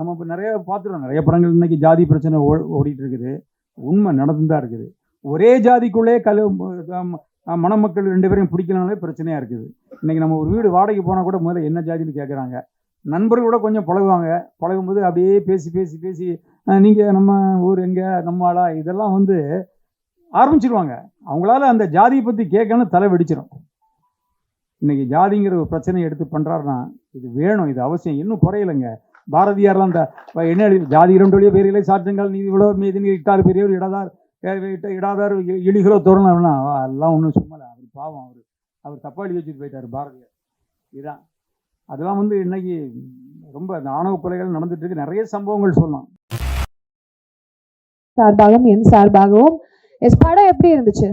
நம்ம இப்போ நிறைய பார்த்துருவோம், நிறைய படங்கள் இன்னைக்கு ஜாதி பிரச்சனை ஓடிட்டு இருக்குது. உண்மை நடந்து தான் இருக்குது. ஒரே ஜாதிக்குள்ளே மணமக்கள் 2 பேரையும் பிடிக்கலனாலே பிரச்சனையாக இருக்குது. இன்றைக்கி நம்ம ஒரு வீடு வாடகைக்கு போனால் கூட முதல்ல என்ன ஜாதின்னு கேட்குறாங்க. நண்பர்களோட கொஞ்சம் பழகுவாங்க, பழகும்போது அப்படியே பேசி பேசி பேசி நீங்கள் நம்ம ஊர் எங்கே, நம்ம ஆளா, இதெல்லாம் ஆரம்பிச்சிருவாங்க. அவங்களால அந்த ஜாதியை பற்றி கேட்கணும், தலை வெடிச்சிடும். இன்றைக்கி ஜாதிங்கிற ஒரு பிரச்சனையை எடுத்து பண்ணுறாருன்னா இது வேணும், இது அவசியம். இன்னும் குறையலைங்க. பாரதியார்லாம் அந்த என்ன ஜாதி 2 வழியோ பேரிலே சாற்றுங்கள் நீதி இவ்வளோ மீதி இட்டார் பெரியவர் இடாதார் இழிகளோ தோறணும்னா எல்லாம் ஒன்றும் சும்மா அவர் பாவம், அவர் தப்பா எழுதி வச்சுட்டு போயிட்டார் பாரதியார். இதுதான் அதெல்லாம் இன்னைக்கு ரொம்ப ஆணவ கொலைகள் நடந்துட்டு இருக்கு. நிறைய சம்பவங்கள் சொல்லலாம். சார்பாகவும் என் சார்பாகவும் படம் எப்படி இருந்துச்சு?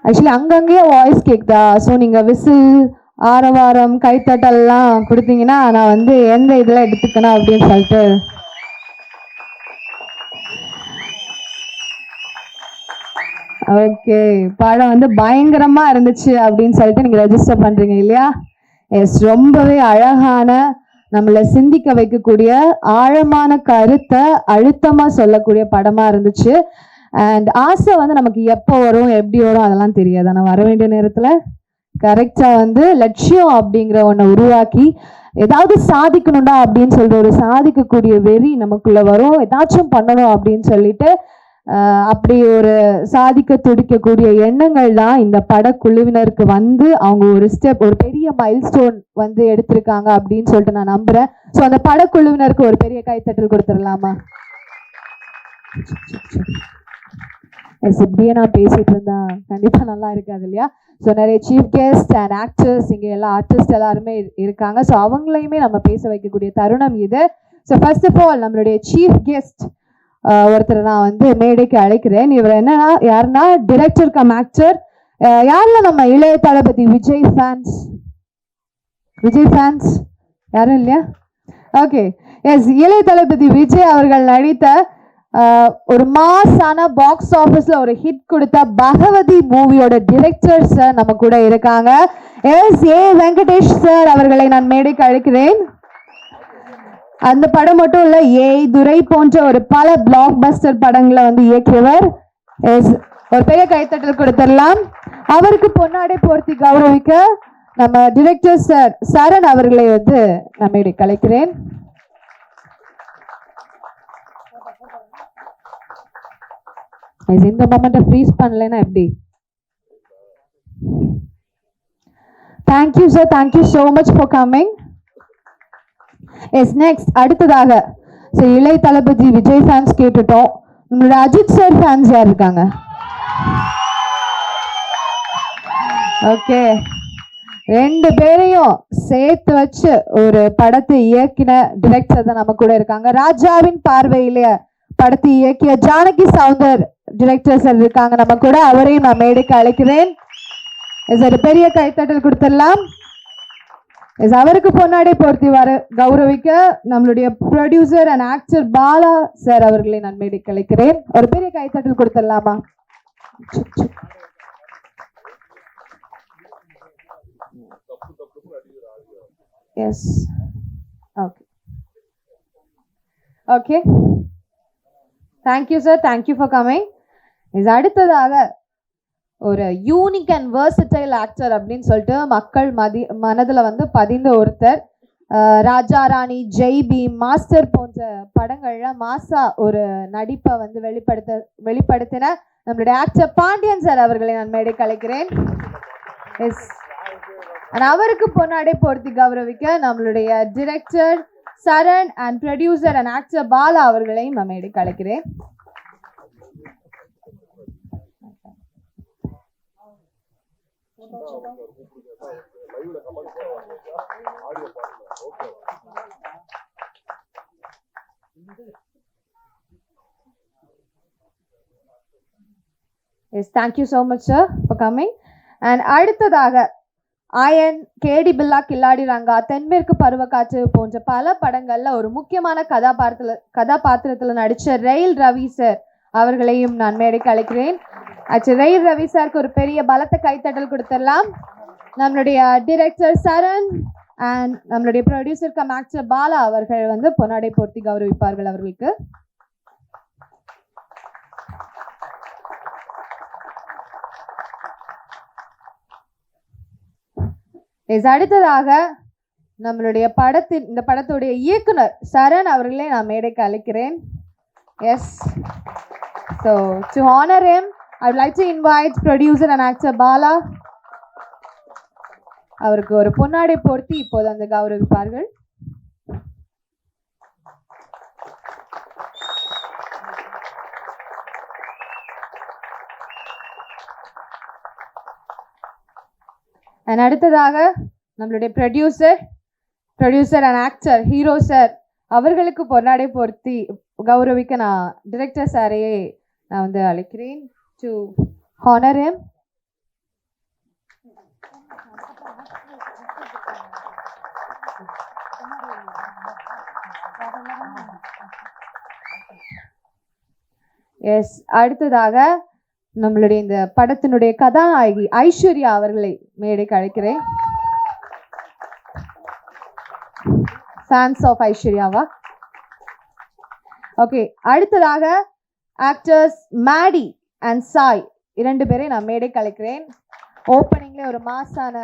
ஆக்சுவலி அங்கங்கேயே வாய்ஸ் கேக்குதா? ஸோ நீங்க விசில், ஆரவாரம், கைத்தட்டல்லாம் கொடுத்தீங்கன்னா நான் எந்த இதெல்லாம் எடுத்துக்கணும் அப்படின்னு சொல்லிட்டு. ஓகே, படம் பயங்கரமா இருந்துச்சு அப்படின்னு சொல்லிட்டு நீங்க ரெஜிஸ்டர் பண்றீங்க இல்லையா? எஸ், ரொம்பவே அழகான, நம்மளை சிந்திக்க வைக்கக்கூடிய ஆழமான கருத்தை அழுத்தமா சொல்லக்கூடிய படமா இருந்துச்சு. அண்ட் ஆசை நமக்கு எப்போ வரும், எப்படி வரும் அதெல்லாம் தெரியாது. ஆனால் வர வேண்டிய நேரத்தில் கரெக்டாக லட்சியம் அப்படிங்கிற ஒன்றை உருவாக்கி ஏதாவது சாதிக்கணும்டா அப்படின்னு சொல்லிட்டு ஒரு சாதிக்கக்கூடிய வெறி நமக்குள்ள வரும். ஏதாச்சும் பண்ணணும் அப்படின்னு சொல்லிட்டு அப்படி ஒரு சாதிக்க துடிக்கக்கூடிய எண்ணங்கள் தான் இந்த படக்குழுவினருக்கு அவங்க ஒரு ஸ்டெப், ஒரு பெரிய மைல்ஸ்டோன் எடுத்திருக்காங்க அப்படின்னு சொல்லிட்டு நான் நம்புறேன். ஸோ அந்த படக்குழுவினருக்கு ஒரு பெரிய கைத்தட்டல் கொடுத்துடலாமா? இப்படியே நான் பேசிட்டு இருந்தா கண்டிப்பா நல்லா இருக்காது இல்லையா? ஸோ நிறைய சீஃப் கெஸ்ட் அண்ட் ஆக்டர்ஸ், இங்கே எல்லா ஆர்டிஸ்ட் எல்லாருமே இருக்காங்க. ஸோ அவங்களையுமே நம்ம பேச வைக்கக்கூடிய தருணம் இது. ஸோ ஃபர்ஸ்ட் ஆஃப் ஆல் நம்மளுடைய சீஃப் கெஸ்ட் ஒருத்தர் நான் மேடைக்கு அழைக்கிறேன். இவர் யாருன்னா டிரெக்டர் கம் ஆக்டர். யாரில் நம்ம இளைய தளபதி விஜய் ஃபேன்ஸ் யாரும் இல்லையா? ஓகே, எஸ், இளைய தளபதி விஜய் அவர்கள் நடித்த ஒரு மாசான பாக்ஸ் ஆஃபீஸ்ல ஒரு ஹிட் கொடுத்த பகவதி மூவியோட டிரெக்டர் சார் நம்ம கூட இருக்காங்க. எஸ் ஏ வெங்கடேஷ் சார் அவர்களை நான் மேடைக்கு அழைக்கிறேன். அந்த படம் மட்டும் இல்ல, ஏய் துரை போன்ற ஒரு பல பிளாக் பஸ்டர் படங்களை இயக்கியவர். ஒரு பெரிய கைத்தட்டல் கொடுத்துடலாம். அவருக்கு பொன்னாடை போர்த்தி கௌரவிக்க நம்ம டிரெக்டர் சார் சரண் அவர்களை நான் மேடைக்கு அழைக்கிறேன். இந்த மொமெண்ட்டை ஃப்ரீஸ் பண்ணலைன்னா எப்படி? Thank you sir, thank you so much for coming. Yes, next அடுத்ததாக இளைய தளபதி விஜய் ஃபேன்ஸ் கேட்டுட்டோம். நம்மளோட அஜித் சார் ஃபேன்ஸ் யார் இருக்காங்க? ஓகே, 2 பேரையும் சேர்த்து வச்சு ஒரு படத்தை இயக்கின டிரெக்டர் தான் நம்ம கூட இருக்காங்க. ராஜாவின் பார்வையில படத்தை இயக்கிய ஜானகி சவுந்தர் டிரெக்டர் சார் இருக்காங்க நம்ம கூட. அவரையும் நான் மேடைக்கு அழைக்கிறேன். ஒரு பெரிய கைத்தட்டல் கொடுத்துடலாம். அவருக்கு பொன்னாடை போர்த்தி கௌரவிக்க நம்மளுடைய producer and actor Bala sir அவர்களை நான் மேடைக்கு அழைக்கிறேன். ஒரு பெரிய கைத்தட்டல் கொடுத்துடலாமா? Yes, okay okay, thank you sir, thank you for coming. அடுத்ததாக ஒரு யூனிக் அண்ட் வெர்சடைல் ஆக்டர் அப்படின்னு சொல்லிட்டு மக்கள் மனதில் பதிந்த ஒருத்தர். ராஜா ராணி, ஜெய் பீம், மாஸ்டர் போன்ற படங்கள்ல மாசா ஒரு நடிப்பை வெளிப்படுத்தின நம்மளுடைய ஆக்டர் பாண்டியன் சார் அவர்களை நான் மேடைக்கு அழைக்கிறேன். எஸ், அவருக்கு பொன்னாடை போர்த்தி கௌரவிக்க நம்மளுடைய director Charan and producer and actor Bala அவர்களையும் நான் மேடைக்கு அழைக்கிறேன். Yes, thank you so much sir for coming. And அடுத்ததாக ஆயன், கேடி பில்லா, கில்லாடி ரங்கா, தென்மேற்கு பருவக்காற்று போன்ற பல படங்கள்ல ஒரு முக்கியமான கதாபாத்திரத்துல நடிச்ச ரெயில் ரவி சார் அவர்களையும் நான் மேடைக்கு அழைக்கிறேன். ரெயில் ரவி சாருக்கு ஒரு பெரிய பலத்த கைத்தட்டல் கொடுத்துடலாம். நம்மளுடைய டிரெக்டர் சரண் அண்ட் நம்மளுடைய ப்ரொடியூசர் கம் ஆக்டர் பாலா அவர்கள் வந்து பொன்னாடை போர்த்தி கௌரவிப்பார்கள் அவர்களுக்கு. அடுத்ததாக நம்மளுடைய இந்த படத்துடைய இயக்குனர் சரண் அவர்களே நான் மேடைக்கு அழைக்கிறேன். Yes, so to honour him I would like to invite producer and actor Bala. அவருக்கு ஒரு பொன்னாடை போர்த்தி இப்போது அந்த கௌரவிப்பார்கள். அண்ட் அடுத்ததாக நம்மளுடைய producer and actor hero sir அவர்களுக்கு பொன்னாடை போர்த்தி கௌரவிக்க நான் டிரெக்டர் சாரையே நான் வந்து அழைக்கிறேன் டு ஹானர் ஹிம். எஸ், அடுத்ததாக நம்மளுடைய இந்த படத்தினுடைய கதாநாயகி ஐஸ்வர்யா அவர்களை மேடைக்கு அழைக்கிறேன். ஃபேன்ஸ் ஆஃப் ஐஸ்வர்யாவா? ஓகே, அடுத்ததாக ஆக்டர்ஸ் மேடி அண்ட் சாய் 2 பேரை நான் மேடைக்கு அழைக்கிறேன். ஓப்பனிங்ல ஒரு மாசான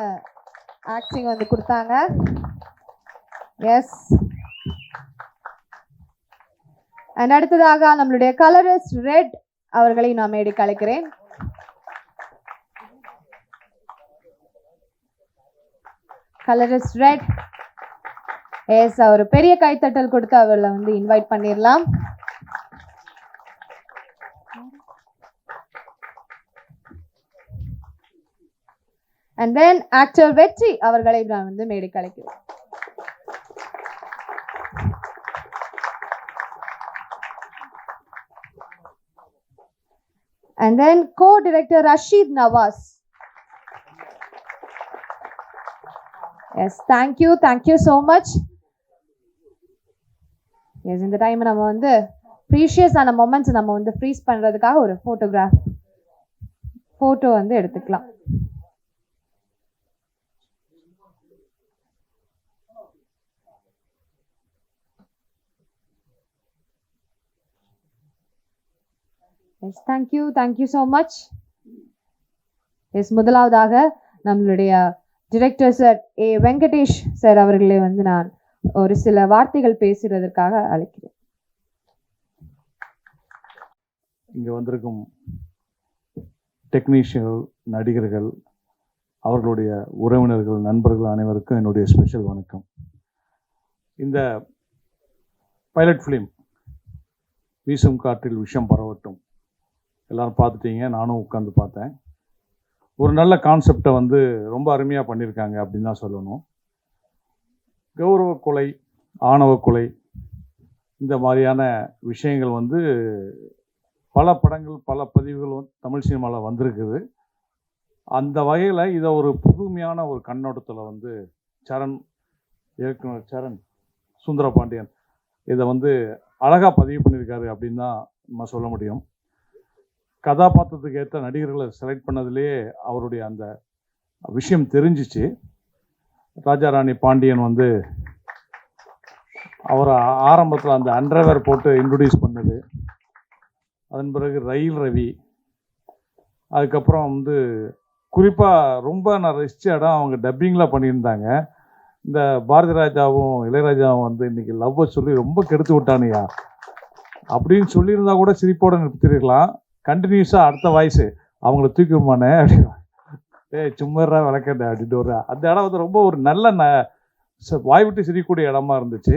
ஆக்டிங் வந்து கொடுத்தாங்க. எஸ், அண்ட் அடுத்ததாக நம்மளுடைய கலரிஸ்ட் ரெட் அவர்களை நான் மேடைக்கு அழைக்கிறேன். Colourist red. எஸ், அவர் பெரிய கைத்தட்டல் கொடுத்து அவர்களை வந்து இன்வைட் பண்ணிடலாம். அண்ட் தென் ஆக்டர் வெற்றி அவர்களை நான் வந்து மேடைக்கு அழைக்கிறேன். And then co-director Rashid Nawaz. Yes, thank you so much. Yes, இந்த டைம் நம்ம வந்து ப்ரீஷியஸான மொமெண்ட்ஸ் நம்ம வந்து ஃப்ரீஸ் பண்றதுக்காக ஒரு போட்டோ வந்து எடுத்துக்கலாம். Yes, thank you so much. Yes, முதலாவதாக நம்மளுடைய டிரெக்டர் சார் வெங்கடேஷ் சார் அவர்களை வந்து நான் ஒரு சில வார்த்தைகள் பேசுறதற்காக அழைக்கிறேன். இங்கே வந்திருக்கும் டெக்னீஷியன்கள், நடிகர்கள், அவர்களுடைய உறவினர்கள், நண்பர்கள் அனைவருக்கும் என்னுடைய ஸ்பெஷல் வணக்கம். இந்த பைலட் ஃபிலிம் வீசும் காற்றில் விஷம் பரவட்டும் எல்லோரும் பார்த்துட்டீங்க, நானும் உட்காந்து பார்த்தேன். ஒரு நல்ல கான்செப்டை வந்து ரொம்ப அருமையாக பண்ணியிருக்காங்க அப்படின்னு தான் சொல்லணும். கௌரவ கொலை, ஆணவ கொலை, இந்த மாதிரியான விஷயங்கள் வந்து பல படங்கள், பல பதிவுகள் வந்து தமிழ் சினிமாவில் வந்திருக்குது. அந்த வகையில் இதை ஒரு புதுமையான ஒரு கண்ணோட்டத்தில் வந்து இயக்குனர் சரண் சுந்தரபாண்டியன் இதை வந்து அழகாக பதிவு பண்ணியிருக்காரு அப்படின்னு தான் நம்ம சொல்ல முடியும். கதாபாத்திரத்துக்கு ஏற்ற நடிகர்களை செலக்ட் பண்ணதுலேயே அவருடைய அந்த விஷயம் தெரிஞ்சிச்சு. ராஜாராணி பாண்டியன் வந்து அவரை ஆரம்பத்தில் அந்த அண்டர்வேர் போட்டு இன்ட்ரடியூஸ் பண்ணது, அதன் பிறகு ரயில் ரவி, அதுக்கப்புறம் வந்து குறிப்பாக ரொம்ப நான் ரசித்த இடம் அவங்க டப்பிங்கில் பண்ணியிருந்தாங்க. இந்த பாரதி ராஜாவும் இளையராஜாவும் வந்து இன்றைக்கி லவ்வை சொல்லி ரொம்ப கெடுத்து விட்டானுயா அப்படின்னு சொல்லியிருந்தா கூட சிரிப்போடு நிறுத்திருக்கலாம். கண்டினியூஸாக அடுத்த வாய்ஸு அவங்கள தூக்கிமானே அப்படின்னு சும்மா விளக்கண்ட அப்படின்ட்டு ஒரு அந்த இடம் வந்து ரொம்ப ஒரு நல்ல வாய் விட்டு சிரிக்கக்கூடிய இடமா இருந்துச்சு.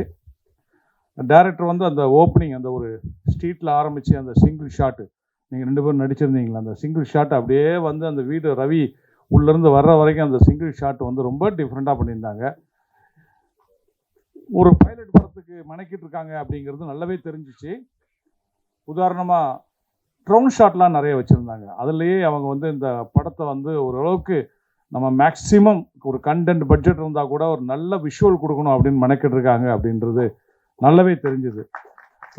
டைரக்டர் வந்து அந்த ஓப்பனிங் அந்த ஒரு ஸ்ட்ரீட்டில் ஆரம்பித்து அந்த சிங்கிள் ஷாட்டு, நீங்கள் 2 பேரும் நடிச்சிருந்தீங்களா, அந்த சிங்கிள் ஷாட் அப்படியே வந்து அந்த வீடு ரவி உள்ளேருந்து வர்ற வரைக்கும் அந்த சிங்கிள் ஷாட் வந்து ரொம்ப டிஃப்ரெண்ட்டாக பண்ணியிருந்தாங்க. ஒரு பைலட் படத்துக்கு மெனக்கிட்டு இருக்காங்க அப்படிங்கிறது நல்லாவே தெரிஞ்சிச்சு. உதாரணமாக ட்ரோன் ஷாட்லாம் நிறைய வச்சுருந்தாங்க. அதுலேயே அவங்க வந்து இந்த படத்தை வந்து ஓரளவுக்கு நம்ம மேக்ஸிமம் ஒரு கண்டென்ட் பட்ஜெட் இருந்தால் கூட ஒரு நல்ல விஷுவல் கொடுக்கணும் அப்படின்னு மெனக்கிட்டு இருக்காங்க அப்படின்றது நல்லாவே தெரிஞ்சுது.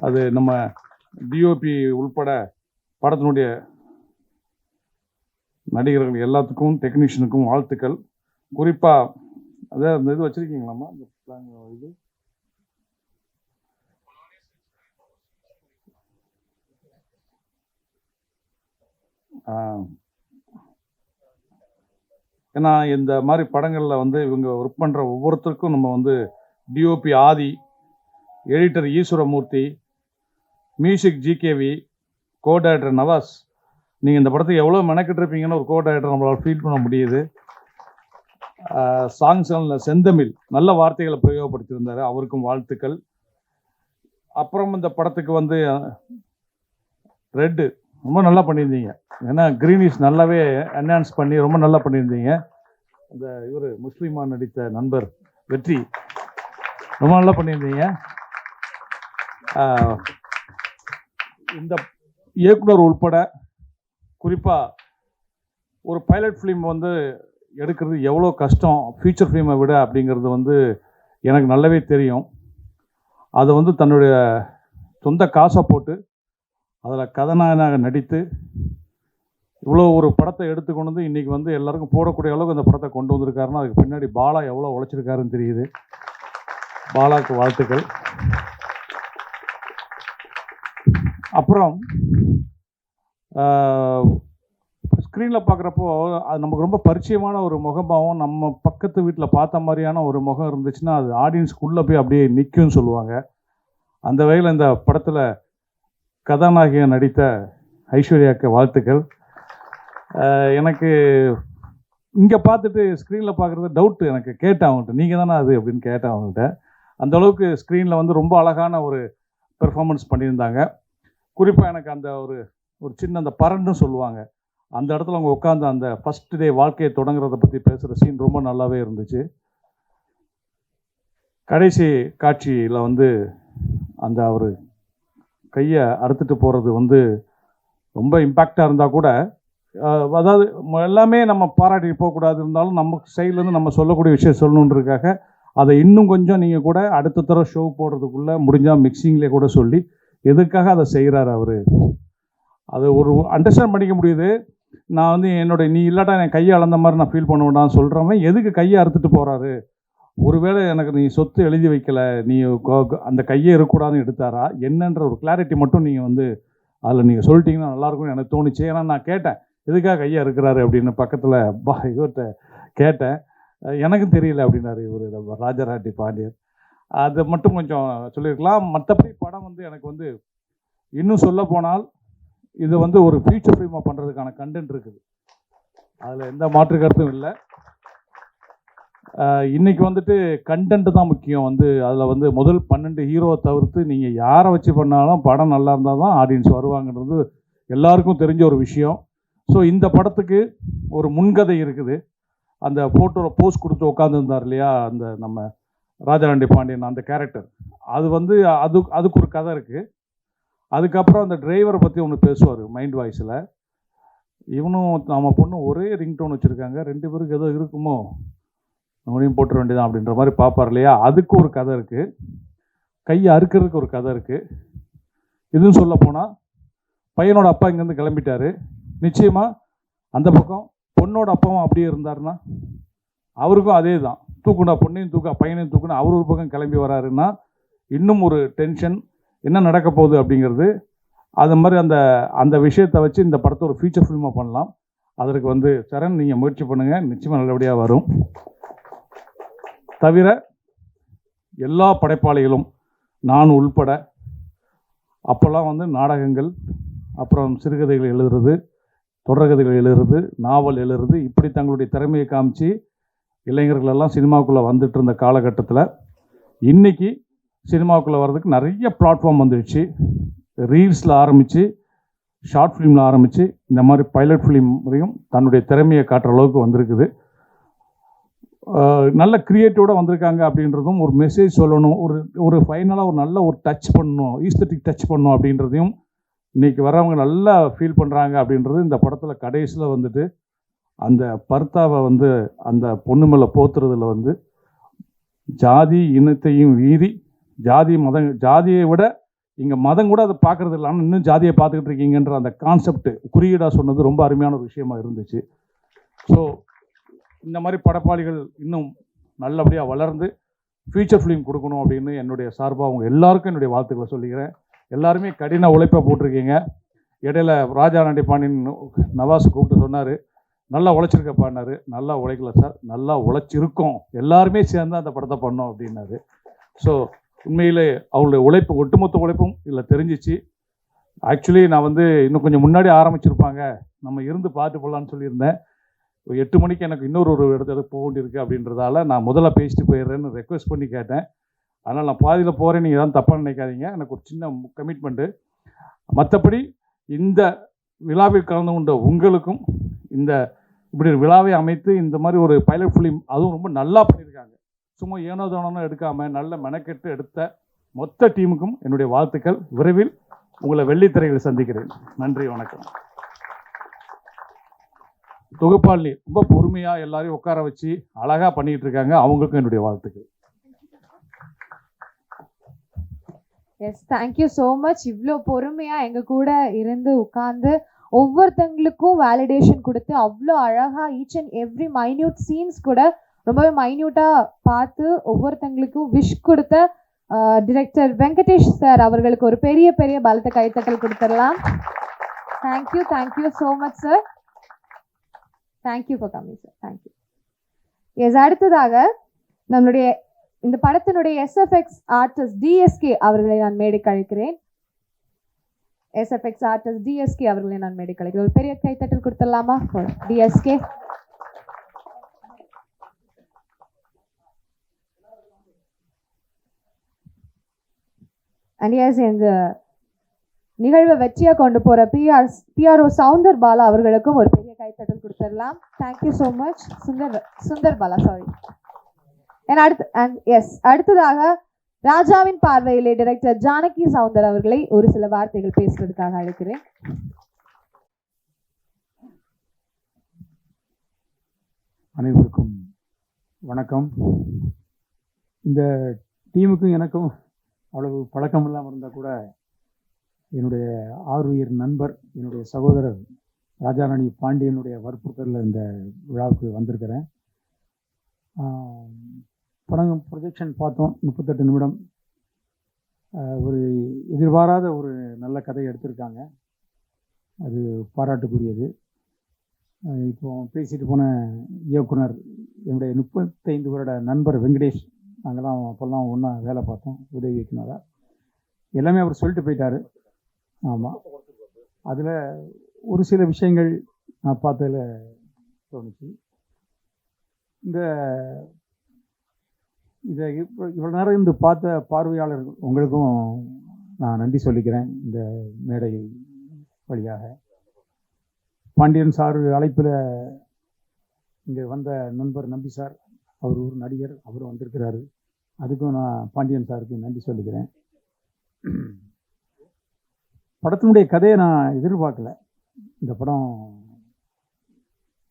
அது நம்ம டிஓபி உள்பட படத்தினுடைய நடிகர்கள் எல்லாத்துக்கும் டெக்னீஷியனுக்கும் வாழ்த்துக்கள். குறிப்பாக அதான் அந்த இது வச்சுருக்கீங்களாம்மா இந்த plan இது ஏன்னா இந்த மாதிரி படங்களில் வந்து இவங்க ஒர்க் பண்ணுற ஒவ்வொருத்தருக்கும் நம்ம வந்து DOP Aadhi, editor Eswaramoorthy, music GKV, co director Nawaz, நீங்கள் இந்த படத்துக்கு எவ்வளோ மெனக்கிட்டு இருப்பீங்கன்னு ஒரு கோ டைரக்டர் நம்மளால் ஃபீல் பண்ண முடியுது. சாங்ஸில் செந்தமிழ் நல்ல வார்த்தைகளை பிரயோகப்படுத்தியிருந்தார், அவருக்கும் வாழ்த்துக்கள். அப்புறம் இந்த படத்துக்கு வந்து ரெட்டு ரொம்ப நல்லா பண்ணியிருந்தீங்க. ஏன்னா க்ரீனிஷ் நல்லாவே என்ஹான்ஸ் பண்ணி ரொம்ப நல்லா பண்ணியிருந்தீங்க. அந்த இவர் முஸ்லீமா நடித்த நண்பர் வெற்றி ரொம்ப நல்லா பண்ணியிருந்தீங்க. இந்த இயக்குனர் உள்பட குறிப்பாக ஒரு பைலட் ஃபிலிம் வந்து எடுக்கிறது எவ்வளோ கஷ்டம் ஃபியூச்சர் ஃபிலிமை விட அப்படிங்கிறது வந்து எனக்கு நல்லாவே தெரியும். அதை வந்து தன்னுடைய சொந்த காசை போட்டு அதில் கதாநாயகனாக நடித்து இவ்வளோ ஒரு படத்தை எடுத்துக்கொண்டு வந்து இன்றைக்கி வந்து எல்லாருக்கும் போடக்கூடிய அளவுக்கு அந்த படத்தை கொண்டு வந்திருக்காருன்னா அதுக்கு பின்னாடி பாலா எவ்வளோ உழைச்சிருக்காருன்னு தெரியுது. பாலாவுக்கு வாழ்த்துக்கள். அப்புறம் ஸ்க்ரீனில் பார்க்குறப்போ அது நமக்கு ரொம்ப பரிச்சயமான ஒரு முகமாகவும் நம்ம பக்கத்து வீட்டில் பார்த்த மாதிரியான ஒரு முகம் இருந்துச்சுன்னா அது ஆடியன்ஸ்க்குள்ளே போய் அப்படியே நிற்கும்னு சொல்லுவாங்க. அந்த வகையில் இந்த படத்தில் கதாநாயகியை நடித்த ஐஸ்வர்யாவுக்கு வாழ்த்துக்கள். எனக்கு இங்கே பார்த்துட்டு ஸ்க்ரீனில் பார்க்குறது டவுட்டு எனக்கு கேட்டேன் அவங்கள்ட்ட, நீங்கள் தானே அது அப்படின்னு கேட்டேன் அவங்கள்ட்ட. அந்தளவுக்கு ஸ்க்ரீனில் வந்து ரொம்ப அழகான ஒரு பெர்ஃபார்மன்ஸ் பண்ணியிருந்தாங்க. குறிப்பாக எனக்கு அந்த ஒரு சின்ன அந்த பரண்டுன்னு சொல்லுவாங்க, அந்த இடத்துல அவங்க உட்காந்து அந்த ஃபஸ்ட் டே வாழ்க்கையை தொடங்குறத பற்றி பேசுகிற சீன் ரொம்ப நல்லாவே இருந்துச்சு. கடைசி காட்சியில் வந்து அந்த அவர் கையை அறுத்துட்டு போகிறது வந்து ரொம்ப இம்பேக்டாக இருந்தால் கூட அதாவது எல்லாமே நம்ம பாராட்டி போகக்கூடாது, இருந்தாலும் நமக்கு சைட்லேருந்து நம்ம சொல்லக்கூடிய விஷயம் சொல்லணுன்றதுக்காக அதை இன்னும் கொஞ்சம் நீங்கள் கூட அடுத்த தடவை ஷோ போடுறதுக்குள்ளே முடிஞ்சால் மிக்சிங்லேயே கூட சொல்லி எதுக்காக அதை செய்கிறாரு அவர், அது ஒரு அண்டர்ஸ்டாண்ட் பண்ணிக்க முடியுது. நான் வந்து நீ இல்லாட்டா என் கையை அளந்த மாதிரி நான் ஃபீல் பண்ண வேண்டாம்னு சொல்கிறவன் எதுக்கு கையை அறுத்துட்டு போகிறாரு, ஒருவேளை எனக்கு நீ சொத்து எழுதி வைக்கலை, நீ அந்த கையே இருக்கக்கூடாதுன்னு எடுத்தாரா என்னன்ற ஒரு கிளாரிட்டி மட்டும் நீங்கள் வந்து அதில் நீங்கள் சொல்லிட்டீங்கன்னா நல்லாயிருக்கும்னு எனக்கு தோணுச்சு. ஏன்னா நான் கேட்டேன் எதுக்காக கையாக இருக்கிறாரு அப்படின்னு பக்கத்தில் இவர்கிட்ட கேட்டேன். எனக்கும் தெரியல அப்படின்னாரு இவர் ராஜராட்டி பாண்டியன். அதை மட்டும் கொஞ்சம் சொல்லியிருக்கலாம். மற்றபடி படம் வந்து எனக்கு வந்து இன்னும் சொல்ல போனால் இது வந்து ஒரு ஃபியூச்சர் ஃபிலிமாக பண்ணுறதுக்கான கண்டென்ட் இருக்குது, அதில் எந்த மாற்று கருத்தும் இல்லை. இன்றைக்கி வந்துட்டு கண்டென்ட் தான் முக்கியம். வந்து அதில் வந்து முதல் 12 ஹீரோவை தவிர்த்து நீங்கள் யாரை வச்சு பண்ணாலும் படம் நல்லா இருந்தால் தான் ஆடியன்ஸ் வருவாங்கன்றது எல்லாருக்கும் தெரிஞ்ச ஒரு விஷயம். ஸோ இந்த படத்துக்கு ஒரு முன்கதை இருக்குது. அந்த ஃபோட்டோவில் போஸ் கொடுத்து உட்காந்துருந்தார் இல்லையா அந்த நம்ம ராஜராண்டி பாண்டியன் அந்த கேரக்டர், அது வந்து அதுக்கு ஒரு கதை இருக்குது. அதுக்கப்புறம் அந்த டிரைவரை பற்றி ஒன்று பேசுவார் மைண்ட் வாய்ஸில். இவனும் நம்ம பொண்ணு ஒரே ரிங்டோன் வச்சுருக்காங்க, 2 பேருக்கு ஏதோ இருக்குமோ நம்மளையும் போட்டுற வேண்டியதான் அப்படின்ற மாதிரி பார்ப்பார் இல்லையா, அதுக்கு ஒரு கதை இருக்குது. கையை அறுக்கிறதுக்கு ஒரு கதை இருக்குது. இதுன்னு சொல்ல போனால் பையனோட அப்பா இங்கேருந்து கிளம்பிட்டாரு, நிச்சயமாக அந்த பக்கம் பொண்ணோட அப்பாவும் அப்படியே இருந்தாருன்னா அவருக்கும் அதே தான், தூக்குண்டா பொண்ணையும் தூக்க பையனையும் தூக்குனா அவர் ஒரு பக்கம் கிளம்பி வராருன்னா இன்னும் ஒரு டென்ஷன் என்ன நடக்க போகுது அப்படிங்கிறது. அது மாதிரி அந்த விஷயத்தை வச்சு இந்த படத்தை ஒரு ஃபியூச்சர் ஃபிலிமாக பண்ணலாம். அதற்கு வந்து சரண் நீங்கள் முயற்சி பண்ணுங்கள், நிச்சயமாக நல்லபடியாக வரும். தவிர எல்லா படைப்பாளிகளும் நான் உள்பட அப்போல்லாம் வந்து நாடகங்கள், அப்புறம் சிறுகதைகள் எழுதுறது, தொடர்கதைகள் எழுதுறது, நாவல் எழுதுறது, இப்படி தங்களுடைய திறமையை காமிச்சு இளைஞர்களெல்லாம் சினிமாவுக்குள்ளே வந்துட்டு இருந்த காலகட்டத்தில் இன்றைக்கி சினிமாவுக்குள்ளே வர்றதுக்கு நிறைய பிளாட்ஃபார்ம் வந்துடுச்சு. ரீல்ஸில் ஆரம்பித்து ஷார்ட் ஃபிலிமில் ஆரம்பித்து இந்த மாதிரி பைலட் ஃபிலிம் வரையும் தன்னுடைய திறமையை காட்டுற அளவுக்கு வந்திருக்குது. நல்ல க்ரியேட்டிவோடு வந்திருக்காங்க அப்படின்றதும் ஒரு மெசேஜ் சொல்லணும், ஒரு ஃபைனலாக ஒரு நல்ல ஒரு டச் பண்ணணும், ஈஸ்தட்டிக் டச் பண்ணணும் அப்படின்றதையும் இன்றைக்கி வரவங்க நல்லா ஃபீல் பண்ணுறாங்க அப்படின்றது இந்த படத்தில் கடைசியில் வந்துட்டு அந்த பர்த்தாவை வந்து அந்த பொண்ணு மேலே போத்துறதுல வந்து ஜாதி இனத்தையும் வீதி ஜாதியை விட இங்கே மதம் கூட அதை பார்க்குறது இல்லை, ஆனால் இன்னும் ஜாதியை பார்த்துக்கிட்டு இருக்கீங்கன்ற அந்த கான்செப்ட் குறியீடாக சொன்னது ரொம்ப அருமையான ஒரு விஷயமா இருந்துச்சு. ஸோ இந்த மாதிரி படைப்பாளிகள் இன்னும் நல்லபடியாக வளர்ந்து ஃபியூச்சர் ஃபிலிம் கொடுக்கணும் அப்படின்னு என்னுடைய சார்பாக அவங்க எல்லாருக்கும் என்னுடைய வாழ்த்துக்களை சொல்லிக்கிறேன். எல்லாருமே கடின உழைப்பை போட்டிருக்கீங்க. இடையில ராஜா நண்டி பாண்டியன் நவாஸ் கூப்பிட்டு சொன்னார், நல்லா உழைச்சிருக்கப்பான்னாரு. நல்லா உழைக்கல சார், நல்லா உழைச்சிருக்கோம், எல்லாருமே சேர்ந்து அந்த படத்தை பண்ணோம் அப்படின்னாரு. ஸோ உண்மையிலே அவங்களுடைய உழைப்பு, ஒட்டுமொத்த உழைப்பும் இதில் தெரிஞ்சிச்சு. ஆக்சுவலி நான் இன்னும் கொஞ்சம் முன்னாடி ஆரம்பிச்சிருப்பாங்க, நம்ம இருந்து பார்த்து போடலான்னு சொல்லியிருந்தேன். 8 மணிக்கு எனக்கு இன்னொரு இடத்துக்கு போக வேண்டியிருக்கு அப்படின்றதால நான் முதல்ல பேசிட்டு போயிடுறேன்னு ரெக்வெஸ்ட் பண்ணி கேட்டேன். அதனால் நான் பாதியில் போகிறேன், நீங்கள் எதாவது தப்பாக நினைக்காதீங்க. எனக்கு ஒரு சின்ன கமிட்மெண்ட்டு. மற்றபடி இந்த விழாவில் கலந்து கொண்ட உங்களுக்கும், இந்த இப்படி ஒரு விழாவை அமைத்து இந்த மாதிரி ஒரு பைலட் ஃபிலிம் அதுவும் ரொம்ப நல்லா பண்ணியிருக்காங்க. சும்மா ஏனோ தானோன்னு எடுக்காமல் நல்ல மெனக்கெட்டு எடுத்த மொத்த டீமுக்கும் என்னுடைய வாழ்த்துக்கள். விரைவில் உங்களை வெள்ளித்திரையில் சந்திக்கிறேன். நன்றி, வணக்கம். தொகுப்பாளி ரொம்ப பொறுமையாக எல்லாரையும் உட்கார வச்சு அழகாக பண்ணிகிட்டு இருக்காங்க. அவங்களுக்கும் என்னுடைய வாழ்த்துக்கள். Yes, thank you so much. இவ்வளோ பொறுமையாக எங்கள் கூட இருந்து உட்காந்து ஒவ்வொருத்தங்களுக்கும் வேலிடேஷன் கொடுத்து அவ்வளோ அழகாக each and every minute scenes கூட ரொம்பவே மைன்யூட்டாக பார்த்து ஒவ்வொருத்தங்களுக்கும் விஷ் கொடுத்த டிரெக்டர் வெங்கடேஷ் சார் அவர்களுக்கு ஒரு பெரிய பெரிய பலத்த கைத்தட்டல் கொடுத்துடலாம். Thank you so much sir. Thank you for coming sir. Thank you. Yes, அடுத்ததாக நம்மளுடைய இந்த படத்தினுடைய எஸ்எஃப்எக்ஸ் ஆர்டிஸ்ட் டிஎஸ்கே அவர்களை நான் மேடைக்கு அழைக்கிறேன். எஸ்எஃப்எக்ஸ் ஆர்டிஸ்ட் டிஎஸ்கே அவர்களை நான் மேடைக்கு அழைக்கிறேன். ஒரு பெரிய கைத்தட்டல் கொடுத்துடலாமா டிஎஸ்கே? அண்ட் எஸ், இந்த நிகழ்வை வெற்றியாக கொண்டு போகிற பிஆர்ஓ சவுந்தர் பாலா அவர்களுக்கும் ஒரு பெரிய கைத்தட்டல் கொடுத்துடலாம். Thank you so much Sundar Bala, sorry. அடுத்ததாக ராஜாவின் பார்வையிலே டைரக்டர் ஜானகி சவுந்தர் அவர்களை ஒரு சில வார்த்தைகள் பேசுறதுக்காக அழைக்கிறேன். அனைவருக்கும் வணக்கம். இந்த டீமுக்கும் எனக்கும் அவ்வளவு பழக்கம் இல்லாமல் இருந்தால் கூட என்னுடைய ஆறுயிர் நண்பர், என்னுடைய சகோதரர் ராஜாராணி பாண்டியனுடைய வற்புறுத்தலில் இந்த விழாவுக்கு வந்திருக்கிறேன். படம் ப்ரொஜெக்ஷன் பார்த்தோம், 38 நிமிடம். ஒரு எதிர்பாராத ஒரு நல்ல கதையை எடுத்திருக்காங்க, அது பாராட்டுக்குரியது. இப்போ பேசிட்டு போன இயக்குனர் என்னுடைய 35 வருட நண்பர் வெங்கடேஷ், நாங்கள்லாம் அப்போல்லாம் ஒன்றா வேலை பார்த்தோம், உதவி இயக்குனராக. எல்லாமே அவர் சொல்லிட்டு போயிட்டார். ஆமாம், அதில் ஒரு சில விஷயங்கள் நான் பார்த்ததில் தோணுச்சு. இதை இவ்வளோ நேரம் இருந்து பார்த்த பார்வையாளர்கள் உங்களுக்கும் நான் நன்றி சொல்லிக்கிறேன். இந்த மேடை வழியாக பாண்டியன் சார் அழைப்பில் இங்கே வந்த நண்பர் நம்பி சார், அவர் ஒரு நடிகர், அவரும் வந்திருக்கிறாரு. அதுக்கும் நான் பாண்டியன் சாருக்கு நன்றி சொல்லிக்கிறேன். படத்தினுடைய கதையை நான் எதிர்பார்க்கல. இந்த படம்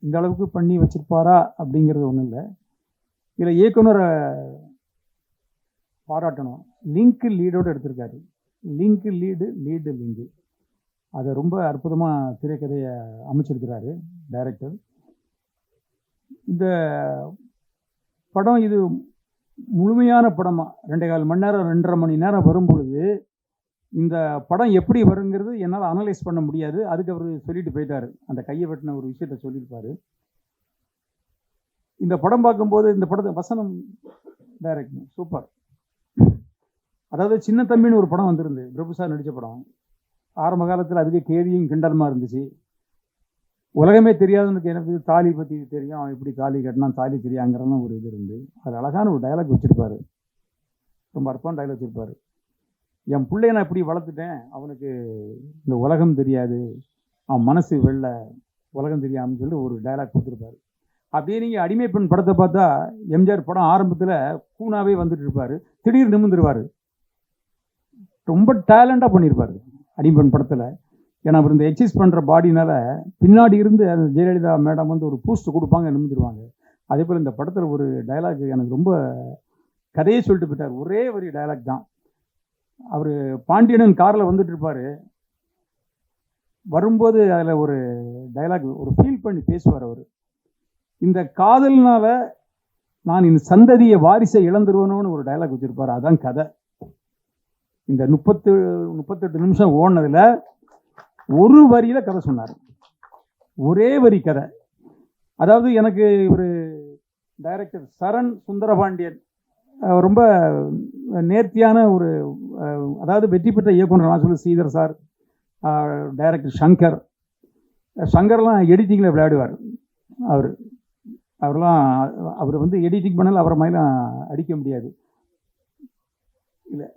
இந்த அளவுக்கு பண்ணி வச்சிருப்பாரா அப்படிங்கிறது ஒன்றும் இல்லை. இதில் இயக்குனரை பாராட்டணும். லிங்க் லீடோடு எடுத்திருக்காரு. லிங்க்கு லீடு லிங்கு, அதை ரொம்ப அற்புதமாக திரைக்கதையை அமைச்சிருக்கிறாரு டைரக்டர். இந்த படம் இது முழுமையான படமாக 2.25 மணி நேரம் 2.5 மணி நேரம் வரும் பொழுது இந்த படம் எப்படி வருங்கிறது என்னால் அனலைஸ் பண்ண முடியாது. அதுக்கு அவர் சொல்லிட்டு போயிட்டார், அந்த கையை வெட்டின ஒரு விஷயத்த சொல்லியிருப்பார். இந்த படம் பார்க்கும்போது இந்த படத்தை வசனம் டைரக்ட் சூப்பர். அதாவது சின்ன தம்பின்னு ஒரு படம் வந்திருந்து, பிரபு சார் நடித்த படம். ஆரம்ப காலத்தில் அதுக்கு கேலியும் கிண்டலுமா இருந்துச்சு. உலகமே தெரியாதவனுக்கு எனக்கு தாலி பற்றி தெரியும், அவன் இப்படி தாலி கட்டினா தாலி தெரியாங்கிறன்னு ஒரு இது இருந்து, அது அழகான ஒரு டைலாக் வச்சுருப்பார். ரொம்ப அற்பமான டைலாக் வச்சுருப்பார். என் பிள்ளைய நான் இப்படி வளர்த்துட்டேன், அவனுக்கு இந்த உலகம் தெரியாது, அவன் மனசு வெள்ள உலகம் தெரியாமல் சொல்லி ஒரு டைலாக் கொடுத்துருப்பாரு. அப்படியே நீங்கள் அடிமை பெண் படத்தை பார்த்தா எம்ஜிஆர் படம் ஆரம்பத்தில் கூனாவே வந்துட்டு இருப்பார், திடீர்னு நிமிர்ந்துருவார். ரொம்ப டேலண்டாக பண்ணியிருப்பார் அடிமை பெண் படத்தில். ஏன்னா அவர் இந்த எக்ஸசைஸ் பண்ணுற பாடினால பின்னாடி இருந்து அந்த ஜெயலலிதா மேடம் வந்து ஒரு பூஸ்ட் கொடுப்பாங்க, நிமிர்ந்துருவாங்க. அதே போல் இந்த படத்தில் ஒரு டைலாக் எனக்கு ரொம்ப கதையே சொல்லிட்டு போயிட்டார். ஒரே ஒரு டைலாக் தான். அவர் பாண்டியனன் காரில் வந்துட்டு இருப்பார், வரும்போது அதில் ஒரு டைலாக் ஒரு ஃபீல் பண்ணி பேசுவார். அவர் இந்த காதல்னால நான் இந்த சந்ததியை வாரிசை இழந்துருவனோன்னு ஒரு டயலாக் வச்சிருப்பாரு. அதான் கதை. இந்த 38 நிமிஷம் ஓடினதுல ஒரு வரியில கதை சொன்னார். ஒரே வரி கதை. அதாவது எனக்கு ஒரு டைரக்டர் சரண் சுந்தரபாண்டியன் ரொம்ப நேர்த்தியான ஒரு அதாவது வெற்றி பெற்ற இயக்குனர் நான் சொல்லி ஸ்ரீதர் சார், டைரக்டர் சங்கர்லாம் எடிட்டிங்கில் விளையாடுவார். அவர் வந்து எடிட்டிங் பண்ணாலும் அவரை மாதிரிலாம் அடிக்க முடியாது. இல்லை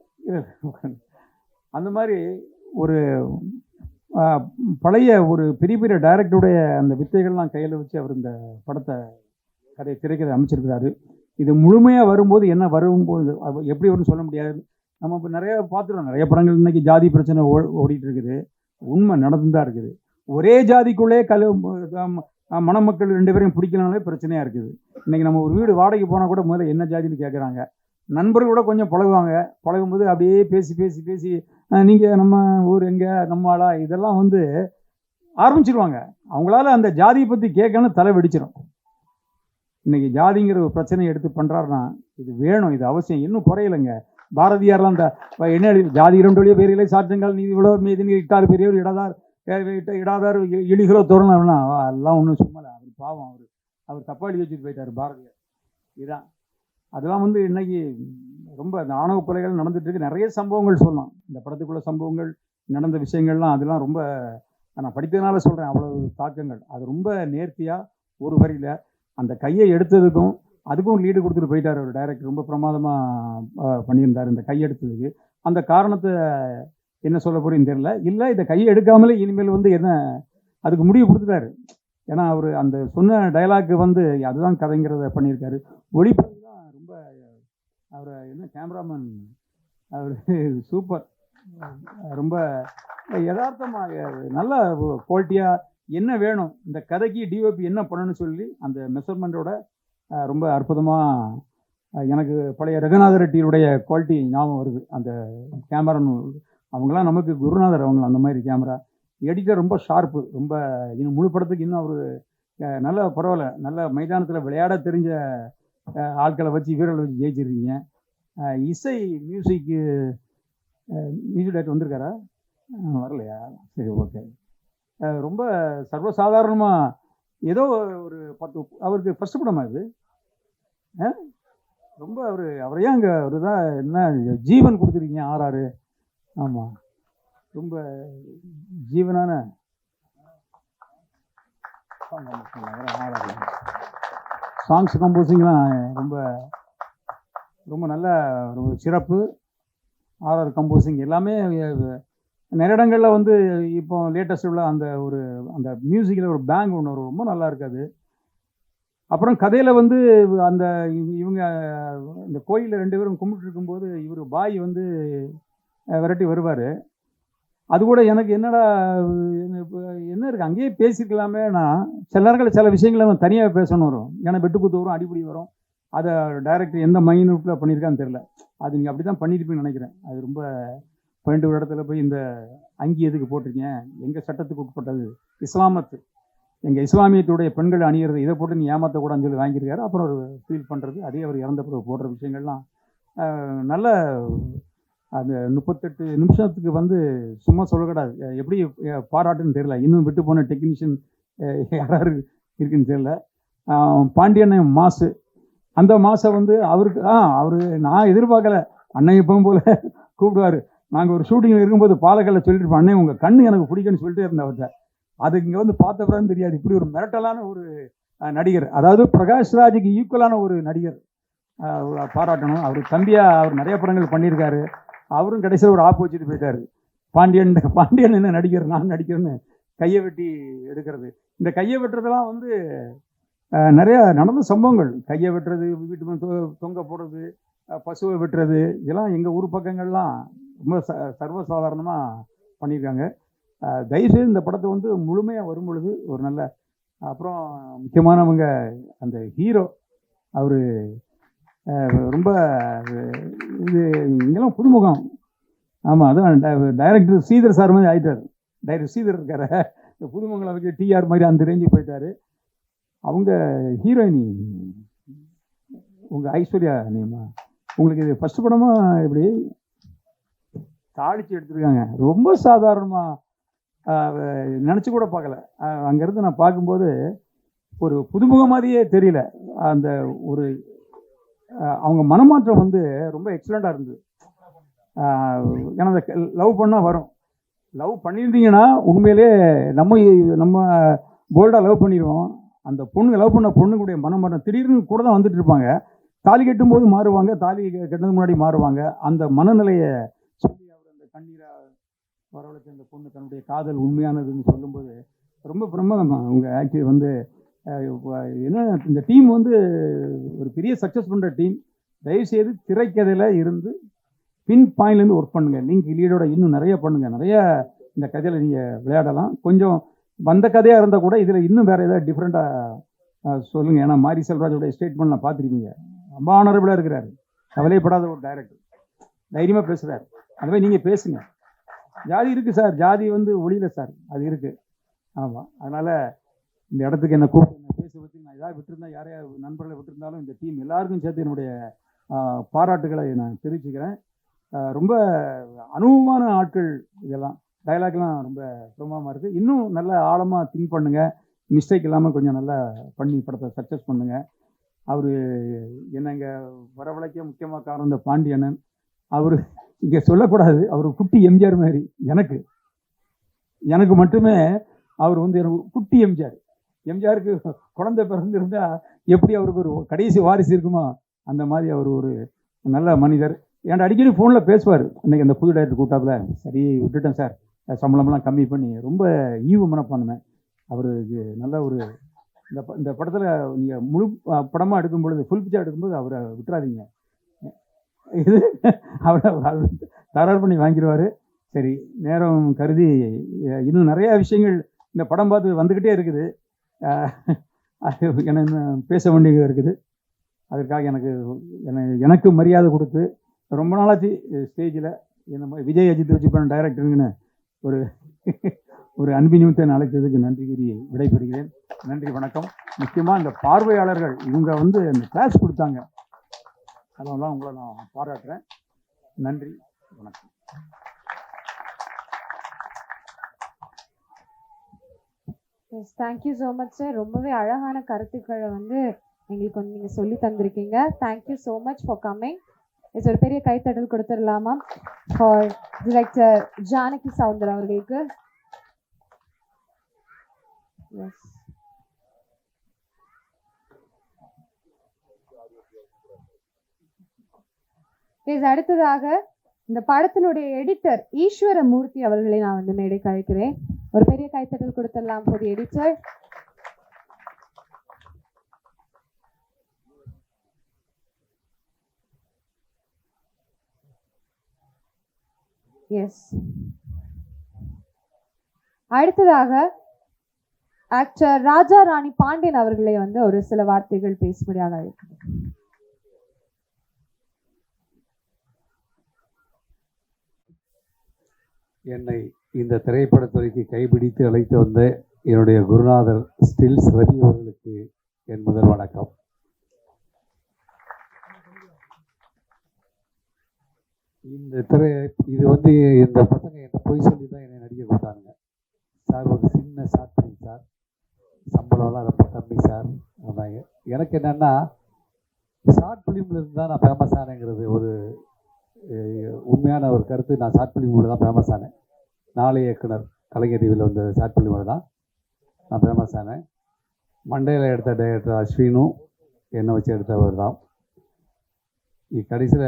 அந்த மாதிரி ஒரு பழைய ஒரு பெரிய பெரிய டைரக்டருடைய அந்த வித்தைகள்லாம் கையில் வச்சு அவர் இந்த படத்தை திரைக்கதை அமைச்சிருக்கிறாரு. இது முழுமையாக வரும்போது என்ன வரும்போது எப்படி வரும்னு சொல்ல முடியாது. நம்ம இப்போ நிறைய பார்த்துருவோம், நிறைய படங்கள் இன்னைக்கு ஜாதி பிரச்சனை ஓடிட்டு இருக்குது. உண்மை நடந்து தான் இருக்குது. ஒரே ஜாதிக்குள்ளே மணமக்கள் 2 பேரையும் பிடிக்கலனாலே பிரச்சனையாக இருக்குது. இன்னைக்கு நம்ம ஒரு வீடு வாடகைக்கு போனால் கூட முதல்ல என்ன ஜாதின்னு கேட்குறாங்க. நண்பர்கள் கூட கொஞ்சம் பழகும்போது அப்படியே பேசி நீங்கள் நம்ம ஊர் எங்கே நம்ம ஆளா இதெல்லாம் வந்து ஆரம்பிச்சிருவாங்க. அவங்களால அந்த ஜாதியை பற்றி கேட்கணும், தலை வெடிச்சிடும். இன்னைக்கு ஜாதிங்கிற ஒரு பிரச்சனையை எடுத்து பண்ணுறாருன்னா இது வேணும், இது அவசியம். இன்னும் குறையலைங்க. பாரதியார்லாம் அந்த என்ன ஜாதி 2 வழியோ பேர்களை சாற்றுங்கள் நீதி இவ்வளோ மீதி இட்டார் பெரியவர் இடாதார் இழிகளோ தோறணும்னா எல்லாம் ஒன்றும் சும்மா அவர் பாவம். அவர் தப்பா எழுதி வச்சுட்டு போயிட்டார் பாரதியார். இதுதான் அதெல்லாம் வந்து இன்னைக்கு ரொம்ப அந்த ஆணவ கொலைகள் நடந்துட்டு இருக்கு. நிறைய சம்பவங்கள் சொல்லலாம். இந்த படத்துக்குள்ள சம்பவங்கள் நடந்த விஷயங்கள்லாம் அதெல்லாம் ரொம்ப நான் படித்ததுனால சொல்கிறேன். அவ்வளவு தாக்கங்கள். அது ரொம்ப நேர்த்தியாக ஒரு வரியில் அந்த கையை எடுத்ததுக்கும் அதுக்கும் லீடு கொடுத்துட்டு போயிட்டார் ஒரு டைரக்டர். ரொம்ப பிரமாதமாக பண்ணியிருந்தார் இந்த கை எடுத்ததுக்கு. அந்த காரணத்தை என்ன சொல்ல போறேன்னு தெரியல. இல்லை இதை கையை எடுக்காமலே இனிமேல் வந்து என்ன அதுக்கு முடிவு கொடுத்துட்டாரு. ஏன்னா அவர் அந்த சொன்ன டைலாக்கு வந்து அதுதான் கதைங்கிறத பண்ணியிருக்காரு. ஒளிப்பதிவு தான் ரொம்ப அவர் என்ன கேமராமேன் அவர் சூப்பர். ரொம்ப யதார்த்தமாக நல்ல குவாலிட்டியாக என்ன வேணும் இந்த கதைக்கு டிஓபி என்ன பண்ணணும்னு சொல்லி அந்த மெஷர்மெண்ட்டோட ரொம்ப அற்புதமாக எனக்கு பழைய ரகுநாத ரெட்டியுடைய குவாலிட்டி ஞாபகம் வருது. அந்த கேமரான்னு அவங்களாம் நமக்கு குருநாதர். அவங்க அந்த மாதிரி கேமரா எடிட்டர் ரொம்ப ஷார்ப்பு. ரொம்ப இன்னும் முழு படத்துக்கு இன்னும் அவர் நல்ல பரவாயில்ல, நல்ல மைதானத்தில் விளையாட தெரிஞ்ச ஆட்களை வச்சு வீரர்களை வச்சு ஜெயிச்சிருக்கீங்க. இசை மியூசிக் டைரக்டர் வந்திருக்காரா? வரலையா? சரி, ஓகே. ரொம்ப சர்வசாதாரணமாக ஏதோ ஒரு 10 அவருக்கு ஃபர்ஸ்ட் படமா இது. ரொம்ப அவரையே அங்கே ஒரு தான் என்ன ஜீவன் கொடுத்துருக்கீங்க RR. ஆமாம், ரொம்ப ஜீவனான சாங்ஸ் கம்போசிங்லாம் ரொம்ப ரொம்ப நல்ல ஒரு சிறப்பு. RR கம்போசிங் எல்லாமே நிறைய இடங்களில் வந்து இப்போ லேட்டஸ்ட் உள்ள அந்த மியூசிக்கில் ஒரு பேங்க் ஒன்று ரொம்ப நல்லா இருக்காது. அப்புறம் கதையில் வந்து அந்த இவங்க இந்த கோயிலில் 2 பேரும் கும்பிட்டு இருக்கும்போது இவர் பாய் வந்து விரட்டி வருவார். அது கூட எனக்கு என்னடா என்ன இருக்குது அங்கேயே பேசியிருக்கலாமே. நான் சில நேரங்களில் சில விஷயங்களை அவன் தனியாக பேசணும் வரும். ஏன்னா வெட்டுக்குத்து வரும், அடிப்படி வரும். அதை டைரக்டர் எந்த மைனூட்டில் பண்ணியிருக்கான்னு தெரில. அது நீங்கள் அப்படி தான் பண்ணியிருப்பீங்கன்னு நினைக்கிறேன். அது ரொம்ப 2 இடத்துல போய் இந்த அங்கி எதுக்கு போட்டிருக்கீங்க, எங்கள் சட்டத்துக்கு உட்பட்டது, இஸ்லாமத்து எங்கள் இஸ்லாமியத்துடைய பெண்கள் அணியிறது, இதை போட்டு நீ ஏமாற்றக்கூடாதுன்னு சொல்லி வாங்கியிருக்காரு. அப்புறம் ஒரு ஃபீல் பண்ணுறது, அதே அவர் இறந்த பிறகு போடுற விஷயங்கள்லாம் நல்ல அந்த 38 நிமிஷத்துக்கு வந்து சும்மா சொல்லக்கூடாது. எப்படி பாராட்டுன்னு தெரியல. இன்னும் விட்டு போன டெக்னீஷியன் யாராரு இருக்குன்னு தெரியல. பாண்டியன் மாசு, அந்த மாசம் வந்து அவருக்கு அவர் நான் எதிர்பார்க்கல. அண்ணன் எப்பவும் போல கூப்பிடுவார். நாங்கள் ஒரு ஷூட்டிங்கில் இருக்கும்போது பாலக்கல்ல சொல்லிட்டு இருப்போம், அண்ணன் உங்கள் கண்ணு எனக்கு பிடிக்குன்னு சொல்லிட்டே இருந்தவர்கிட்ட. அது இங்கே வந்து பார்த்த பிறகு தெரியாது இப்படி ஒரு மிரட்டலான ஒரு நடிகர். அதாவது பிரகாஷ்ராஜுக்கு ஈக்குவலான ஒரு நடிகர். பாராட்டணும். அவர் தம்பியாக அவர் நிறைய படங்கள் பண்ணியிருக்காரு. அவரும் கடைசியில் ஒரு ஆப்பு வச்சுட்டு போயிட்டார். பாண்டியன் என்ன நடிகர், நான் நடிக்கிறேன்னு கையை வெட்டி எடுக்கிறது. இந்த கையை வெட்டுறதெல்லாம் வந்து நிறைய நடந்த சம்பவங்கள். கையை வெட்டுறது, வீட்டு தொங்க போடுறது, பசுவை வெட்டுறது, இதெல்லாம் எங்கள் ஊர் பக்கங்கள்லாம் ரொம்ப சர்வசாதாரணமாக பண்ணியிருக்காங்க. தயவுசெய்து இந்த படத்தை வந்து முழுமையாக வரும் பொழுது ஒரு நல்ல அப்புறம் முக்கியமானவங்க அந்த ஹீரோ அவர் ரொம்ப இது இங்கெல்லாம் புதுமுகம். ஆமாம், அதான் டைரக்டர் ஸ்ரீதர் சார் மாதிரி ஆகிட்டார். டைரக்டர் ஸ்ரீதர் இருக்கார புதுமுகங்களை வச்சு TR மாதிரி அந்த ரேஞ்சு போயிட்டார். அவங்க ஹீரோயினி உங்கள் ஐஸ்வர்யா நேமா உங்களுக்கு இது ஃபஸ்ட்டு படமாக இப்படி தாளித்து எடுத்திருக்காங்க. ரொம்ப சாதாரணமாக நினச்சி கூட பார்க்கல. அங்கேருந்து நான் பார்க்கும்போது ஒரு புதுமுக மாதிரியே தெரியல. அந்த ஒரு அவங்க மனமாற்றம் வந்து ரொம்ப எக்ஸலண்ட்டாக இருந்தது. ஏன்னா அந்த லவ் பண்ணால் வரும். லவ் பண்ணியிருந்தீங்கன்னா உண்மையிலே நம்ம போல்டாக லவ் பண்ணிடுவோம். அந்த பொண்ணுங்க லவ் பண்ண பொண்ணுங்களுடைய மனமாற்றம் திடீர்னு கூட தான் வந்துட்டு இருப்பாங்க. தாலி கட்டும்போது மாறுவாங்க, தாலி கட்டுறதுக்கு முன்னாடி மாறுவாங்க. அந்த மனநிலையை சொல்லி அவர் அந்த கண்ணீரை வரவழைச்ச அந்த பொண்ணு தன்னுடைய காதல் உண்மையானதுன்னு சொல்லும்போது ரொம்ப பிரமாதம். அவங்க ஆக்டிவ் வந்து என்ன இந்த டீம் வந்து ஒரு பெரிய சக்ஸஸ் பண்ணுற டீம். தயவுசெய்து திரைக்கதையில் இருந்து பின் பாயிண்ட்லேருந்து ஒர்க் பண்ணுங்கள். லிங்க் லீடோட இன்னும் நிறைய பண்ணுங்கள். நிறைய இந்த கதையில் நீங்கள் விளையாடலாம். கொஞ்சம் வந்த கதையாக இருந்தால் கூட இதில் இன்னும் வேறு ஏதாவது டிஃப்ரெண்ட்டாக சொல்லுங்கள். ஏன்னா மாரி செல்வராஜோட ஸ்டேட்மெண்ட்லாம் பார்த்துருப்பீங்க. ரொம்ப ஆனரபிளாக இருக்கிறாரு. கவலைப்படாத ஒரு டைரக்டர். தைரியமாக பேசுகிறார். அதுமாதிரி நீங்கள் பேசுங்க. ஜாதி இருக்குது சார், ஜாதி வந்து ஒளியில சார், அது இருக்குது. ஆமாம், அதனால் இந்த இடத்துக்கு என்னை கூப்பிட்டு என்ன பேச வச்சு நான் ஏதாவது விட்டுருந்தேன், யாரையாவது நண்பர்களை விட்டுருந்தாலும் இந்த டீம் எல்லாருக்கும் சேர்த்து என்னுடைய பாராட்டுகளை நான் தெரிவிச்சுக்கிறேன். ரொம்ப அனுபவமான ஆட்கள் இதெல்லாம். டைலாக்லாம் ரொம்ப பிரமாதமாக இருக்குது. இன்னும் நல்ல ஆழமாக திங்க் பண்ணுங்கள். மிஸ்டேக் இல்லாமல் கொஞ்சம் நல்லா பண்ணி படத்தை சக்ஸஸ் பண்ணுங்கள். அவர் என்னங்க வரவழைக்க முக்கியமாக காரணம் இந்த பாண்டியண்ணன். அவர் இங்கே சொல்லக்கூடாது, அவர் குட்டி எம்ஜிஆர் மாதிரி. எனக்கு மட்டுமே அவர் வந்து எனக்கு குட்டி எம்ஜிஆர். எம்ஜிஆருக்கு குழந்தை பிறந்திருந்தா எப்படி அவருக்கு ஒரு கடைசி வாரிசு இருக்குமோ அந்த மாதிரி அவர் ஒரு நல்ல மனிதர். என்கிட்ட அடிக்கடி ஃபோனில் பேசுவார். இன்றைக்கி அந்த புது டைரக்டர் கூட்டாப்புல சரி விட்டுட்டேன் சார், சம்பளம்லாம் கம்மி பண்ணி ரொம்ப ஈவு மனப்பான்மை. அவருக்கு நல்ல ஒரு இந்த படத்தில் நீங்கள் முழு படமாக எடுக்கும் பொழுது, ஃபுல் பிக்சர் எடுக்கும்போது அவரை விட்டுறாதீங்க. இது அவரை தயார் பண்ணி வாங்கிடுவார். சரி, நேரம் கருதி இன்னும் நிறையா விஷயங்கள் இந்த படம் பார்த்து வந்துக்கிட்டே இருக்குது. எனக்கு பேச வேண்டியது இருக்குது. அதற்காக எனக்கு மரியாதை கொடுத்து ரொம்ப நாளாச்சு ஸ்டேஜில் என்ன விஜய் அஜித் வச்சு பண்ண டைரக்டருங்கன்னு ஒரு அன்பு நிமித்தம் அழைத்ததுக்கு நன்றி கூறி விடைபெறுகிறேன். நன்றி, வணக்கம். முக்கியமாக இந்த பார்வையாளர்கள் இவங்க வந்து அந்த கிளாஸ் கொடுத்தாங்க, அதெல்லாம் உங்களை நான் பாராட்டுறேன். நன்றி, வணக்கம். Yes, thank you so much sir. ரொம்பவே அழகான கருத்துக்களை வந்து எங்களுக்கு வந்து நீங்கள் சொல்லி தந்திருக்கீங்க. Thank you so much for coming. இஸ் ஒரு பெரிய கைத்தட்டல் கொடுத்துடலாமா ஃபார் டிரெக்டர் ஜானகி சவுந்தர் அவர்களுக்கு. Yes, yes. அடுத்ததாக இந்த படத்தினுடைய எடிட்டர் ஈஸ்வர மூர்த்தி அவர்களை நான் வந்து மேடைக்கு அழைக்கிறேன். ஒரு பெரிய கைத்தட்டல் கொடுத்துடலாம் போது எடிட்டர். எஸ். அடுத்ததாக ஆக்டர் ராஜா ராணி பாண்டியன் அவர்களை வந்து ஒரு சில வார்த்தைகள் பேசும்படியாக அழைக்கிறேன். என்னை இந்த திரைப்படத்துறைக்கு கைபிடித்து அழைத்து வந்த என்னுடைய குருநாதர் ஸ்டில்ஸ் ரவி அவர்களுக்கு என் முதல் வணக்கம். இது வந்து இந்த பசங்க என்ன பொய் சொல்லி தான் என்னை நடிக்க கொடுத்தாங்க. சார் ஒரு சின்ன ஷார்ட் பண்ணி சார், சம்பளம்லாம் ரொம்ப கம்மி சார் சொன்னாங்க. எனக்கு என்னென்னா ஷார்ட் ஃபிலிமில் இருந்து தான் நான் ஃபேமஸ் ஆனேங்கிறது ஒரு உண்மையான ஒரு கருத்து. நான் ஷார்ட் ஃபிலிமோட தான் ஃபேமஸ் ஆனேன். நாளைய இயக்குனர் கலைஞர் டிவியில் வந்த ஷார்ட் ஃபிலிமோட தான் நான் ஃபேமஸ் ஆனேன். மண்டையில் எடுத்த டைரக்டர் அஸ்வினும் என்னை வச்சு எடுத்தவர் தான். கடைசியில்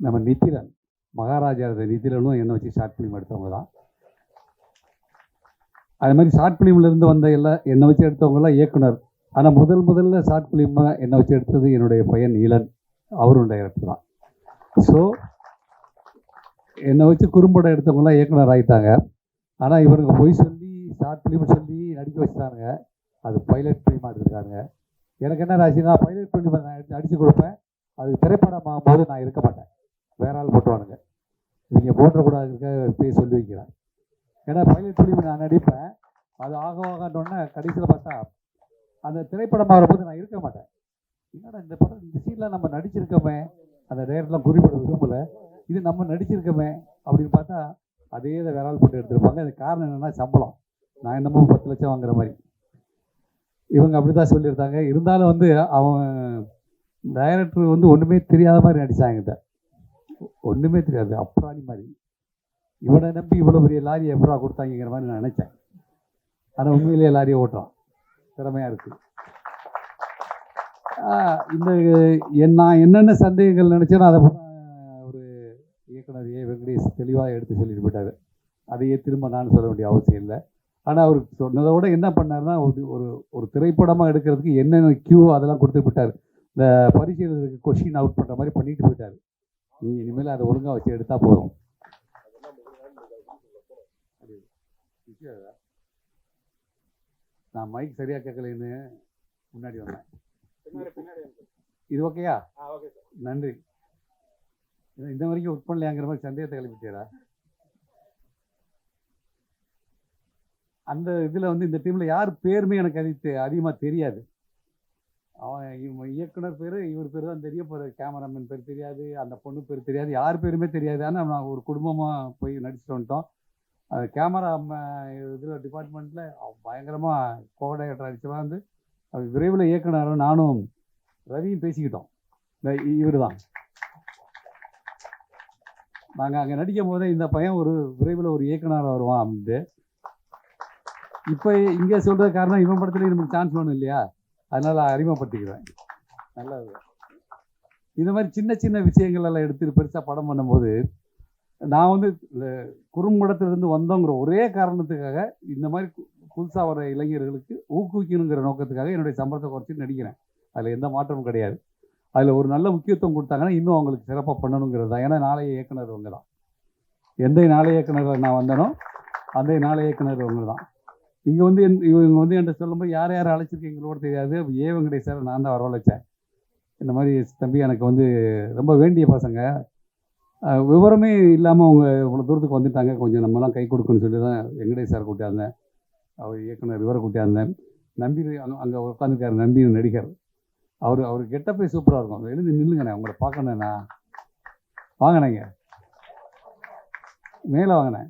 நம்ம நித்திரன், மகாராஜா நித்திரனும் என்னை வச்சு ஷார்ட் ஃபிலிம் எடுத்தவங்க தான். அது மாதிரி ஷார்ட் ஃபிலிம்லேருந்து வந்த என்னை வச்சு எடுத்தவங்களாம் இயக்குனர். ஆனால் முதல்ல ஷார்ட் ஃபிலிமாக என்னை வச்சு எடுத்தது என்னுடைய பையன் ஈலன், அவரும் டைரக்டர் தான். ஸோ என்னை வச்சு குறும்படம் எடுத்தவங்களாம் இயக்குனர் ஆகிட்டாங்க. ஆனால் இவருக்கு போய் சொல்லி ஷார்ட் ஃபிலிம் சொல்லி நடிக்க வச்சுட்டானுங்க. அது பைலட் ஃபிலிமாக எடுத்துருக்காங்க. எனக்கு என்ன ராசினா, பைலட் ஃபிலிம் நான் நடித்து கொடுப்பேன், அது திரைப்படம் ஆகும்போது நான் இருக்க மாட்டேன், வேற ஆள் போட்டுவானுங்க. நீங்கள் போட்டக்கூடாதுக்க போய் சொல்லி வைக்கிறேன். ஏன்னா பைலட் ஃபிலிம் நான் நடிப்பேன், அது ஆகணுன்னே கடைசியில் பார்த்தா அந்த திரைப்படம் ஆகும்போது நான் இருக்க மாட்டேன். என்னடா இந்த படம் இந்த சீனில் நம்ம நடிச்சிருக்கோமே, அந்த நேரத்தில் குறிப்பிட விரும்பலை, இது நம்ம நடிச்சிருக்கோமே அப்படின்னு பார்த்தா அதே இதை விரால் போட்டு எடுத்திருப்பாங்க. அது காரணம் என்னென்னா சம்பளம். நான் என்னமோ 10 லட்சம் வாங்குற மாதிரி இவங்க அப்படி தான் சொல்லியிருந்தாங்க. இருந்தாலும் வந்து அவன் டைரக்டர் வந்து ஒன்றுமே தெரியாத மாதிரி நடித்தாங்கிட்ட, ஒன்றுமே தெரியாது, அப்புறாணி மாதிரி. இவனை நம்பி இவ்வளோ பெரிய லாரியை எப்படா கொடுத்தாங்கிற மாதிரி நான் நினச்சேன். ஆனால் உண்மையிலேயே லாரியை ஓட்டுறான், திறமையாக இருக்குது. இந்த நான் என்னென்ன சந்தேகங்கள் நினச்சேனோ அதை ஒரு இயக்குனர் வெங்கடேஷ் தெளிவாக எடுத்து சொல்லிட்டு போயிட்டார். அதையே திரும்ப நான் சொல்ல வேண்டிய அவசியம் இல்லை. ஆனால் அவர் சொன்னதை விட என்ன பண்ணார்னா, ஒரு ஒரு திரைப்படமாக எடுக்கிறதுக்கு என்னென்ன கியூ அதெல்லாம் கொடுத்து போயிட்டார். இந்த பரிசீலனைக்கு கொஷின் அவுட் பண்ணுற மாதிரி பண்ணிட்டு போயிட்டார். நீங்கள் இனிமேல் அதை ஒழுங்காக வச்சு எடுத்தால் போதும். நான் மைக் சரியாக கேட்கலன்னு முன்னாடி வந்தேன். இது ஓகேயா? நன்றி. இந்த வரைக்கும் ஒர்க் பண்ணலையாங்கிற மாதிரி சந்தேகத்தை கிளப்பிட்டேரா? அந்த இதில் வந்து இந்த டீமில் யார் பேருமே எனக்கு அதிகமாக தெரியாது. அவன் இயக்குனர் பேர், இவர் பேர் தான் தெரியும். இப்போ கேமராமேன் பேர் தெரியாது, அந்த பொண்ணு பேர் தெரியாது, யார் பேருமே தெரியாது. ஆனால் நான் ஒரு குடும்பமாக போய் நடிச்சுட்டு வந்துட்டோம். கேமரா இதில் டிபார்ட்மெண்ட்டில் பயங்கரமாக கோஆர்டினேட்டர் அடிச்சவன் வந்து விரைவில் இயக்குனர் நானும் ரவியும் பேசிக்கிட்டோம். இவர் தான் நாங்கள் அங்கே நடிக்கும் போதே இந்த பையன் ஒரு விரைவில் ஒரு இயக்குனர் வருவான் அப்படின்ட்டு. இப்போ இங்கே சொல்கிற காரணம் இவன் படத்துலேயும் நமக்கு சான்ஸ் வேணும் இல்லையா, அதனால் அறிமுகப்படுத்திக்கிறேன். நல்லது. இந்த மாதிரி சின்ன சின்ன விஷயங்கள் எல்லாம் எடுத்து பெருசாக படம் பண்ணும்போது நான் வந்து குறும்படத்திலிருந்து வந்தோங்கிற ஒரே காரணத்துக்காக இந்த மாதிரி புதுசாக வர இளைஞர்களுக்கு ஊக்குவிக்கணுங்கிற நோக்கத்துக்காக என்னுடைய சம்பளத்தை குறைச்சி நடிக்கிறேன். அதில் எந்த மாற்றமும் கிடையாது. அதில் ஒரு நல்ல முக்கியத்துவம் கொடுத்தாங்கன்னா இன்னும் அவங்களுக்கு சிறப்பாக பண்ணணுங்கிறது தான். ஏன்னா நாளைய இயக்குனர் அவங்க தான். எந்த நாளைய இயக்குனர் நான் வந்தனோ அந்த நாளைய இயக்குனர் அவங்க தான். இங்கே வந்து இவங்க வந்து என்கிட்ட சொல்லும்போது யார் யார் அழைச்சிருக்கீங்களோட தெரியாது. வெங்கடேஷ் சார் நான் தான் வரவழைச்சேன். இந்த மாதிரி தம்பி எனக்கு வந்து ரொம்ப வேண்டிய பசங்க, விவரமே இல்லாமல் அவங்க இவ்வளோ தூரத்துக்கு வந்துட்டாங்க, கொஞ்சம் நம்மலாம் கை கொடுக்குன்னு சொல்லி தான் வெங்கடேஷ் சார் கூட்டியாந்தேன். அவர் இயக்குனர் இவரை கூட்டியாந்தேன். நம்பி அங்கே உட்காந்துருக்காரு, நம்பி நடிகர். அவர் கெட்டப்பே சூப்பராக இருக்கும். எழுந்து நில்லுங்கண்ணே, உங்களை பார்க்கணுண்ணா, வாங்கினேங்க மேலே வாங்கினேன்.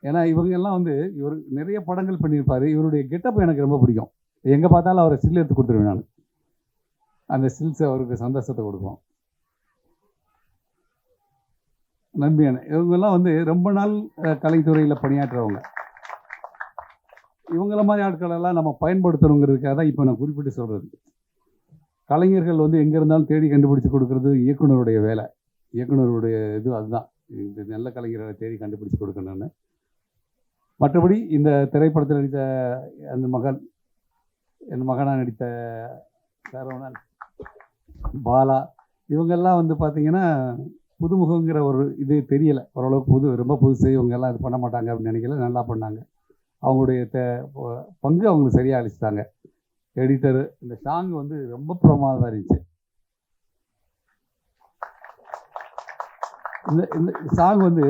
ஏன்னா இவங்கெல்லாம் வந்து இவர் நிறைய படங்கள் பண்ணியிருப்பார். இவருடைய கெட்டப் எனக்கு ரொம்ப பிடிக்கும். எங்கே பார்த்தாலும் அவரை ஸ்டில் எடுத்து கொடுத்துருவேன் நான். அந்த ஸ்டில்ஸ் அவருக்கு சந்தோஷத்தை கொடுக்கும். நம்பியானே இவங்கெல்லாம் வந்து ரொம்ப நாள் கலைத்துறையில் பணியாற்றுறவங்க. இவங்கள மாதிரி ஆட்களெல்லாம் நம்ம பயன்படுத்தணுங்கிறதுக்காக தான் இப்போ நான் குறிப்பிட்டு சொல்கிறது. கலைஞர்கள் வந்து எங்கே இருந்தாலும் தேடி கண்டுபிடிச்சி கொடுக்கறது இயக்குனருடைய வேலை. இயக்குனருடைய இது அதுதான், இந்த நல்ல கலைஞர்களை தேடி கண்டுபிடிச்சி கொடுக்கணும்னு. மற்றபடி இந்த திரைப்படத்தில் நடித்த என் மகனாக நடித்த சரவணன், பாலா, இவங்கெல்லாம் வந்து பார்த்திங்கன்னா புதுமுகங்கிற ஒரு இது தெரியலை. ஓரளவுக்கு ரொம்ப புதுசு, இவங்கெல்லாம் இது பண்ண மாட்டாங்க அப்படின்னு நினைக்கல. நல்லா பண்ணாங்க. அவங்களுடைய பங்கு அவங்களுக்கு சரியாக அழிச்சிட்டாங்க. எடிட்டரு, இந்த சாங் வந்து ரொம்ப பிரமாதமாக இருந்துச்சு. இந்த சாங் வந்து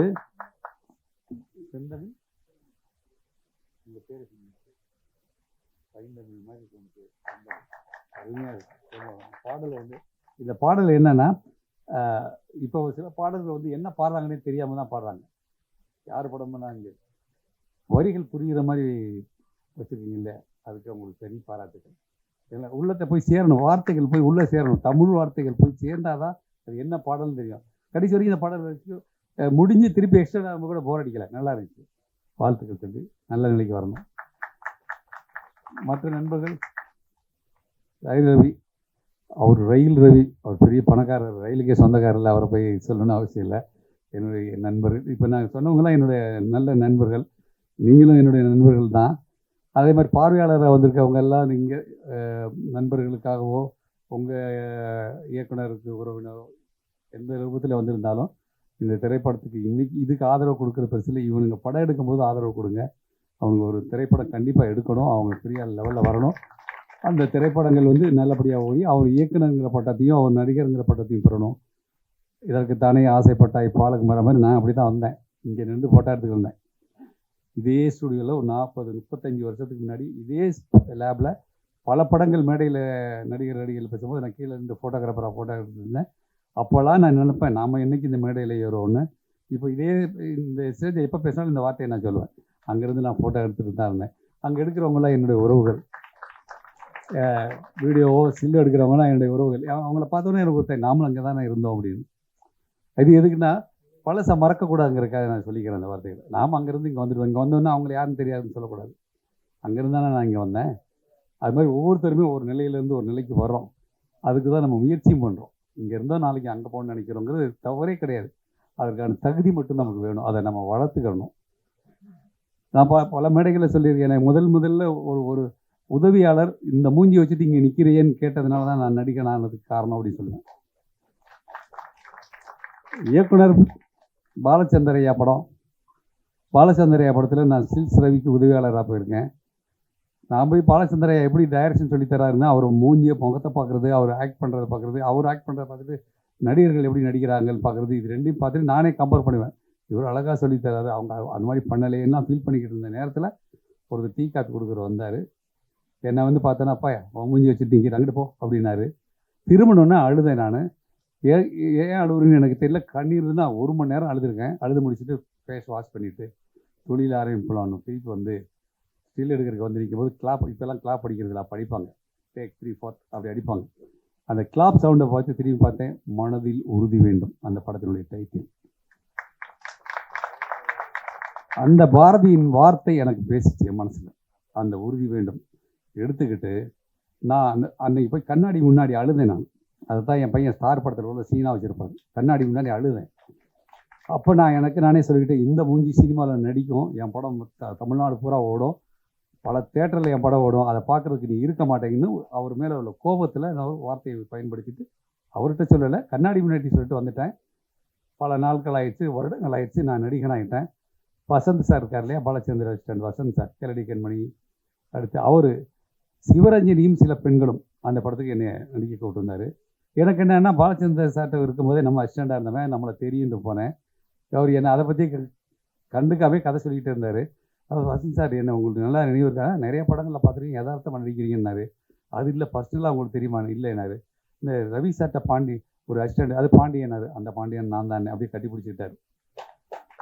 பாடல் வந்து இந்த பாடல் என்னன்னா, இப்போ சில பாடல்கள் வந்து என்ன பாடுறாங்கன்னே தெரியாமல் தான் பாடுறாங்க. யார் படம் பண்ணாங்க, வரிகள் புரிகிற மாதிரி வச்சுருக்கீங்கல்ல, அதுக்கு அவங்களுக்கு தனி பாராட்டுகள். இல்லை, உள்ளத்தை போய் சேரணும், வார்த்தைகள் போய் உள்ளே சேரணும். தமிழ் வார்த்தைகள் போய் சேர்ந்தாதான் அது என்ன பாடல்னு தெரியும். கடைசி வரைக்கும் இந்த பாடல் வச்சு முடிஞ்சு திருப்பி எக்ஸ்ட்ரா நம்ம கூட போர் அடிக்கலை. நல்லா இருந்துச்சு. வாழ்த்துக்கள் தம்பி, நல்ல நிலைக்கு வரணும். மற்ற நண்பர்கள், ரவி, அவர் ரயில் ரவி, அவர் பெரிய பணக்காரர், ரயிலுக்கே சொந்தக்காரர் இல்லை, அவரை போய் சொல்லணும்னு அவசியம் இல்லை. என்னுடைய நண்பர், இப்போ நான் சொன்னவங்களாம் என்னுடைய நல்ல நண்பர்கள். நீங்களும் என்னுடைய நண்பர்கள் தான். அதே மாதிரி பார்வையாளராக வந்திருக்கவங்க எல்லாம் நீங்கள் நண்பர்களுக்காகவோ உங்கள் இயக்குனருக்கு உறவினரோ எந்த ரூபத்தில் வந்திருந்தாலும் இந்த திரைப்படத்துக்கு இன்னைக்கு இதுக்கு ஆதரவு கொடுக்குற பிரச்சனை. இவனுங்க படம் எடுக்கும்போது ஆதரவு கொடுங்க. அவங்க ஒரு திரைப்படம் கண்டிப்பாக எடுக்கணும், அவங்க பெரிய லெவலில் வரணும். அந்த திரைப்படங்கள் வந்து நல்லபடியாக ஓடி அவர் இயக்குனருங்கிற பட்டத்தையும் அவர் நடிகருங்கிற பட்டத்தையும் பெறணும். இதற்கு தானே ஆசைப்பட்டாய் பாலுக்கு மர மாதிரி நான் அப்படி தான் வந்தேன். இங்கே நின்று போட்டோ எடுத்துக்கு வந்தேன். இதே ஸ்டுடியோவில் ஒரு 40-35 வருஷத்துக்கு முன்னாடி இதே லேபில் பல படங்கள் மேடையில் நடிகர்கள் பேசும்போது நான் கீழே இருந்து ஃபோட்டோகிராஃபராக ஃபோட்டோ எடுத்துருந்தேன். அப்போல்லாம் நான் நினைப்பேன் நாம் என்னைக்கு இந்த மேடையில் ஏறுவோன்னு. இப்போ இந்த ஸ்டேஜ் எப்போ பேசினாலும் இந்த வார்த்தையை நான் சொல்லுவேன். அங்கேருந்து நான் ஃபோட்டோ எடுத்துகிட்டு தான் இருந்தேன். அங்கே எடுக்கிறவங்களாம் என்னுடைய உறவுகள், வீடியோவோ சில்லு எடுக்கிறவங்களாம் என்னுடைய உறவுகள். அவங்கள பார்த்தோன்னே எனக்கு ஒருத்தர் நாமளும் அங்கே தானே இருந்தோம் அப்படின்னு. இது எதுக்குன்னா பழசை மறக்கக்கூடாதுங்கிறக்காக நான் சொல்லிக்கிறேன் அந்த வார்த்தைகளை. நாம் அங்கேருந்து இங்கே வந்துடுவோம். இங்கே வந்தோன்னா அவங்கள யாருன்னு தெரியாதுன்னு சொல்லக்கூடாது. அங்கேருந்தானே நான் இங்கே வந்தேன். அது மாதிரி ஒவ்வொருத்தருமே ஒரு நிலையிலேருந்து ஒரு நிலைக்கு வர்றோம். அதுக்கு தான் நம்ம முயற்சியும் பண்ணுறோம். இங்கே இருந்தால் நாளைக்கு அங்கே போகணும்னு நினைக்கிறோங்கிறது தவறே கிடையாது. அதற்கான தகுதி மட்டும் நமக்கு வேணும். அதை நம்ம வளர்த்துக்கணும். நான் பல மேடைகளில் சொல்லியிருக்கேன். முதல்ல ஒரு உதவியாளர் இந்த மூஞ்சி வச்சுட்டு இங்கே நிற்கிறேன்னு கேட்டதுனால தான் நான் நடிகனானதுக்கு காரணம் அப்படின்னு சொல்லுவேன். இயக்குனர் பாலச்சந்தரையா படத்தில் நான் சில்ஸ் ரவிக்கு உதவியாளராக போயிருக்கேன். நான் போய் பாலச்சந்தரையா எப்படி டைரக்ஷன் சொல்லித்தராருன்னா, அவர் மூஞ்சியை முகத்தை பார்க்குறது, அவர் ஆக்ட் பண்ணுறதை பார்க்குறது, அவர் ஆக்ட் பண்ணுறதை பார்த்துட்டு நடிகர்கள் எப்படி நடிக்கிறாங்கன்னு பார்க்குறது, இது ரெண்டையும் பார்த்துட்டு நானே கம்பேர் பண்ணுவேன். இவர் அழகாக சொல்லித்தராரு, அவங்க அந்த மாதிரி பண்ணலையேன்னா ஃபீல் பண்ணிக்கிட்டு இருந்த நேரத்தில் ஒரு டீ காப்பி கொடுக்குற வந்தார். என்னை வந்து பார்த்தோன்னா, அப்பா மூஞ்சி வச்சுட்டு அங்கிட்டு போ அப்படின்னாரு. திருமணம்னா அழுதேன் நான். ஏன் அழுகுறேன்னு எனக்கு தெரியல. கண்ணீர் தான் 1 மணி நேரம் அழுதுருக்கேன். அழுது முடிச்சுட்டு ஃபேஸ் வாஷ் பண்ணிவிட்டு தொழில் ஆரம்பிப்பலான்னு திருப்பி வந்து ஸ்டில் எடுக்கிறதுக்கு வந்து நிற்கும் போது இப்போல்லாம் கிளாப் அடிக்கிறதுல படிப்பாங்க, டேக் 3, 4 அப்படி அடிப்பாங்க. அந்த கிளாப் சவுண்டை பார்த்து திரும்பி பார்த்தேன். மனதில் உறுதி வேண்டும் அந்த படத்தினுடைய டைட்டில். அந்த பாரதியின் வார்த்தை எனக்கு பேசிச்சு என் மனசில். அந்த உறுதி வேண்டும் எடுத்துக்கிட்டு நான் அன்னைக்கு போய் கண்ணாடி முன்னாடி அழுதேன். நான் அதை தான் என் பையன் ஸ்டார் படத்தில் உள்ள சீனாக வச்சுருப்பாங்க. கண்ணாடி முன்னாடி அழுதேன். அப்போ நானே சொல்லிக்கிட்டேன், இந்த மூஞ்சி சினிமாவில் நடிக்கும், என் படம் தமிழ்நாடு பூரா ஓடும், பல தேட்டரில் என் படம் ஓடும், அதை பார்க்குறதுக்கு நீ இருக்க மாட்டேங்குன்னு அவர் மேலே உள்ள கோபத்தில் நான் வார்த்தையை பயன்படுத்திட்டு அவர்கிட்ட சொல்லலை, கண்ணாடி முன்னாடி சொல்லிட்டு வந்துட்டேன். பல நாட்கள் ஆயிடுச்சு, வருடங்கள் ஆயிடுச்சு, நான் நடிகனாகிட்டேன். வசந்த் சார் இருக்கார் இல்லையா, பாலச்சந்திர அசிஸ்டன்ட் வசந்த் சார், கேளடி கண்மணி, அடுத்து அவர் சிவரஞ்சனியும் சில பெண்களும் அந்த படத்துக்கு என்னை நடிக்க கூப்பிட்டு வந்தார். எனக்கு என்னென்னா, பாலச்சந்திர சார்ட்ட இருக்கும்போதே நம்ம அசிஸ்டண்டாக இருந்தவன், நம்மளை தெரியுன்னு போனேன். அவர் என்னை அதை பற்றி கண்டுக்காமே கதை சொல்லிக்கிட்டே இருந்தார். அவர் வசந்த் சார் என்ன உங்களுக்கு நல்லா நினைவு இருக்கா, நிறைய படங்களில் பார்த்துருக்கீங்க, யதார்த்தமாக நடிக்கிறீங்கன்னாரு. அது இல்லை ஃபஸ்ட்டுலாம் உங்களுக்கு தெரியுமா, இல்லைனாரு. இந்த ரவி சார்ட்ட பாண்டி ஒரு அசிஸ்டண்ட், அது பாண்டியனாரு, அந்த பாண்டியன் நான் தான் அப்படியே கட்டி பிடிச்சிக்கிட்டார்.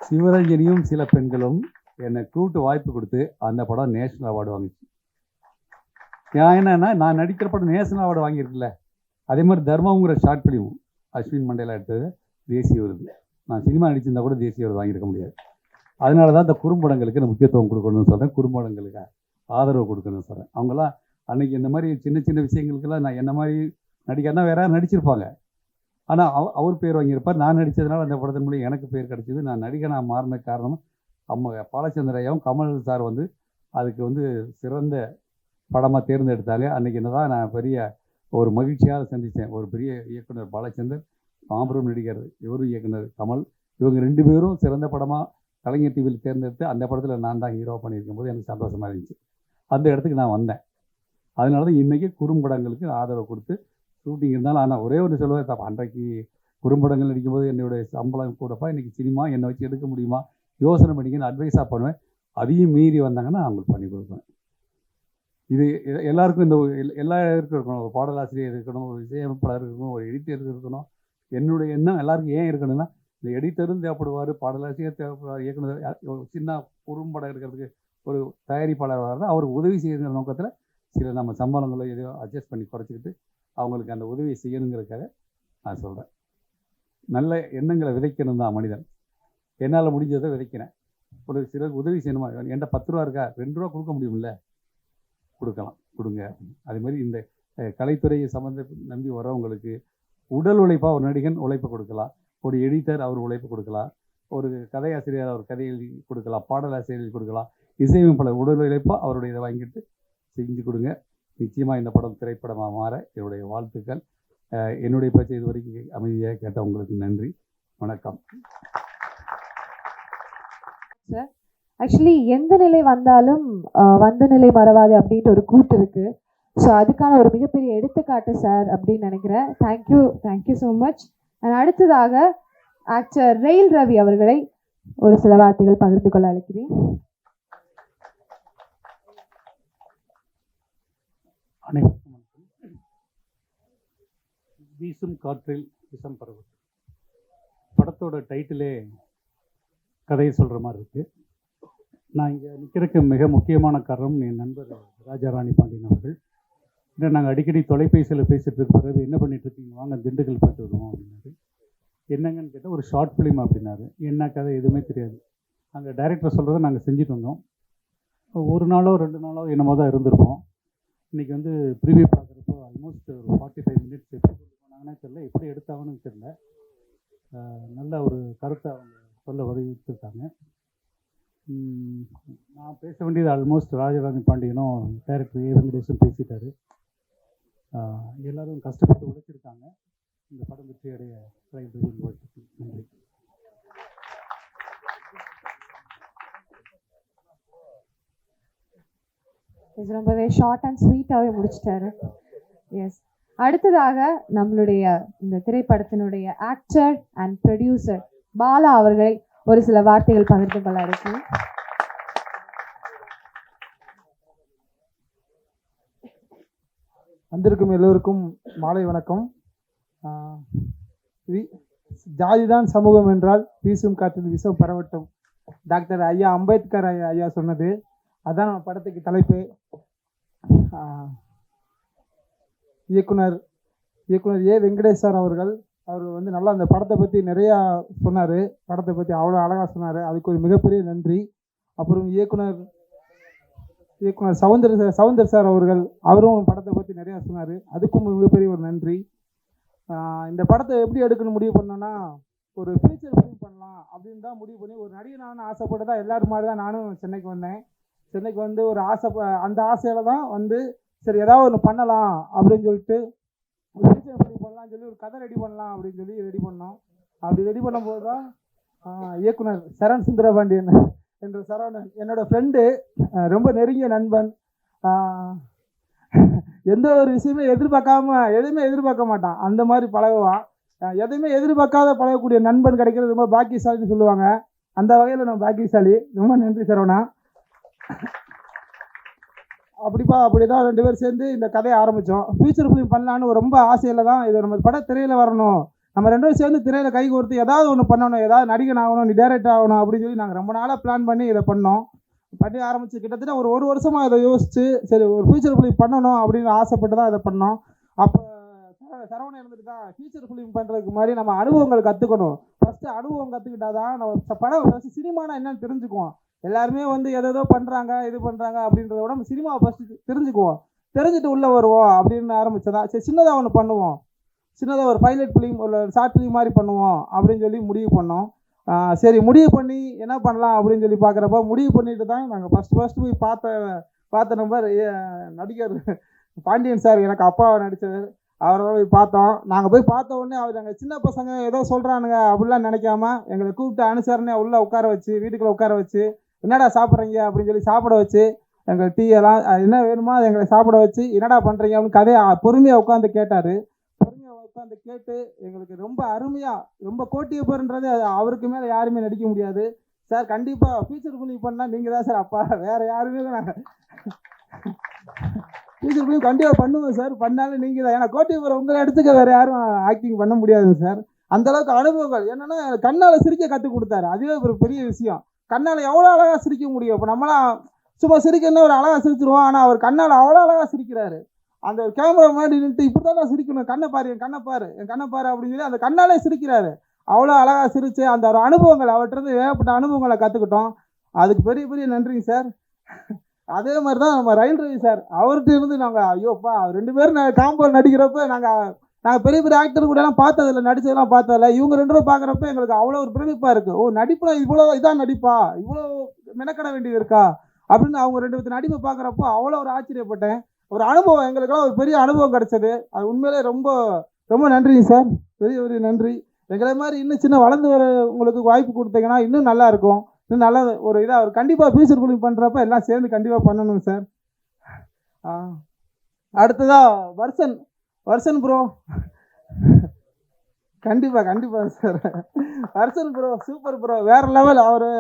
சிவரஞ்சனியும் சில பெண்களும் என்னை கூப்பிட்டு வாய்ப்பு கொடுத்து அந்த படம் நேஷனல் அவார்டு வாங்கிச்சு. ஏன் என்னன்னா, நான் நடிக்கிற படம் நேஷனல் அவார்டு வாங்கியிருக்குல்ல, அதே மாதிரி தர்மங்கிற ஷார்ட் ஃபிலிம் அஸ்வின் மண்டேலா எடுத்தது தேசிய விருது. நான் சினிமா நடிச்சிருந்தா கூட தேசிய விருது வாங்கியிருக்க முடியாது. அதனால தான் இந்த குறும்படங்களுக்கு நான் முக்கியத்துவம் கொடுக்கணும்னு சொல்கிறேன், குறும்படங்களுக்கு ஆதரவு கொடுக்கணும்னு சொல்கிறேன். அவங்களாம் அன்றைக்கி இந்த மாதிரி சின்ன சின்ன விஷயங்களுக்கெல்லாம் நான் என்ன மாதிரி நடிக்கிறேன்னா வேற யாரும் நடிச்சிருப்பாங்க, ஆனால் அவர் பேர் வாங்கியிருப்பார். நான் நடித்ததுனால அந்த படத்தின் மூலம் எனக்கு பேர் கிடச்சிது. நான் நடிகனாக மாறின காரணம் பாலச்சந்திரையாவும் கமல் சார் வந்து அதுக்கு வந்து சிறந்த படமாக தேர்ந்தெடுத்தாங்க. அன்றைக்கி என்ன தான் நான் பெரிய ஒரு மகிழ்ச்சியாக சந்தித்தேன். ஒரு பெரிய இயக்குனர் பாலச்சந்தர், மாபெரும் நடிகர் இவரும் இயக்குனர் கமல், இவங்க 2 பேரும் சிறந்த படமாக கலைஞர் டிவியில் தேர்ந்தெடுத்து அந்த படத்தில் நான் தான் ஹீரோ பண்ணியிருக்கும் போது எனக்கு சந்தோஷமாக இருந்துச்சு. அந்த இடத்துக்கு நான் வந்தேன். அதனால தான் இன்றைக்கி குறும்படங்களுக்கு ஆதரவு கொடுத்து ஷூட்டிங் இருந்தாலும். ஆனால் ஒரே ஒன்று சொல்லுவேன், அன்றைக்கு குறும்படங்கள் நடிக்கும்போது என்னுடைய சம்பளம் கூடப்பா, இன்றைக்கி சினிமா என்னை வச்சு எடுக்க முடியுமா, யோசனை பண்ணிங்கன்னு அட்வைஸாக பண்ணுவேன். அதையும் மீறி வந்தாங்கன்னா அவங்களுக்கு பண்ணி கொடுப்பேன். இது எல்லாருக்கும் இந்த எல்லா இடருக்கும் இருக்கணும். ஒரு பாடலாசிரியர் இருக்கணும், ஒரு இசையமைப்பாளர் இருக்கணும், ஒரு எடிட்டர் இருக்கணும். என்னுடைய எண்ணம் எல்லாருக்கும் ஏன் இருக்கணும்னா, இந்த எடிட்டரும் தேவைப்படுவார், பாடலாசிரியர் தேவைப்படுவார், இயக்குனர், சின்ன குறும்படம் இருக்கிறதுக்கு ஒரு தயாரிப்பாளர் வர்றது, அவருக்கு உதவி செய்யுங்கிற நோக்கத்தில் சில நம்ம சம்பளங்களை எதையோ அட்ஜஸ்ட் பண்ணி குறைச்சிக்கிட்டு அவங்களுக்கு அந்த உதவி செய்யணுங்கிறதுக்காக நான் சொல்கிறேன். நல்ல எண்ணங்களை விதைக்கணும் தான் மனிதன். என்னால் முடிஞ்சதை விதைக்கிறேன். ஒரு சிலர் உதவி செய்யணுமா, என்கிட்ட 10 ரூபா இருக்கா, 2 ரூபா கொடுக்க முடியுமில்ல, கொடுக்கலாம், கொடுங்க. அதே மாதிரி இந்த கலைத்துறையை நம்பி வரவங்களுக்கு உடல் உழைப்பாக ஒரு நடிகன் உழைப்பு கொடுக்கலாம், ஒரு எடிட்டர் அவர் உழைப்பு கொடுக்கலாம், ஒரு கதையாசிரியர் அவர் கதை எழுதி கொடுக்கலாம், பாடலாசிரியர் எழுதி கொடுக்கலாம், இசையமைப்பாளர் உடல் உழைப்பாக அவருடைய இதை வாங்கிட்டு செஞ்சு கொடுங்க. நிச்சயமாக இந்த படம் திரைப்படமாக மாற என்னுடைய வாழ்த்துக்கள். என்னுடைய பேச்சை இது வரைக்கும் அமைதியாக கேட்ட உங்களுக்கு நன்றி, வணக்கம். சார், ஆக்சுவலி எந்த நிலை வந்தாலும் வந்த நிலை மறவாது அப்படின்ட்டு ஒரு கூட்டு இருக்கு. ஸோ அதுக்கான ஒரு மிகப்பெரிய எடுத்துக்காட்டு சார் அப்படின்னு நினைக்கிறேன். Thank you so much. அண்ட் அடுத்ததாக ஆக்டர் ரெயில் ரவி அவர்களை ஒரு சில வார்த்தைகள் பகிர்ந்து கொள்ள அழைக்கிறேன். அனைவருக்கும் வணக்கம். வீசும் காற்றில் விஷம் பரவும் படத்தோட டைட்டிலே கதையை சொல்கிற மாதிரி இருக்குது. நான் இங்கே நிற்கிறதுக்கு மிக முக்கியமான காரணம் என் நண்பர் ராஜாராணி பாண்டியன் அவர்கள். இல்லை, நாங்கள் அடிக்கடி தொலைபேசியில் பேசிகிட்டு இருக்க பிறகு என்ன பண்ணிகிட்ருக்கீங்க, வாங்க திண்டுக்கல் போய்ட்டு வருவோம் அப்படின்னாரு. என்னங்கன்னு கேட்டால் ஒரு ஷார்ட் ஃபிலிம் அப்படின்னாரு. என்ன கதை எதுவுமே தெரியாது. அங்கே டைரக்டர் சொல்கிறத நாங்கள் செஞ்சுட்டு வந்தோம். ஒரு நாளோ 2 நாளோ என்னமோ தான் இருந்திருப்போம். இன்றைக்கி வந்து ப்ரிவியூ பார்க்குறப்போ ஆல்மோஸ்ட் ஒரு 45 மினிட்ஸ் எப்படி கொண்டு போனாங்கன்னே தெரியல, எப்படி எடுத்தாங்கன்னு தெரியல. நல்ல ஒரு கருத்தை அவங்க சொல்ல வலியுறுத்திருக்காங்க. நான் பேச வேண்டியது ஆல்மோஸ்ட் ராஜராணி பாண்டியனும் டைரக்டர் ஏ வெங்கடேஷும் பேசிட்டாரு. எல்லோரும் கஷ்டப்பட்டு உழைச்சிருக்காங்க. இந்த படம் வெற்றி அடைய வாழ்த்துக்கள். நன்றி. ரொம்பவே ஷார்ட் அண்ட் ஸ்வீட்டாகவே முடிச்சிட்டாரு. எஸ், அடுத்ததாக நம்மளுடைய இந்த திரைப்படத்தினுடைய ஆக்டர் அண்ட் ப்ரொடியூசர் பாலா அவர்களை ஒரு சில வார்த்தைகள் பகிர்ந்து கொள்ள இருக்கு. வந்திருக்கும் எல்லோருக்கும் மாலை வணக்கம். ஜாதிதான் சமூகம் என்றால் வீசும் காற்றில் விஷம் பரவட்டும். டாக்டர் ஐயா அம்பேத்கர் ஐயா சொன்னது. அதான் நம்ம படத்துக்கு தலைப்பு. இயக்குனர் ஏ வெங்கடேஷ் சார் அவர் வந்து நல்லா அந்த படத்தை பற்றி நிறையா சொன்னார். படத்தை பற்றி அவ்வளோ அழகாக சொன்னார். அதுக்கு ஒரு மிகப்பெரிய நன்றி. அப்புறம் இயக்குனர் சவுந்தர் சார் அவரும் படத்தை பற்றி நிறையா சொன்னார். அதுக்கும் மிகப்பெரிய ஒரு நன்றி. இந்த படத்தை எப்படி எடுக்கணும்னு முடிவு பண்ணோன்னா, ஒரு ஃபீச்சர் ஃபிலிம் பண்ணலாம் அப்படின்னு தான் முடிவு பண்ணி, ஒரு நடிகனானு ஆசைப்பட்டு தான் எல்லாரும் மாதிரி தான் நானும் சென்னைக்கு வந்தேன். சென்னைக்கு வந்து ஒரு அந்த ஆசையில் தான் வந்து சரி ஏதாவது ஒன்று பண்ணலாம் அப்படின்னு சொல்லிட்டு ஒரு ஃபீச்சர் ஃபிலிம் பண்ணலாம்னு சொல்லி ஒரு கதை ரெடி பண்ணலாம் அப்படின்னு சொல்லி ரெடி பண்ணோம். அப்படி ரெடி பண்ணும்போது தான் இயக்குனர் சரண் சுந்தரபாண்டியன் என்ற சரவணன் என்னோடய ஃப்ரெண்டு, ரொம்ப நெருங்கிய நண்பன். எந்த ஒரு விஷயமே எதுவுமே எதிர்பார்க்க மாட்டான். அந்த மாதிரி பழகுவான். எதையுமே எதிர்பார்க்காத பழகக்கூடிய நண்பன் கிடைக்கிறது ரொம்ப பாக்கியசாலின்னு சொல்லுவாங்க. அந்த வகையில் நான் பாக்கியசாலி. ரொம்ப நன்றி சரவணா. அப்படிதான் 2 பேர் சேர்ந்து இந்த கதையை ஆரம்பித்தோம். ஃபியூச்சர் ஃபிலிம் பண்ணலான்னு ரொம்ப ஆசையில் தான் இது நம்ம படம் திரையில் வரணும், நம்ம 2 பேரும் சேர்ந்து திரையில் கை கோர்த்து ஏதாவது ஒன்று பண்ணணும், ஏதாவது நடிகன் ஆகணும், நீ டைரக்டர் ஆகணும் அப்படின்னு சொல்லி நாங்கள் ரொம்ப நாளாக பிளான் பண்ணி இதை பண்ணி ஆரம்பித்து கிட்டத்தட்ட ஒரு வருஷமாக இதை யோசித்து சரி ஒரு ஃபியூச்சர் ஃபிலிம் பண்ணணும் அப்படின்னு ஆசைப்பட்டு தான் இதை பண்ணோம். அப்போ சரவணன் இருந்துட்டு தான் ஃபியூச்சர் ஃபிலிம் பண்ணுறதுக்கு முன்னாடி நம்ம அனுபவங்கள் கற்றுக்கணும். ஃபஸ்ட்டு அனுபவம் கற்றுக்கிட்டா தான் நம்ம படம் ஃபஸ்ட்டு சினிமானா என்னன்னு தெரிஞ்சுக்குவோம். எல்லாருமே வந்து எதோ பண்ணுறாங்க இது பண்ணுறாங்க அப்படின்றத விட நம்ம சினிமாவை ஃபஸ்ட்டு தெரிஞ்சுட்டு உள்ளே வருவோம் அப்படின்னு ஆரம்பித்ததான் சரி சின்னதாக ஒன்று பண்ணுவோம், சின்னதாக ஒரு பைலட் ஃபிலிம் ஒரு ஷார்ட் ஃபிலிம் மாதிரி பண்ணுவோம் அப்படின்னு சொல்லி முடிவு பண்ணோம். சரி முடிவு பண்ணி என்ன பண்ணலாம் அப்படின்னு சொல்லி பார்க்குறப்ப முடிவு பண்ணிட்டு தான் நாங்கள் ஃபஸ்ட்டு போய் பார்த்த நம்பர் நடிகர் பாண்டியன் சார், எனக்கு அப்பாவை நடித்தவர், அவரை போய் பார்த்தோம். நாங்கள் போய் பார்த்த உடனே அவர் எங்கள் சின்ன பசங்க ஏதோ சொல்கிறானுங்க அப்படிலாம் நினைக்காம எங்களை கூப்பிட்டு அனுசரணை உள்ளே உட்கார வச்சு வீட்டுக்குள்ளே உட்கார வச்சு என்னடா சாப்பிட்றீங்க அப்படின்னு சொல்லி சாப்பிட வச்சு எங்கள் டீ எல்லாம் என்ன வேணுமோ அதை எங்களை சாப்பிட வச்சு என்னடா பண்ணுறீங்க அப்படின்னு கதையை பொறுமையாக உட்காந்து கேட்டார். பொறுமையாக உட்காந்து கேட்டு எங்களுக்கு ரொம்ப அருமையாக ரொம்ப கோட்டியப்பர்ன்றது அவருக்கு மேலே யாருமே நடிக்க முடியாது சார். கண்டிப்பாக ஃபியூச்சர் ஃபிலிம் பண்ணால் நீங்கள் தான் சார் அப்பா, வேறு யாருமே நாங்கள் ஃபியூச்சர் ஃபிலிம் கண்டிப்பாக பண்ணுவோம் சார், பண்ணாலும் நீங்கள் தான். ஏன்னா கோட்டியப்பர் உங்களை எடுத்துக்க வேறு யாரும் ஆக்டிங் பண்ண முடியாதுங்க சார். அந்தளவுக்கு அனுபவங்கள் என்னென்னா கண்ணால் சிரிக்க கற்றுக் கொடுத்தாரு. அதுவே ஒரு பெரிய விஷயம். கண்ணால் எவ்வளோ அழகாக சிரிக்க முடியும். இப்போ நம்மளாம் சும்மா சிரிக்கணும்னா ஒரு அழகாக சிரிச்சிருவோம். ஆனால் அவர் கண்ணால் அவ்வளோ அழகாக சிரிக்கிறாரு. அந்த ஒரு கேமரா முன்னாடி நின்றுட்டு இப்படி தான் சிரிக்கணும், என் கண்ணை பாரு அப்படின்னு சொல்லி அந்த கண்ணாலே சிரிக்கிறாரு. அவ்வளோ அழகாக சிரித்து அந்த ஒரு அனுபவங்கள் அவர்கிட்ட ஏகப்பட்ட அனுபவங்களை கற்றுக்கிட்டோம். அதுக்கு பெரிய பெரிய நன்றிங்க சார். அதே மாதிரி தான் நம்ம ரயில் ரவி சார், அவர்கிட்ட இருந்து நாங்கள் ஐயோப்பா 2 பேரும் காம்போ நடிக்கிறப்ப நாங்கள் பெரிய பெரிய ஆக்டர் கூட எல்லாம் பார்த்ததில்ல, நடிச்சதெல்லாம் பார்த்ததில்ல. இவங்க 2 பேரும் பார்க்குறப்ப எங்களுக்கு அவ்வளோ ஒரு பிரமிப்பாக இருக்குது. ஓ நடிப்புனா இவ்வளோ இதான் நடிப்பா, இவ்வளோ மெனக்கட வேண்டியது இருக்கா அப்படின்னு அவங்க 2 பேர்த்து நடிப்பை பார்க்குறப்போ அவ்வளோ ஒரு ஆச்சரியப்பட்டேன். ஒரு அனுபவம் எங்களுக்கெல்லாம் ஒரு பெரிய அனுபவம் கிடச்சது. அது உண்மையிலே ரொம்ப ரொம்ப நன்றிங்க சார், பெரிய பெரிய நன்றி. எங்களை மாதிரி இன்னும் சின்ன வளர்ந்து வர உங்களுக்கு வாய்ப்பு கொடுத்தீங்கன்னா இன்னும் நல்லாயிருக்கும். இன்னும் நல்லா ஒரு இதாக ஒரு கண்டிப்பாக ஃபியூச்சர் ஃபிலிம் பண்ணுறப்ப எல்லாம் சேர்ந்து கண்டிப்பாக பண்ணணுங்க சார். அடுத்ததாக வர்சன் ப்ரோ கண்டிப்பாக sir. Harshan bro super bro, வேற லெவல். அவர்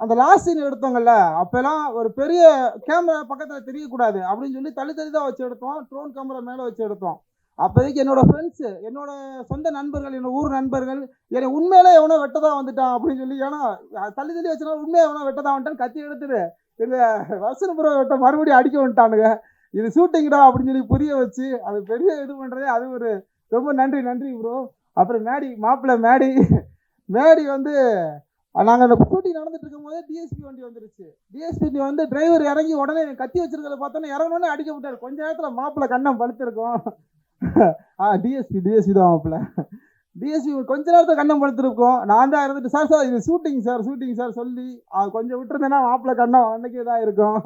அந்த லாஸ்ட் சீன் எடுத்தோங்கல்ல, அப்போல்லாம் ஒரு பெரிய கேமரா பக்கத்தில் தெரியக்கூடாது அப்படின்னு சொல்லி தள்ளி தள்ளி தான் வச்சு எடுத்தோம். ட்ரோன் கேமரா மேலே வச்சு எடுத்தோம். அப்போதைக்கு என்னோட ஃப்ரெண்ட்ஸு, என்னோட சொந்த நண்பர்கள், என்னோட ஊர் நண்பர்கள் என்னை உண்மையிலே எவனோ வெட்ட தான் வந்துட்டான் அப்படின்னு சொல்லி, ஏன்னா தள்ளி தள்ளி வச்சுனா உண்மையாக எவனோ வெட்ட தான் வந்துட்டான்னு கத்தி எடுத்துட்டு எங்கள் ஹர்ஷன் ப்ரோ வெட்ட மறுபடியும் அடிக்க வந்துட்டானுங்க. இது ஷூட்டிங்டா அப்படின்னு சொல்லி புரிய வச்சு அது பெரிய இது பண்ணுறதே அது ஒரு ரொம்ப நன்றி ப்ரோ. அப்புறம் மாப்பிள்ளை மேடி வந்து நாங்கள் அந்த ஷூட்டிங் நடந்துட்டு இருக்கும் போதே டிஎஸ்பி வண்டி வந்துருச்சு. டிஎஸ்பி வந்து டிரைவர் இறங்கி உடனே கத்தி வச்சிருக்கிறத பார்த்தோன்னே இறங்கணுன்னே அடிக்க விட்டாரு. கொஞ்ச நேரத்தில் மாப்பிள்ளை கண்ணம் படுத்திருக்கோம். டிஎஸ்பி தான் மாப்பிள்ளை. டிஎஸ்பி கொஞ்ச நேரத்தில் கண்ணம் படுத்திருக்கோம். நான் தான் இருந்துட்டு சார் இது ஷூட்டிங் சார் சொல்லி கொஞ்சம் விட்டுருந்தேன்னா மாப்பிள்ளை கண்ணம் அன்னைக்கு தான் இருக்கும்.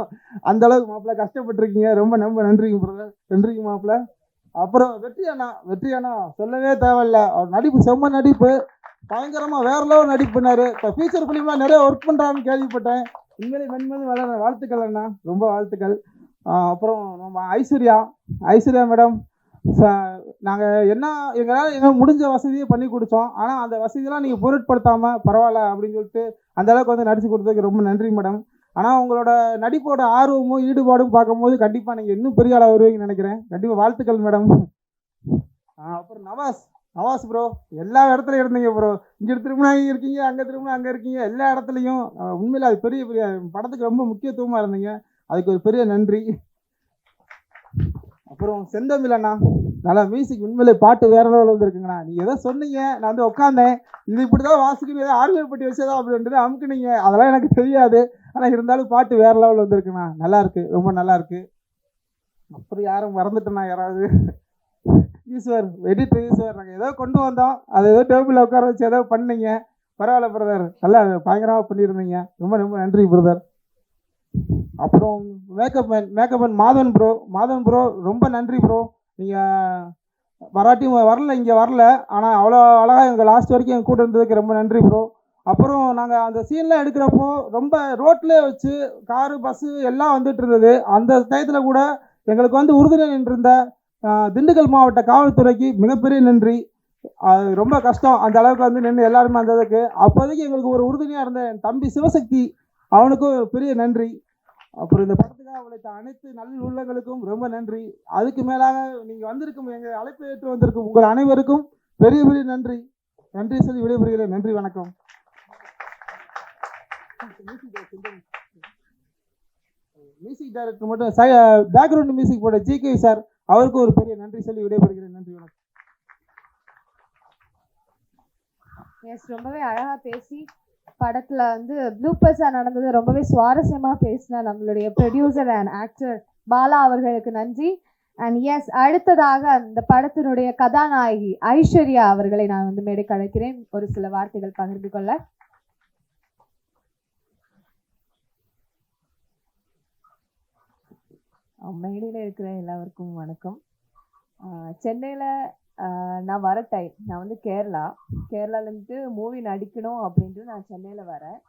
அந்த அளவுக்கு மாப்பிள்ளை கஷ்டப்பட்டுருக்கீங்க. ரொம்ப நன்றிங்க பிரதர். நன்றிங்க மாப்பிள்ளை. அப்புறம் வெற்றி அண்ணா சொல்லவே தேவையில்ல. அவர் நடிப்பு செம்ம நடிப்பு, பயங்கரமாக வேற லெவல் நடிப்பு பண்ணார். இப்போ ஃபியூச்சர் ஃபிலிம்லாம் நிறைய ஒர்க் பண்ணுறான்னு கேள்விப்பட்டேன். உண்மையிலே மென்மேலும் வளர வாழ்த்துக்கள் அண்ணா, ரொம்ப வாழ்த்துக்கள். அப்புறம் நம்ம ஐஸ்வர்யா மேடம், நாங்கள் எங்களால் முடிஞ்ச வசதியை பண்ணி கொடுத்தோம். ஆனால் அந்த வசதியெல்லாம் நீங்கள் பொருட்படுத்தாமல் பரவாயில்ல அப்படின்னு சொல்லிட்டு அந்த அளவுக்கு வந்து நடிச்சு கொடுத்ததுக்கு ரொம்ப நன்றி மேடம். ஆனால் உங்களோட நடிப்போட ஆர்வமும் ஈடுபாடும் பார்க்கும்போது கண்டிப்பாக நீங்கள் இன்னும் பெரிய ஆளாக வருவீங்கன்னு நினைக்கிறேன். கண்டிப்பாக வாழ்த்துக்கள் மேடம். அப்புறம் நவாஸ் ப்ரோ, எல்லா இடத்துலையும் இருந்தீங்க ப்ரோ. இங்கே திரும்பினா இங்கே இருக்கீங்க, அங்கே திரும்பினா அங்கே இருக்கீங்க, எல்லா இடத்துலையும் உண்மையில் அது பெரிய படத்துக்கு ரொம்ப முக்கியத்துவமாக இருந்தீங்க. அதுக்கு ஒரு பெரிய நன்றி. அப்புறம் செந்தமிழ் அண்ணா, நல்லா மியூசிக், உண்மையிலே பாட்டு வேற லெவலில் வந்துருக்குங்கண்ணா. நீங்கள் எதோ சொன்னீங்க, நான் வந்து உட்காந்தேன், இது இப்படி தான் வாசிக்கணும், ஏதோ ஆர்வம் பட்டி வச்சதா அப்படின்றது அமுக்குனீங்க. அதெல்லாம் எனக்கு தெரியாது. ஆனால் இருந்தாலும் பாட்டு வேற லெவலில் வந்துருக்குண்ணா. நல்லா இருக்கு, ரொம்ப நல்லா இருக்கு. அப்புறம் யாரும் மறந்துட்டேண்ணா, யாராவது எடிட்டர் ஈஸ்வர், நாங்கள் ஏதோ கொண்டு வந்தோம், அது ஏதோ டேபிளில் உட்கார வச்சு ஏதோ பண்ணீங்க. பரவாயில்ல பிரதர், நல்லா பயங்கரமாக பண்ணியிருந்தீங்க. ரொம்ப நன்றி பிரதர். அப்புறம் மேக்கப் மேன் மாதவன் ப்ரோ ரொம்ப நன்றி ப்ரோ. நீங்கள் வரல, இங்கே வரல, ஆனால் அவ்வளோ அழகாக எங்கள் லாஸ்ட் வரைக்கும் எங்கள் கூட இருந்ததுக்கு ரொம்ப நன்றி ப்ரோ. அப்புறம் நாங்கள் அந்த சீன்லாம் எடுக்கிறப்போ ரொம்ப ரோட்லேயே வச்சு காரு பஸ்ஸு எல்லாம் வந்துட்டு இருந்தது. அந்த டயத்தில் கூட எங்களுக்கு வந்து உறுதுணை நின்றிருந்த திண்டுக்கல் மாவட்ட காவல்துறைக்கு மிகப்பெரிய நன்றி. அது ரொம்ப கஷ்டம், அந்த அளவுக்கு வந்து நின்று எல்லாருமே அந்த இதுக்கு அப்போதைக்கு எங்களுக்கு ஒரு உறுதுணையாக இருந்த என் தம்பி சிவசக்தி, அவனுக்கும் பெரிய நன்றி. அப்புறம் இந்த படத்துக்காக உழைத்த அனைத்து நல்ல உள்ளங்களுக்கும் ரொம்ப நன்றி. அதுக்கு மேலாக நீங்கள் வந்திருக்கும், எங்கள் அழைப்பை ஏற்று வந்திருக்கும் உங்கள் அனைவருக்கும் பெரிய நன்றி சொல்லி விடைபெறுகிறேன். நன்றி, வணக்கம். மியூசிக் டைரக்டர் மட்டும் பேக்ரவுண்ட் மியூசிக் போட ஜிகே சார், அவருக்கும் ஒரு பெரிய நன்றி சொல்லி விடைபெறுகிறேன். நன்றி, வணக்கம். ரொம்பவே அழகா பேசி படத்துல வந்து ப்ளூப்பர்ஸா நடந்தது ரொம்பவே சுவாரஸ்யமா பேசின நம்மளுடைய ப்ரொடியூசர் அண்ட் ஆக்டர் பாலா அவர்களுக்கு நன்றி. அண்ட் அடுத்ததாக அந்த படத்தினுடைய கதாநாயகி ஐஸ்வர்யா அவர்களை நான் வந்து மேடைக்கு அழைக்கிறேன் ஒரு சில வார்த்தைகள் பகிர்ந்து கொள்ள. மேடையில் இருக்கிற எல்லாருக்கும் வணக்கம். சென்னையில் நான் வர டைம், நான் வந்து கேரளாலேருந்து மூவி நடிக்கணும் அப்படின்ட்டு நான் சென்னையில் வரேன்.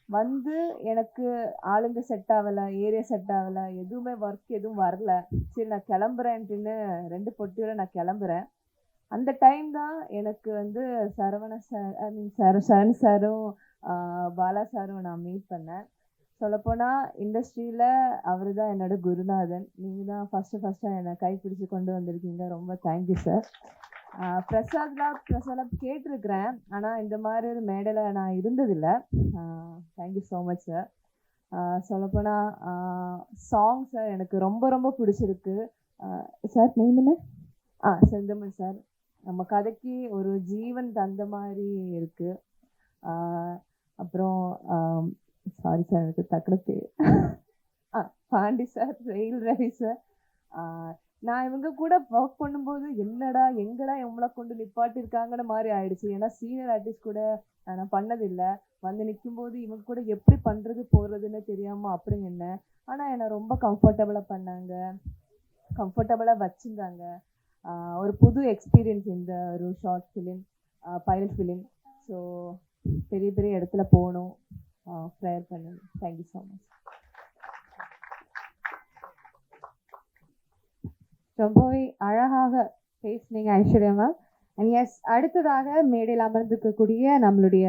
வந்து எனக்கு ஆளுங்க செட் ஆகலை, ஏரியா செட் ஆகலை, எதுவுமே ஒர்க் எதுவும் வரல. சரி நான் கிளம்புறேன்ட்டுன்னு 2 பொட்டியோட நான் கிளம்புறேன். அந்த டைம் தான் எனக்கு வந்து சரண் சாரும் பாலா சாரும் நான் மீட் பண்ணேன். சொல்லப்போனால் இண்டஸ்ட்ரியில் அவர் தான் என்னோட குருநாதன். நீங்கள் தான் ஃபஸ்ட்டு என்னை கைப்பிடிச்சு கொண்டு வந்திருக்கீங்க. ரொம்ப தேங்க்யூ சார். பிரசாதம் கேட்டிருக்கிறேன், ஆனால் இந்த மாதிரி ஒரு மேடையில் நான் இருந்ததில்லை. Thank you so much sir. சொல்லப்போனால் சாங்ஸ் எனக்கு ரொம்ப பிடிச்சிருக்கு சார். நீங்கள் செந்தமிழ் சார் நம்ம கதைக்கு ஒரு ஜீவன் தந்த மாதிரி இருக்குது. அப்புறம் சாரி சார், எனக்கு டக்குனு பேர் Pandi sir, rail Ravi sir. நான் இவங்க கூட ஒர்க் பண்ணும்போது எங்கடா எவ்வளோ கொண்டு நிப்பாட்டிருக்காங்கன்னு மாதிரி ஆயிடுச்சு. ஏன்னா சீனியர் ஆர்டிஸ்ட் கூட நான் பண்ணதில்லை. வந்து நிற்கும்போது இவங்க கூட எப்படி பண்ணுறது போகிறதுன்னு தெரியாமல் அப்படி நின்னேன். ஆனால் என்னை ரொம்ப கம்ஃபர்டபுளாக பண்ணாங்க, கம்ஃபர்டபுளாக வச்சுருந்தாங்க. ஒரு புது எக்ஸ்பீரியன்ஸ் இந்த ஒரு short film, pilot film. So பெரிய இடத்துல போகணும், ப்ரேயர் பண்ணுங்க. Thank you so much. ரொம்பவே அழகாக பேசுனீங்க ஐஸ்வர்யா மேம். அண்ட் எஸ், அடுத்ததாக மேடையில் அமர்ந்திருக்கக்கூடிய நம்மளுடைய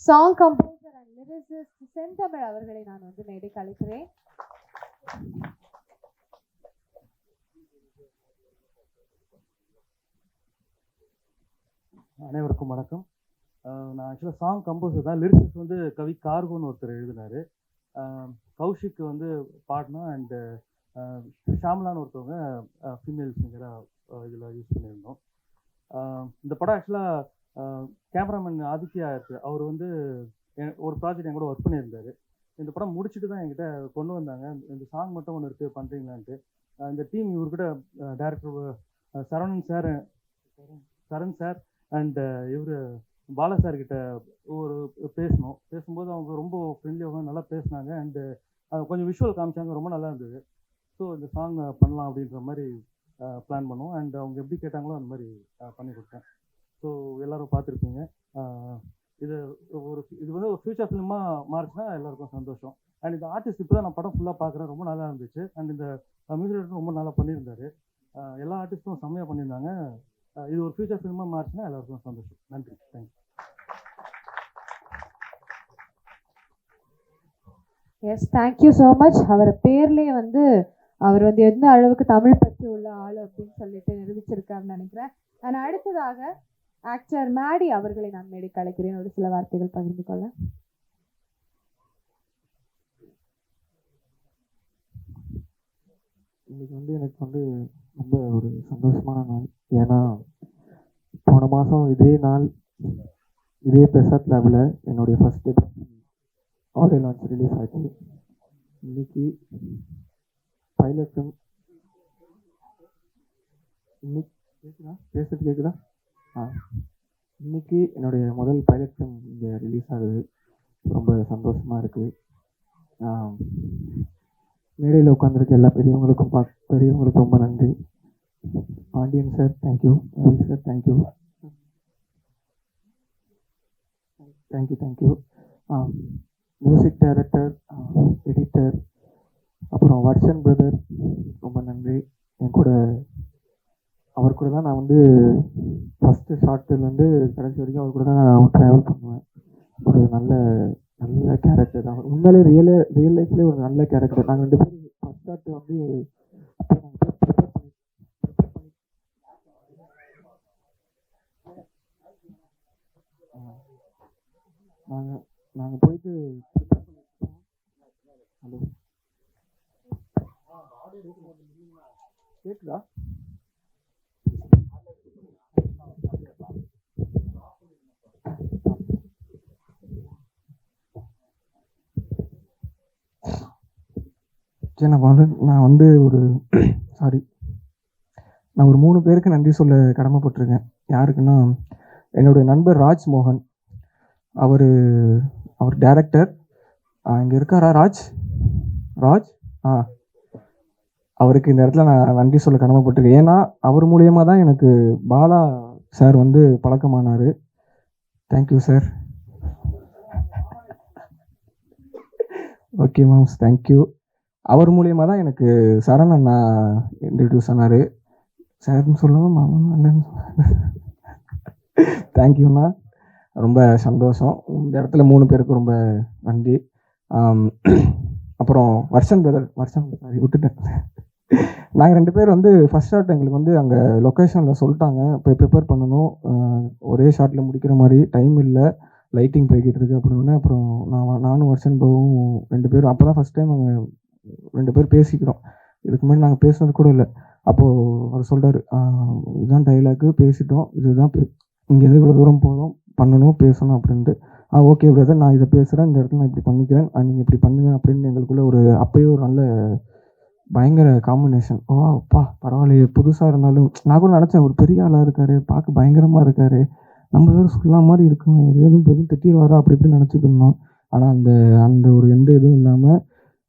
சாங் கம்போசர் அண்ட் லிரிசிஸ்ட் செந்தமிழ் அவர்களை நான் வந்து மேடைக்கு அழைக்கிறேன். அனைவருக்கும் வணக்கம். நான் ஆக்சுவலாக சாங் கம்போசர் தான். லிரிக்ஸ் வந்து கவி கார்கோன்னு ஒருத்தர் எழுதினார். கௌஷிக் வந்து பாடினா அண்டு ஷாம்லான்னு ஒருத்தவங்க ஃபீமேல் சிங்கராக இதில் யூஸ் பண்ணியிருந்தோம். இந்த படம் ஆக்சுவலாக கேமராமேன் ஆதித்யா இருக்குது. அவர் வந்து ஒரு ப்ராஜெக்ட் என் கூட ஒர்க் பண்ணியிருந்தார். இந்த படம் முடிச்சுட்டு தான் என்கிட்ட கொண்டு வந்தாங்க. இந்த சாங் மட்டும் ஒன்று இருக்குது பண்ணுறீங்களான்ட்டு. இந்த டீம் இவர்கிட்ட டைரக்டர் சரண் சார் அண்ட் இவர் பாலா சார்கிட்ட ஒரு பேசும்போது அவங்க ரொம்ப ஃப்ரெண்ட்லியாக நல்லா பேசினாங்க. அண்டு கொஞ்சம் விஷுவல் காமிச்சாங்க, ரொம்ப நல்லா இருந்தது. ஸோ இந்த சாங் பண்ணலாம் அப்படின்ற மாதிரி பிளான் பண்ணுவோம். அண்ட் அவங்க எப்படி கேட்டாங்களோ அந்த மாதிரி பண்ணி கொடுத்தேன். ஸோ எல்லோரும் பார்த்துருப்பீங்க. இது வந்து ஒரு ஃபியூச்சர் ஃபிலிமாக மாறிச்சுன்னா எல்லாருக்கும் சந்தோஷம். அண்ட் இந்த ஆர்டிஸ்ட் இப்போ தான் நான் படம் ஃபுல்லாக பார்க்குறேன், ரொம்ப நல்லா இருந்துச்சு. அண்ட் இந்த மியூசிக் டைரக்டரும் ரொம்ப நல்லா பண்ணியிருந்தாரு. எல்லா ஆர்டிஸ்ட்டும் செம்மையாக பண்ணியிருந்தாங்க. இது ஒரு ஃபியூச்சர் ஃபிலிமாக மாறிச்சுன்னா எல்லாருக்கும் சந்தோஷம். நன்றி, thank you. Yes, thank you so much. அவர் பேர்லேயே வந்து அவர் வந்து எந்த அளவுக்கு தமிழ் பற்றி உள்ள ஆள் அப்படின்னு சொல்லிட்டு நிரூபிச்சிருக்காருன்னு நினைக்கிறேன். நான் அடுத்ததாக ஆக்டர் மேடி அவர்களை நான் மேடைக்கு அழைக்கிறேன், ஒரு சில வார்த்தைகள் பகிர்ந்து கொள்ள. இன்னைக்கு வந்து எனக்கு வந்து ரொம்ப ஒரு சந்தோஷமான நாள். ஏன்னா போன மாதம் இதே நாள் இதே பிரசாத் லேபில் என்னுடைய ஃபஸ்ட் ஆடியோ லான்ச் ரிலீஸ் ஆச்சு. இன்னைக்கு பைலட் ஃபிலிம் கேட்குதா? இன்னைக்கு என்னுடைய முதல் பைலட் ஃபிலிம் இங்கே ரிலீஸ் ஆகுது. ரொம்ப சந்தோஷமாக இருக்குது. மேடையில் உட்காந்துருக்க எல்லா பெரியவங்களுக்கும் ரொம்ப நன்றி. Pandian sir thank you, Ravi sir thank you, thank you. Music director, editor, அப்புறம் வர்ஷன் பிரதர் ரொம்ப நன்றி. அவர் கூட தான் நான் வந்து ஃபஸ்ட்டு ஷார்ட்லேருந்து கடைசி வரைக்கும் அவர் கூட தான் நான் ட்ராவல் பண்ணுவேன். ஒரு நல்ல கேரக்டர் தான். உண்மையிலே ரியல் லைஃப்லேயே ஒரு நல்ல கேரக்டர். நாங்கள் 2 பேரும் ஃபஸ்ட் ஷார்ட் வந்து நாங்கள் போயிட்டு ஹலோ கேட்குதா? சரி, நான் வந்து நான் ஒரு 3 பேருக்கு நன்றி சொல்ல கடமைப்பட்டிருக்கேன். யாருக்குன்னா, என்னுடைய நண்பர் ராஜ் மோகன். அவர் டைரக்டர். இங்கே இருக்காரா ராஜ்? அவருக்கு இந்த இடத்துல நான் நன்றி சொல்ல கடமைப்பட்டிருக்கேன். ஏன்னா அவர் மூலியமாக தான் எனக்கு பாலா சார் வந்து பழக்கமானார். Thank you sir. Okay ma'ams, thank you. அவர் மூலியமாக தான் எனக்கு சரண் அண்ணா இன்ட்ரடியூஸ் ஆனார். சார்னு சொல்லுவோம், மாமா அண்ணன். தேங்க்யூண்ணா, ரொம்ப சந்தோஷம். இந்த இடத்துல 3 பேருக்கு ரொம்ப நன்றி. அப்புறம் வர்ஷன் விட்டுட்டேன். நாங்கள் 2 பேர் வந்து ஃபஸ்ட் ஷாட் எங்களுக்கு வந்து அங்கே லொக்கேஷனில் சொல்லிட்டாங்க, போய் ப்ரிப்பேர் பண்ணணும், ஒரே ஷாட்டில் முடிக்கிற மாதிரி டைம் இல்லை, லைட்டிங் போய்கிட்டு இருக்கு அப்படின்னு. அப்புறம் நானும் வர்ஷன் பாவும் 2 பேரும் அப்போ தான் ஃபஸ்ட் டைம் நாங்கள் 2 பேர் பேசிக்கிறோம். இதுக்கு முன்னாடி நாங்கள் பேசுனது கூட இல்லை. அப்போது அவர் சொல்கிறார், இதுதான் டைலாக்கு, பேசிட்டோம், இதுதான் இங்கேருந்து இவ்வளோ தூரம் போகிறோம், பண்ணணும், பேசணும் அப்படின்ட்டு. ஓகே பிரதர், நான் இதை பேசுகிறேன், இந்த இடத்துல நான் இப்படி பண்ணிக்கிறேன், நீங்கள் இப்படி பண்ணுங்க அப்படின்னு எங்களுக்குள்ளே அப்போயே ஒரு நல்ல பயங்கர காம்பினேஷன். அப்பா பரவாயில்லையே, புதுசாக இருந்தாலும் நான் கூட நினச்சேன் ஒரு பெரிய ஆளாக இருக்கார், பார்க்க பயங்கரமாக இருக்கார், நம்ம வேறு சொல்லலாம் மாதிரி இருக்குங்க, எதுவும் திட்டிடுவாரா அப்படி இப்படி நினச்சிட்டு இருந்தோம். ஆனால் அந்த ஒரு எந்த இதுவும் இல்லாமல்,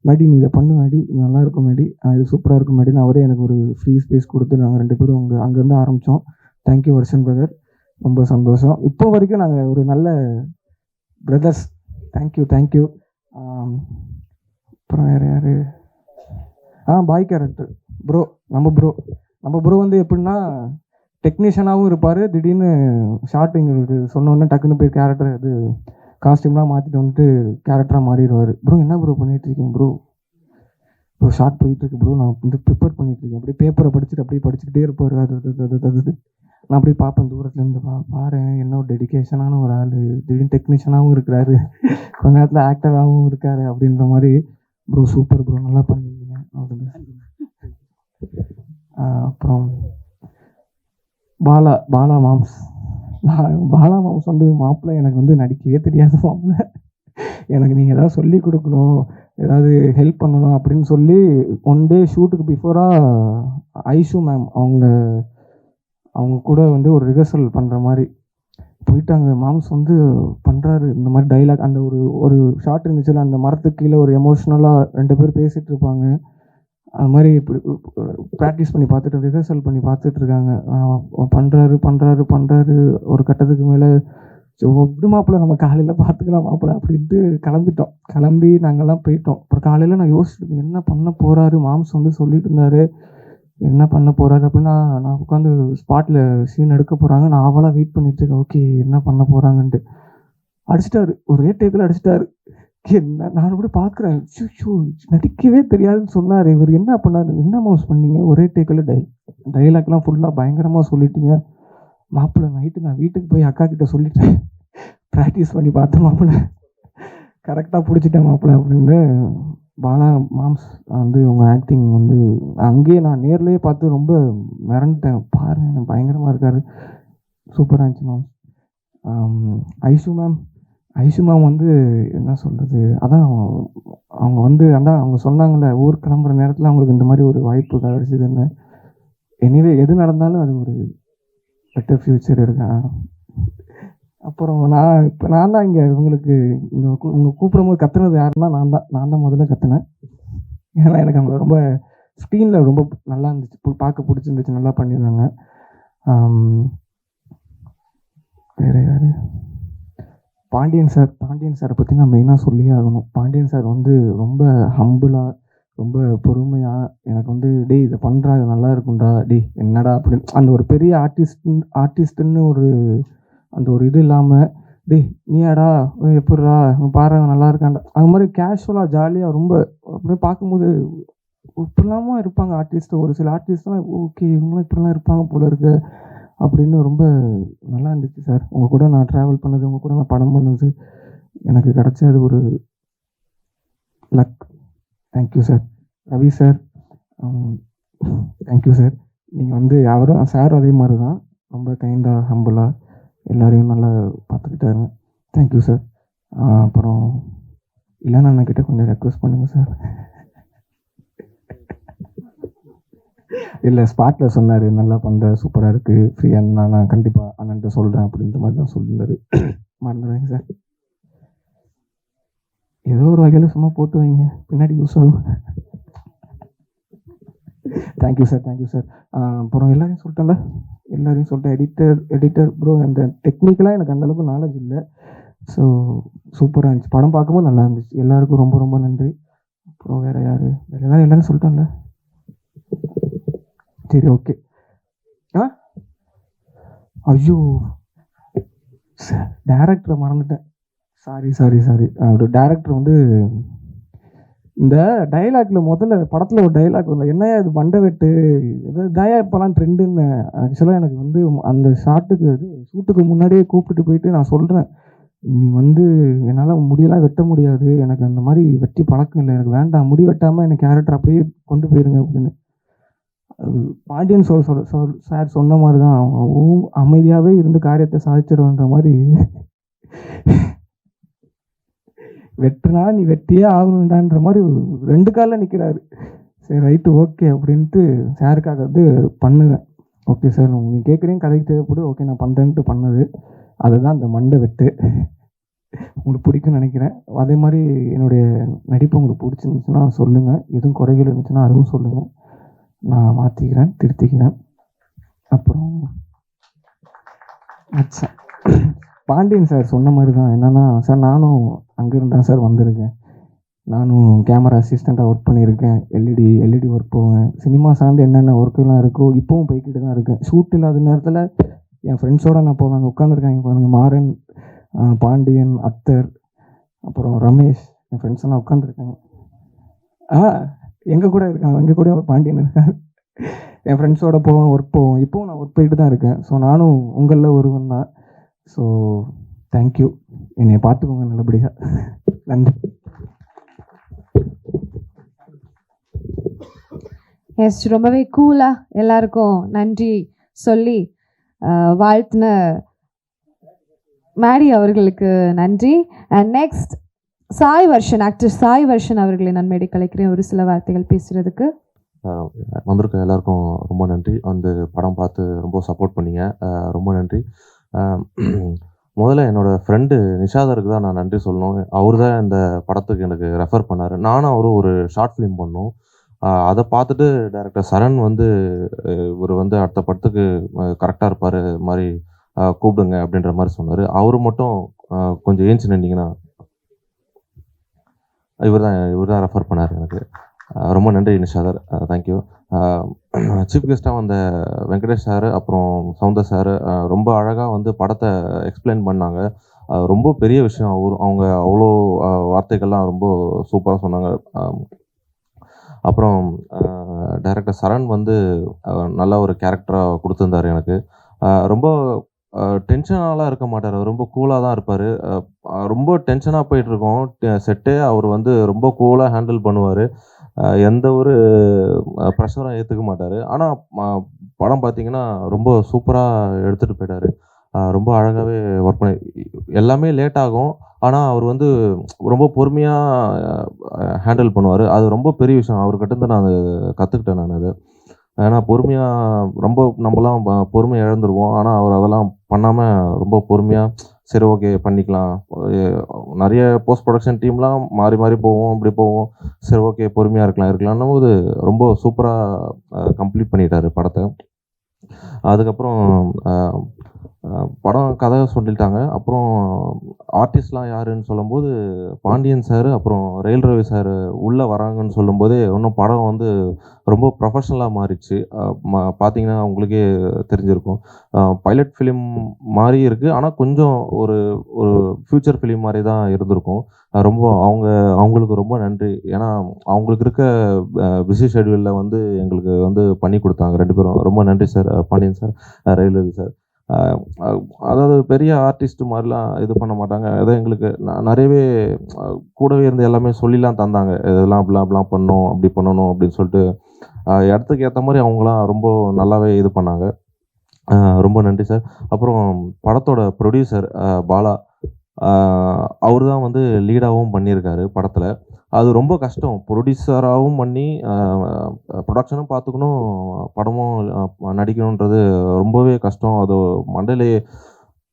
மேடி நீ இதை பண்ணு மேடி, நல்லா இருக்கும் மேடி, இது சூப்பராக இருக்கும் மேடின்னு அவரே எனக்கு ஒரு ஃப்ரீ ஸ்பேஸ் கொடுத்து நாங்கள் 2 பேரும் அங்கேருந்து ஆரம்பித்தோம். தேங்க்யூ வர்ஷன் பிரதர், ரொம்ப சந்தோஷம். இப்போ வரைக்கும் நாங்கள் ஒரு நல்ல பிரதர்ஸ். தேங்க்யூ. அப்புறம் வேறு யார்? பாய் கேரக்டர் ப்ரோ. நம்ம ப்ரோ வந்து எப்படின்னா, டெக்னீஷியனாகவும் இருப்பார். திடீர்னு ஷார்ட் எங்களுக்கு சொன்னோன்னே டக்குன்னு போய் கேரக்டர் இது காஸ்டியூம்லாம் மாற்றிட்டு வந்துட்டு கேரக்டராக மாறிடுவார். ப்ரோ என்ன ப்ரோ பண்ணிகிட்ருக்கீங்க ப்ரோ? ப்ரோ ஷார்ட் போயிட்டுருக்கு ப்ரோ, நான் வந்து ப்ரிப்பேர் பண்ணிகிட்ருக்கேன். அப்படியே பேப்பரை படிச்சுட்டு அப்படியே படிச்சுக்கிட்டே இருப்பார். அது நான் அப்படியே பார்ப்பேன் தூரத்துலேருந்து. பாரு என்ன ஒரு டெடிக்கேஷனான ஒரு ஆள், திடீர்னு டெக்னீஷியனாகவும் இருக்கிறாரு, கொஞ்ச நேரத்தில் ஆக்டராகவும் இருக்காரு அப்படின்ற மாதிரி. ப்ரோ சூப்பர் ப்ரோ, நல்லா பண்ணியிருந்தீங்க. அப்புறம் பாலா மாம்ஸ் வந்து மாப்பிள்ளை எனக்கு வந்து நடிக்கவே தெரியாது மாப்பிள்ளை. எனக்கு நீங்கள் ஏதாவது சொல்லி கொடுக்கணும், ஏதாவது ஹெல்ப் பண்ணணும் அப்படின்னு சொல்லி ஒன் டே ஷூட்டுக்கு பிஃபோராக ஐஷு மேம் அவங்க கூட வந்து ஒரு ரிஹர்சல் பண்ணுற மாதிரி போயிட்டாங்க. மாம்ஸ் வந்து பண்ணுறாரு இந்த மாதிரி டைலாக். அந்த ஒரு ஷார்ட் இருந்துச்சுல, அந்த மரத்துக்கு கீழே ஒரு எமோஷ்னலாக 2 பேர் பேசிகிட்டு இருப்பாங்க. அது மாதிரி இப்படி ப்ராக்டிஸ் பண்ணி பார்த்துட்டு ரிஹர்சல் பண்ணி பார்த்துட்ருக்காங்க. பண்ணுறாரு. ஒரு கட்டத்துக்கு மேலே விடு மாப்பிள்ள, நம்ம காலையில் பார்த்துக்கலாம் மாப்பிள்ள அப்படின்ட்டு கிளம்பி நாங்கள்லாம் போயிட்டோம். அப்புறம் காலையில் நான் யோசிச்சுட்டு என்ன பண்ண போகிறாரு மாம்ஸ் வந்து சொல்லிட்டு இருந்தார், என்ன பண்ண போகிறாரு அப்படின்னா. நான் உட்காந்து ஸ்பாட்டில் சீன் எடுக்க போகிறாங்க, நான் அவளாக வெயிட் பண்ணிட்டுருக்கேன். ஓகே என்ன பண்ண போகிறாங்கன்ட்டு அடிச்சிட்டாரு, ஒரே டேக்கில் அடிச்சிட்டாரு. என்ன நான் கூட பார்க்குறேன், ஷூ நடிக்கவே தெரியாதுன்னு சொன்னார் இவர், என்ன பண்ணார், என்ன மவுஸ் பண்ணீங்க, ஒரே டேக்கில் டைலாக்லாம் ஃபுல்லாக பயங்கரமாக சொல்லிட்டீங்க மாப்பிள்ளை. நைட்டு நான் வீட்டுக்கு போய் அக்கா கிட்ட சொல்லிட்டேன், ப்ராக்டிஸ் பண்ணி பார்த்தேன் மாப்பிள்ளை, கரெக்டாக பிடிச்சிட்டேன் மாப்பிள்ளை அப்படின்னு. பாலா மாம்ஸ் வந்து உங்கள் ஆக்டிங் வந்து அங்கேயே நான் நேர்லேயே பார்த்து ரொம்ப மிரண்டுட்டேன். பாரு பயங்கரமாக இருக்கார், சூப்பராக இருந்துச்சு மாம்ஸ். ஐஷு மேம் வந்து என்ன சொல்கிறது, அதான் அவங்க வந்து அவங்க சொன்னாங்கள்ல ஊர் கிளம்புற நேரத்தில் அவங்களுக்கு இந்த மாதிரி ஒரு வாய்ப்பு கிடச்சிதுன்னு. எனிவே எது நடந்தாலும் அது ஒரு பெட்டர் ஃப்யூச்சர் இருக்கேன். அப்புறம் நான் தான் இங்கே இவங்களுக்கு உங்கள் கூப்பிடும் போது கத்துனது யாருன்னா நான் தான் முதல்ல கத்துனேன். ஏன்னா எனக்கு அவங்க ரொம்ப ஸ்க்ரீனில் ரொம்ப நல்லா இருந்துச்சு, பார்க்க பிடிச்சிருந்துச்சு, நல்லா பண்ணியிருந்தாங்க. வேறு யார், பாண்டியன் சாரை பற்றி நான் மெயினாக சொல்லியே ஆகணும். பாண்டியன் சார் வந்து ரொம்ப ஹம்பிளாக, ரொம்ப பொறுமையாக எனக்கு வந்து டேய் இதை பண்ணுறா, இது நல்லா இருக்கும்டா, டேய் என்னடா அப்படின்னு அந்த ஒரு பெரிய ஆர்டிஸ்ட்டுன்னு அந்த ஒரு இது இல்லாமல், டேய் நீயாடா எப்படிடா பாரு நல்லா இருக்காண்டா, அது மாதிரி கேஷுவலாக ஜாலியாக ரொம்ப அப்படியே பார்க்கும்போது இப்படிலாமா இருப்பாங்க ஆர்டிஸ்ட்டு. ஒரு சில ஆர்டிஸ்ட்லாம் ஓகே இவங்களாம் இப்படிலாம் இருப்பாங்க போல இருக்கு அப்படின்னு ரொம்ப நல்லா இருந்துச்சு சார். உங்கள் கூட நான் ட்ராவல் பண்ணது, உங்கள் கூட நான் படம் பண்ணது எனக்கு கிடச்சது ஒரு luck. Thank you sir. Ravi sir thank you sir. நீங்கள் வந்து அவரும் சார் அதே மாதிரி தான் ரொம்ப கைண்டாக ஹம்பிளாக எல்லோரையும் நல்லா பார்த்துக்கிட்டாருங்க. Thank you sir. அப்புறம் இல்லைன்னா அண்ணன்கிட்ட கொஞ்சம் ரெக்வஸ்ட் பண்ணுங்கள் சார். இல்லை ஸ்பாட்டில் சொன்னார் நல்லா பண்ணுற, சூப்பராக இருக்குது, ஃப்ரீயாக நான் கண்டிப்பாக அண்ணன்ட்ட சொல்கிறேன் அப்படின்ற மாதிரி தான் சொல்லியிருந்தாரு. மறந்துடுவேங்க சார், ஏதோ ஒரு வகையில் சும்மா போட்டு வைங்க, பின்னாடி யூஸ் ஆகும். Thank you sir. அப்புறம் எல்லாரையும் சொல்லிட்டேன். எடிட்டர் ப்ரோ, அந்த டெக்னிக்கலாக எனக்கு அந்தளவுக்கு நாலேஜ் இல்லை. ஸோ சூப்பராக இருந்துச்சு, படம் பார்க்கும்போது நல்லா இருந்துச்சு. எல்லாருக்கும் ரொம்ப ரொம்ப நன்றி. அப்புறம் வேறு யார், எல்லாரும் சொல்லிட்டேன்ல, சரி ஓகே. ஐயோ டேரக்டரை மறந்துட்டேன், சாரி. ஒரு டேரக்டர் வந்து இந்த டைலாக்ல முதல்ல படத்தில் ஒரு டைலாக் வரல, என்னையா இது மண்டை வெட்டு தயா இப்போலாம் ட்ரெண்டுன்னு. ஆக்சுவலாக எனக்கு வந்து அந்த ஷூட்டுக்கு முன்னாடியே கூப்பிட்டு போயிட்டு நான் சொல்கிறேன், நீ வந்து என்னால் முடியெல்லாம் வெட்ட முடியாது, எனக்கு அந்த மாதிரி வெட்டி பழக்கம் இல்லை, எனக்கு வேண்டாம், முடி வெட்டாமல் எனக்கு கேரக்டர் அப்படியே கொண்டு போயிருங்க அப்படின்னு. பாண்டியன் சார் சொன்ன மாதிரி தான், அமைதியாகவே இருந்து காரியத்தை சாதிச்சிருவன்ற மாதிரி வெட்டுனா நீ வெட்டியே ஆகணுண்டான்ற மாதிரி 2 காலில் நிற்கிறாரு. சரி ரைட்டு ஓகே அப்படின்ட்டு சாருக்காக வந்து பண்ணுவேன். ஓகே சார் நீங்கள் கேட்குறீங்க, கதைக்கு தேவைப்படும், ஓகே நான் பண்ணுறேன்ட்டு பண்ணது. அதுதான் அந்த மண்டை வெட்டு. உங்களுக்கு பிடிக்கும்னு நினைக்கிறேன். அதே மாதிரி என்னுடைய நடிப்பு உங்களுக்கு பிடிச்சிருந்துச்சுன்னா சொல்லுங்கள், எதுவும் குறைகள் இருந்துச்சுன்னா அதுவும் சொல்லுங்கள், நான் மாற்றிக்கிறேன், திருத்திக்கிறேன். அப்புறம் அச்சா பாண்டியன் சார் சொன்ன மாதிரி தான், என்னென்னா சார் நானும் அங்கேருந்து தான் சார் வந்திருக்கேன். நானும் கேமரா அசிஸ்டண்ட்டாக ஒர்க் பண்ணியிருக்கேன். எல்இடி ஒர்க் போவேன். சினிமா சார்ந்து என்னென்ன ஒர்க்கெல்லாம் இருக்கோ இப்போவும் போய்கிட்டு தான் இருக்கேன். ஷூட் இல்லாத நேரத்தில் என் ஃப்ரெண்ட்ஸோடு நான் போவேன். அங்கே உட்காந்துருக்காங்க பாருங்கள், மாறன், பாண்டியன், அத்தர், அப்புறம் ரமேஷ், என் ஃப்ரெண்ட்ஸ் எல்லாம் உட்காந்துருக்காங்க. எங்கள் கூட இருக்காங்க, எங்கள் கூட பாண்டியன் இருக்காங்க. என் ஃப்ரெண்ட்ஸோடு போவேன், ஒர்க் போவோம். இப்போவும் நான் ஒர்க் போயிட்டு தான் இருக்கேன். ஸோ நானும் உங்களில் ஒருவன் தான். So thank you. என்னை பார்த்துக்கோங்க நல்லபடியாக. நன்றி. எஸ், ரொம்பவே கூலாக எல்லாருக்கும் நன்றி சொல்லி வாழ்த்தின மேரி அவர்களுக்கு நன்றி. And next Sai Varshan, actor Sai Varshan அவர்களை நான் மேடை கலைக்கிறேன் ஒரு சில வார்த்தைகள் பேசுகிறதுக்கு. வந்திருக்க எல்லாருக்கும் ரொம்ப நன்றி. வந்து படம் பார்த்து ரொம்ப சப்போர்ட் பண்ணீங்க, ரொம்ப நன்றி. முதல்ல என்னோடய ஃப்ரெண்டு நிஷாதருக்கு தான் நான் நன்றி சொல்லணும். அவர் தான் இந்த படத்துக்கு எனக்கு ரெஃபர் பண்ணார். நானும் அவரும் ஒரு ஷார்ட் ஃபிலிம் பண்ணோம். அதை பார்த்துட்டு டைரக்டர் சரண் வந்து இவர் வந்து அடுத்த படத்துக்கு கரெக்டாக இருப்பார், இது மாதிரி கூப்பிடுங்க அப்படின்ற மாதிரி சொன்னார். அவரு மட்டும் கொஞ்சம் ஏஞ்சி நின்றீங்கன்னா, இவர் தான் ரெஃபர் பண்ணார் எனக்கு. ரொம்ப நன்றி நிஷாதர், தேங்க்யூ. சீஃப் கெஸ்ட்டாக வந்த வெங்கடேஷ் சார் அப்புறம் சவுந்தர் சார் ரொம்ப அழகாக வந்து படத்தை எக்ஸ்பிளைன் பண்ணாங்க. ரொம்ப பெரிய விஷயம். அவங்க அவ்வளோ வார்த்தைகள்லாம் ரொம்ப சூப்பராக சொன்னாங்க. அப்புறம் டைரக்டர் சரண் வந்து நல்ல ஒரு கேரக்டராக கொடுத்துருந்தார் எனக்கு. ரொம்ப டென்ஷனாலாம் இருக்க மாட்டார், ரொம்ப கூலாக தான் இருப்பார். ரொம்ப டென்ஷனாக போயிட்டுருக்கோம் செட்டே, அவர் வந்து ரொம்ப கூலாக ஹேண்டில் பண்ணுவார். எந்த ஒரு ப்ரெஷரும் ஏற்றுக்க மாட்டார். ஆனால் படம் பார்த்திங்கன்னா ரொம்ப சூப்பராக எடுத்துகிட்டு போயிட்டார். ரொம்ப அழகாகவே ஒர்க் பண்ணி, எல்லாமே லேட் ஆகும் ஆனால் அவர் வந்து ரொம்ப பொறுமையாக ஹேண்டில் பண்ணுவார். அது ரொம்ப பெரிய விஷயம். அவர்கிட்ட நான் கற்றுக்கிட்டேன் நான் அது. ஏன்னா பொறுமையாக ரொம்ப நம்மலாம் பொறுமை இழந்துருவோம். ஆனால் அவர் அதெல்லாம் பண்ணாமல் ரொம்ப பொறுமையாக சரி ஓகே பண்ணிக்கலாம். நிறைய போஸ்ட் ப்ரொடக்ஷன் டீம்லாம் மாறி மாறி போவோம், இப்படி போவோம், சரி ஓகே பொறுமையாக இருக்கலாம்னும் போது ரொம்ப சூப்பராக கம்ப்ளீட் பண்ணிட்டார் படத்தை. அதுக்கப்புறம் படம் கதை சொல்லிட்டாங்க. அப்புறம் ஆர்டிஸ்ட்லாம் யாருன்னு சொல்லும்போது பாண்டியன் சார் அப்புறம் ரயில் ரவி சார் உள்ளே வராங்கன்னு சொல்லும்போதே இன்னும் படம் வந்து ரொம்ப ப்ரொஃபஷ்னலாக மாறிடுச்சு. பார்த்தீங்கன்னா உங்களுக்கே தெரிஞ்சிருக்கும். பைலட் ஃபிலிம் மாதிரி இருக்குது, ஆனால் கொஞ்சம் ஒரு ஒரு ஃப்யூச்சர் ஃபிலிம் மாதிரி தான் இருந்திருக்கும். ரொம்ப அவங்களுக்கு ரொம்ப நன்றி. ஏன்னா அவங்களுக்கு இருக்க பிஸி ஷெட்யூலில் வந்து எங்களுக்கு வந்து பண்ணி கொடுத்தாங்க 2 பேரும். ரொம்ப நன்றி sir, Pandian sir, rail Ravi sir. அதாவது பெரிய ஆர்டிஸ்ட் மாதிரிலாம் இது பண்ண மாட்டாங்க. ஏதோ எங்களுக்கு நிறையவே கூடவே இருந்து எல்லாமே சொல்லிலாம் தந்தாங்க. இதெல்லாம் அப்படிலாம் பண்ணணும், அப்படி பண்ணணும் அப்படின்னு சொல்லிட்டு இடத்துக்கு ஏற்ற மாதிரி அவங்களாம் ரொம்ப நல்லாவே இது பண்ணாங்க. ரொம்ப நன்றி சார். அப்புறம் படத்தோட ப்ரொடியூசர் பாலா, அவர் தான் வந்து லீடாகவும் பண்ணியிருக்காரு படத்தில். அது ரொம்ப கஷ்டம். ப்ரொடியூசராகவும் பண்ணி ப்ரொடக்ஷனும் பார்த்துக்கணும், படமும் நடிக்கணுன்றது ரொம்பவே கஷ்டம். அது மண்டையிலே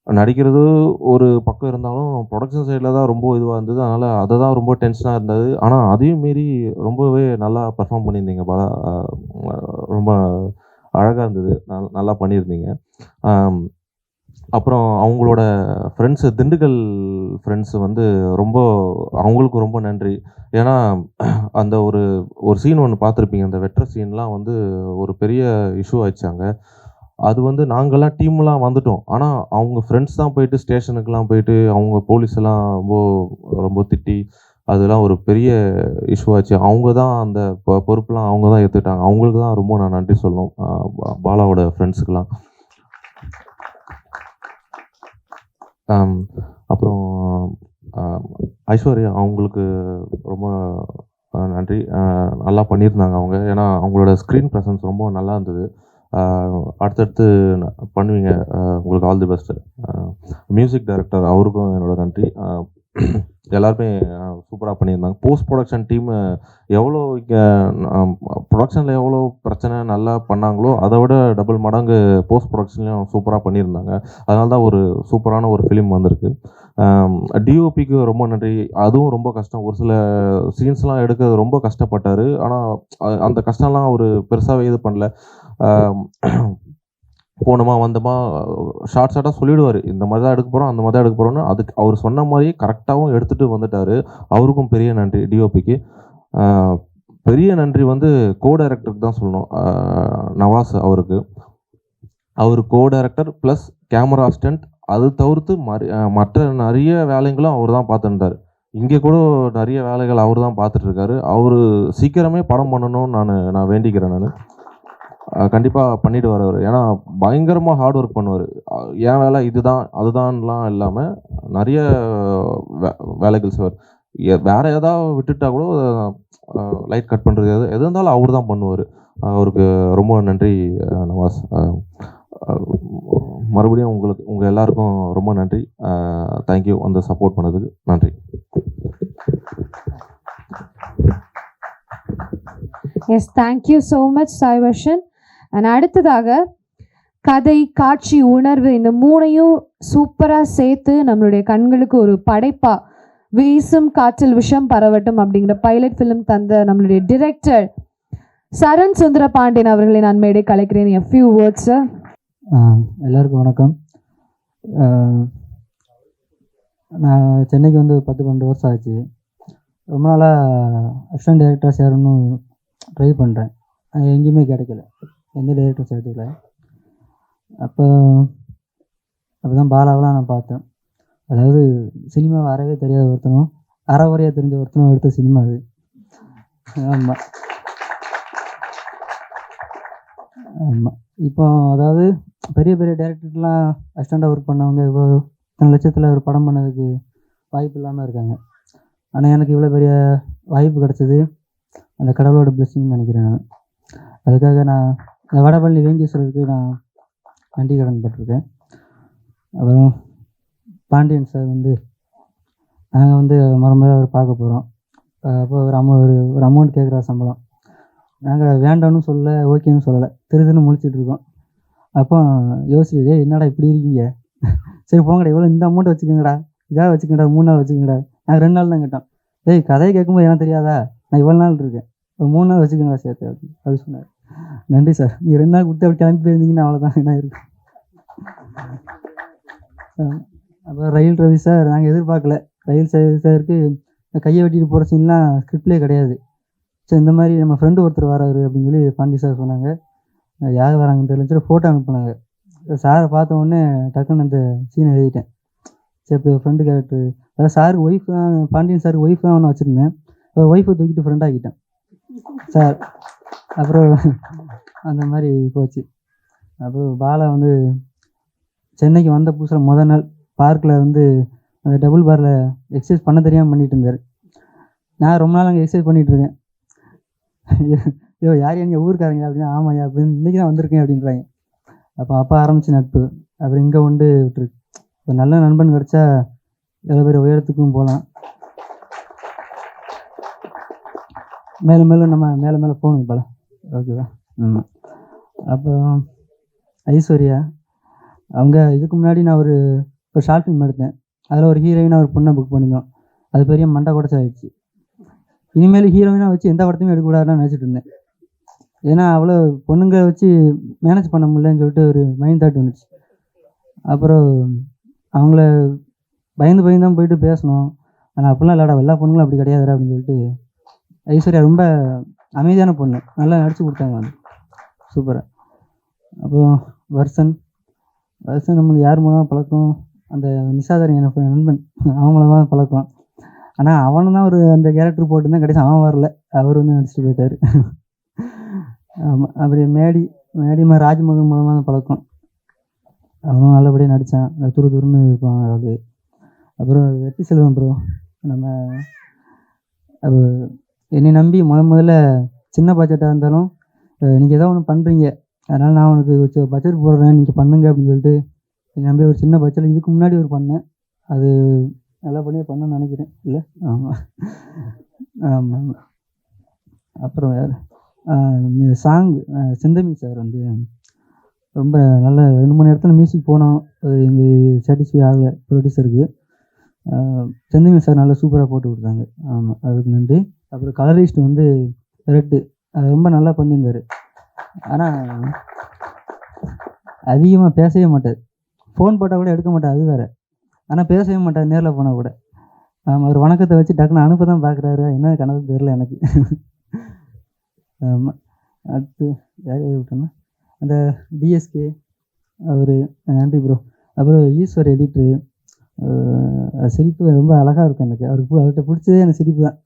நடிக்கிறது ஒரு பக்கம் இருந்தாலும் ப்ரொடக்ஷன் சைடில் தான் ரொம்ப இதுவாக இருந்தது. அதனால் அதை தான் ரொம்ப டென்ஷனாக இருந்தது. ஆனால் அதையும் மீறி ரொம்பவே நல்லா பர்ஃபார்ம் பண்ணியிருந்தீங்க பாலா. ரொம்ப அழகாக இருந்தது, நல்லா பண்ணியிருந்தீங்க. அப்புறம் அவங்களோட ஃப்ரெண்ட்ஸு, திண்டுக்கல் ஃப்ரெண்ட்ஸு வந்து ரொம்ப, அவங்களுக்கு ரொம்ப நன்றி. ஏன்னா அந்த ஒரு சீன் ஒன்று பார்த்துருப்பீங்க, அந்த வெட்டுற சீன்லாம் வந்து ஒரு பெரிய இஷ்யூ ஆயிடுச்சாங்க. அது வந்து நாங்கள்லாம் டீம்லாம் வந்துட்டோம். ஆனால் அவங்க ஃப்ரெண்ட்ஸ் தான் போயிட்டு ஸ்டேஷனுக்கெலாம் போயிட்டு அவங்க போலீஸ் எல்லாம் ரொம்ப திட்டி அதெல்லாம் ஒரு பெரிய இஷ்யூ ஆச்சு. அவங்க தான் அந்த பொறுப்புலாம் அவங்க தான் ஏற்றுக்கிட்டாங்க. அவங்களுக்கு தான் ரொம்ப நான் நன்றி சொல்லணும், பாலாவோட ஃப்ரெண்ட்ஸுக்கெலாம். அப்புறம் ஐஸ்வர்யா, அவங்களுக்கு ரொம்ப நன்றி. நல்லா பண்ணியிருந்தாங்க அவங்க. ஏன்னா அவங்களோட ஸ்க்ரீன் ப்ரெசன்ஸ் ரொம்ப நல்லா இருந்தது. அடுத்தடுத்து பண்ணுவீங்க, உங்களுக்கு all the best. Music director, அவருக்கும் என்னோட நன்றி. எல்லாருமே சூப்பராக பண்ணியிருந்தாங்க. போஸ்ட் ப்ரொடக்ஷன் டீமு எவ்வளோ இங்கே ப்ரொடக்ஷனில் எவ்வளோ பிரச்சனை நல்லா பண்ணாங்களோ அதை விட டபுள் மடங்கு போஸ்ட் ப்ரொடக்ஷன்லையும் சூப்பராக பண்ணியிருந்தாங்க. அதனால தான் ஒரு சூப்பரான ஒரு ஃபிலிம் வந்திருக்கு. டிஓபிக்கு ரொம்ப நன்றி. அதுவும் ரொம்ப கஷ்டம். ஒரு சில சீன்ஸ்லாம் எடுக்கிறது ரொம்ப கஷ்டப்பட்டார். ஆனால் அந்த கஷ்டம்லாம் அவர் பெருசாகவே இது பண்ணல. போனோமா வந்தோமா ஷார்ட்டாக சொல்லிவிடுவார், இந்த மாதிரி தான் எடுக்க போகிறோம், அந்த மாதிரி தான் எடுக்க போகிறோன்னு. அதுக்கு அவர் சொன்ன மாதிரி கரெக்டாகவும் எடுத்துகிட்டு வந்துட்டார். அவருக்கும் பெரிய நன்றி. டிஓபிக்கு பெரிய நன்றி வந்து கோ டைரக்டருக்கு தான் சொல்லணும், நவாஸ் அவருக்கு. அவர் co director plus camera assistant. அது தவிர்த்து மற்ற நிறைய வேலைகளும் அவர் தான் பார்த்துருந்தார். இங்கே கூட நிறைய வேலைகள் அவர் தான் பார்த்துட்ருக்காரு. அவர் சீக்கிரமே படம் பண்ணணும்னு நான் வேண்டிக்கிறேன். நான் கண்டிப்பாக பண்ணிவிடுவார் அவர். ஏன்னா பயங்கரமாக ஹார்ட் ஒர்க் பண்ணுவார். என் வேலை இதுதான் அதுதான்லாம் இல்லாமல் நிறைய வேலைகள் செய்வார். வேறு ஏதாவது விட்டுட்டா கூட லைட் கட் பண்ணுறது எது இருந்தாலும் அவர் தான் பண்ணுவார். அவருக்கு ரொம்ப நன்றி நவாஸ். மறுபடியும் உங்கள் எல்லாருக்கும் ரொம்ப நன்றி. தேங்க்யூ வந்து சப்போர்ட் பண்ணதுக்கு நன்றி. Yes, thank you so much Sai Varshan. And அடுத்ததாக கதை, காட்சி, உணர்வு இந்த மூணையும் சூப்பராக சேர்த்து நம்மளுடைய கண்களுக்கு ஒரு படைப்பா வீசும் காற்றில் விஷம் பரவட்டும் அப்படிங்கிற பைலட் ஃபிலிம் தந்த நம்மளுடைய டிரெக்டர் சரண் சுந்தர பாண்டியன் அவர்களை நான் மேடை கலைக்கிறேன். A few words. எல்லாருக்கும் வணக்கம். நான் சென்னைக்கு வந்து 10-12 வருஷம் ஆச்சு. ரொம்ப நாளாக அசிஸ்டன்ட் டைரக்டராக சேரணும்னு ட்ரை பண்ணுறேன். எங்கேயுமே கிடைக்கல, எந்த டைரக்டரும் சேர்த்துக்கல. அப்போ தான் பாலாவெலாம் நான் பார்த்தேன். அதாவது சினிமாவை அறவே தெரியாத ஒருத்தனும் அறகுறையாக தெரிஞ்ச ஒருத்தனும் எடுத்த சினிமா அது. ஆமாம் ஆமாம். இப்போ அதாவது பெரிய பெரிய டைரக்டர்லாம் அசிஸ்டண்ட்டாக ஒர்க் பண்ணவங்க இப்போ இத்தனை லட்சத்தில் ஒரு படம் பண்ணதுக்கு வாய்ப்பு இல்லாமல் இருக்காங்க. ஆனால் எனக்கு இவ்வளோ பெரிய வாய்ப்பு கிடச்சது அந்த கடவுளோட பிளெஸிங்னு நினைக்கிறேன் நான். அதுக்காக நான் இந்த வடபழனி வேங்கேஸ்வரருக்கு நான் நன்றி கடன் பட்டிருக்கேன். அப்புறம் பாண்டியன் சார் வந்து நாங்கள் வந்து மறுமுறை அவர் பார்க்க போகிறோம். அப்போ ஒரு அமௌண்ட் கேட்குற சம்பளம் நாங்கள் வேண்டாம்னு சொல்லலை, ஓகேன்னு சொல்லலை, திருதுன்னு முழிச்சிட்டு இருக்கோம். அப்போ யோசிச்சுட்டு என்னடா இப்படி இருக்கீங்க, சரி போங்கடா இவ்வளோ இந்த அமௌண்ட்டை வச்சுக்கோங்கடா, இதாக வச்சுக்கங்கடா, 3 நாள் வச்சுக்கோங்கடா. நாங்கள் 2 நாள் தான் கேட்டோம். கதையை கேட்கும்போது எனக்கு தெரியாதா, நான் இவ்வளோ நாள் இருக்கேன், ஒரு 3 நாள் வச்சுக்கோங்கடா சேர்த்து அப்படி சொன்னார். நன்றி சார், நீங்கள் 2 நாள் கொடுத்து அப்படி கிளம்பி போயிருந்தீங்கன்னா அவ்வளோதான் என்ன இருக்கும். அப்புறம் ரயில் ரவி சார் நாங்கள் எதிர்பார்க்கல. ரயில் சாருக்கு கையை வெட்டிட்டு போகிற சீன்லாம் ஸ்கிரிப்ட்லேயே கிடையாது. சரி இந்த மாதிரி நம்ம ஃப்ரெண்டு ஒருத்தர் வராரு அப்படின்னு சொல்லி பாண்டி சார் சொன்னாங்க. யார் வராங்கன்னு தெரியல, ஃபோட்டோ அனுப்புனாங்க. சாரை பார்த்த உடனே டக்குன்னு அந்த சீனை எழுதிட்டேன். சரி இப்போ ஃப்ரெண்டு கேரக்டர், அதாவது சாருக்கு ஒய்ஃப் தான், பாண்டியன் சாருக்கு ஒய்ஃப் தான் ஒன்று வச்சுருந்தேன். ஒய்ஃபை தூக்கிட்டு ஃப்ரெண்ட் ஆக்கிட்டேன் சார். அப்புறம் அந்த மாதிரி போச்சு. அப்புறம் பாலா வந்து சென்னைக்கு வந்த புதுசில் முதல் நாள் பார்க்கில் வந்து அந்த டபுள் பாரில் எக்ஸசைஸ் பண்ண தெரியாமல் பண்ணிகிட்டு இருந்தார். நான் ரொம்ப நாள் அங்கே எக்ஸசைஸ் பண்ணிகிட்ருக்கேன். ஐயோ யார் நீங்கள் ஊருக்காரங்க அப்படின்னா, ஆமாய்யா அப்படின்னு இன்றைக்கி தான் வந்திருக்கேன் அப்படின்றாங்க. அப்போ ஆரம்பிச்சு நட்பு. அப்புறம் இங்கே கொண்டு விட்டுருக்கு. இப்போ நல்ல நண்பன் கிடச்சா எவ்வளோ பேர் உயரத்துக்கும் போகலாம். மேலும் மேலும் நம்ம மேலே போகணும் போல. ஓகேவா? அப்புறம் ஐஸ்வர்யா அவங்க இதுக்கு முன்னாடி நான் ஒரு ஷார்ட் ஃபிலிம் எடுத்தேன். அதில் ஒரு ஹீரோயினாக ஒரு பொண்ணை புக் பண்ணிக்கோம். அது பெரிய மண்டை குடைச்சாயிடுச்சு. இனிமேல் ஹீரோயினாக வச்சு எந்த படத்தையுமே எடுக்கக்கூடாதுன்னு நினச்சிட்டு இருந்தேன். ஏன்னா அவ்வளோ பொண்ணுங்க வச்சு மேனேஜ் பண்ண முடியலன்னு சொல்லிட்டு ஒரு மைண்ட் தாட் வந்துச்சு. அப்புறம் அவங்கள பயந்து தான் போயிட்டு பேசணும். ஆனால் அப்படிலாம் இல்லைடா, எல்லா பொண்ணுங்களும் அப்படி கிடையாதுடா அப்படின்னு சொல்லிட்டு ஐஸ்வர்யா ரொம்ப அமைதியான பொண்ணு, நல்லா நடிச்சு கொடுத்தாங்க வந்து சூப்பராக. அப்புறம் வருஷன் நம்மளுக்கு யார் மூலமாக பழக்கம், அந்த நிஷாதரன் எனக்கு நண்பன், அவன் மூலமாக பழக்கம். ஆனால் அவனு தான் ஒரு அந்த கேரக்டர் போட்டுருந்தான், கடைசி அவன் வரல, அவர் வந்து நடிச்சுட்டு போயிட்டார். ஆமாம். அப்படி மேடிமா ராஜ்மோகன் மூலமாக பழக்கம், அவனும் நல்லபடியாக நடித்தான், துருன்னு இருப்பான் அதாவது. அப்புறம் வெற்றி செல்வம் ப்ரோ, நம்ம என்னை நம்பி முதல்ல சின்ன பட்ஜெட்டாக இருந்தாலும் நீங்கள் ஏதோ ஒன்று பண்ணுறீங்க, அதனால் நான் உனக்கு பட்ஜெட் போடுறேன் நீங்கள் பண்ணுங்க அப்படின்னு சொல்லிட்டு என்னை நம்பி ஒரு சின்ன பட்ஜெட்டில் இதுக்கு முன்னாடி ஒரு பண்ணேன். அது நல்லபடியாக பண்ணணும்னு நினைக்கிறேன். இல்லை ஆமாம் ஆமாம். அப்புறம் வேறு சாங் செந்தமிழ் சார் வந்து ரொம்ப நல்ல 2-3 இடத்துல மியூசிக் போனோம், அது எங்கள் சாட்டிஸ்ஃபை ஆகலை ப்ரொடியூசருக்கு. செந்தமிழ் சார் நல்லா சூப்பராக போட்டு கொடுத்தாங்க. ஆமாம், அதுக்கு நன்றி. அப்புறம் கலரிஸ்ட் வந்து ரெட்டு, அது ரொம்ப நல்லா பண்ணியிருந்தார். ஆனால் அதிகமாக பேசவே மாட்டார். ஃபோன் போட்டால் கூட எடுக்க மாட்டார், அது வேறு. ஆனால் பேசவே மாட்டார் நேரில் போனால் கூட. அவர் வணக்கத்தை வச்சு டக்குன்னு அனுப்ப தான் பார்க்குறாரு, என்ன கணக்கு தெரில எனக்கு. ஆமாம். அடுத்து யார் யார் விட்டோன்னா அந்த டிஎஸ்கே அவர், நன்றி ப்ரோ. அப்புறம் ஈஸ்வர் எடிட்ரு, சிரிப்பு ரொம்ப அழகாக இருக்கும் எனக்கு. அவர்கிட்ட பிடிச்சதே எனக்கு சிரிப்பு தான்.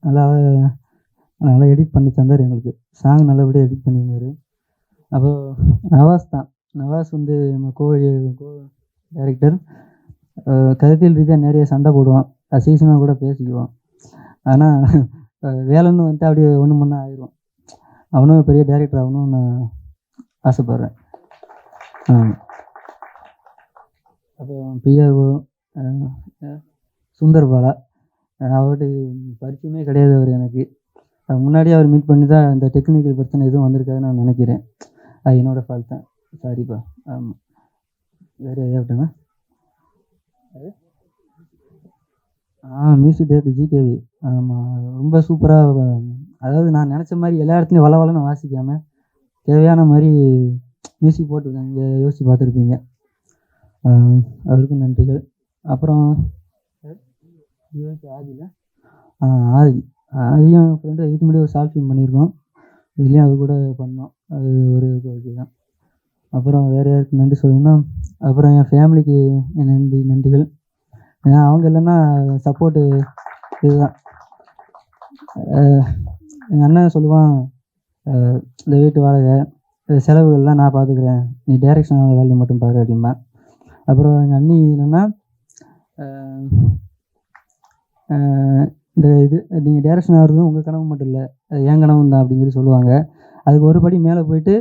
நல்லா எடிட் பண்ணி தந்தார் எங்களுக்கு. சாங் நல்லபடியாக எடிட் பண்ணியிருந்தார். அப்புறம் நவாஸ் வந்து நம்ம கோ டைரக்டர். கருத்தியல் ரீதியாக நிறைய சண்டை போடுவான், அசீசமாக கூட பேசிக்குவான். ஆனால் வேலைன்னு வந்துட்டு அப்படியே ஒன்று முன்னே ஆயிடுவான். அவனும் பெரிய டைரக்டர் ஆகணும்னு நான் ஆசைப்பட்றேன். அப்புறம் பிஆர்ஓ சுந்தர் பாலா, அவர்கிட்ட பரிச்சயமே கிடையாது அவர் எனக்கு. முன்னாடியே அவர் மீட் பண்ணி தான் இந்த டெக்னிக்கல் பிரச்சனை எதுவும் வந்திருக்காதுன்னு நான் நினைக்கிறேன். அது என்னோடய ஃபால்ட் தான், சாரிப்பா. ஆமாம். வேறு எதாவது விட்டேன்னா மியூசிக் டேரக்டர் ஜிகேவி. ஆமாம், ரொம்ப சூப்பராக. அதாவது நான் நினச்ச மாதிரி எல்லா இடத்துலையும் வளவலன்னு வாசிக்காமல் தேவையான மாதிரி மியூசிக் போட்டுருக்கேன். இங்கே யோசித்து பார்த்துருப்பீங்க. அவருக்கும் நன்றிகள். அப்புறம் ஆதியும் ஃப்ரெண்டு இதுக்கு முன்னாடி ஒரு ஷார்ட் ஃபிலிம் பண்ணியிருக்கோம். இதுலேயும் அது கூட பண்ணோம். அது ஒரு ஓகே தான். அப்புறம் வேறு யாருக்கு நன்றி சொல்லணும்னா, அப்புறம் என் ஃபேமிலிக்கு என் நன்றிகள். ஏன்னா அவங்க இல்லைன்னா சப்போர்ட்டு இதுதான். எங்கள் அண்ணன் சொல்லுவான், இந்த வீட்டு வாடகை செலவுகள்லாம் நான் பார்த்துக்கிறேன், நீ டைரக்ஷன் வேலையை மட்டும் பாரு அப்படிம்பா. அப்புறம் எங்கள் அண்ணி என்னென்னா, இந்த இது நீங்கள் டைரக்ஷன் ஆகிறதும் உங்கள் கனவு மட்டும் இல்லை, அது என் கனவு தான் அப்படின்னு சொல்லி சொல்லுவாங்க. அதுக்கு ஒரு படி மேலே போயிட்டு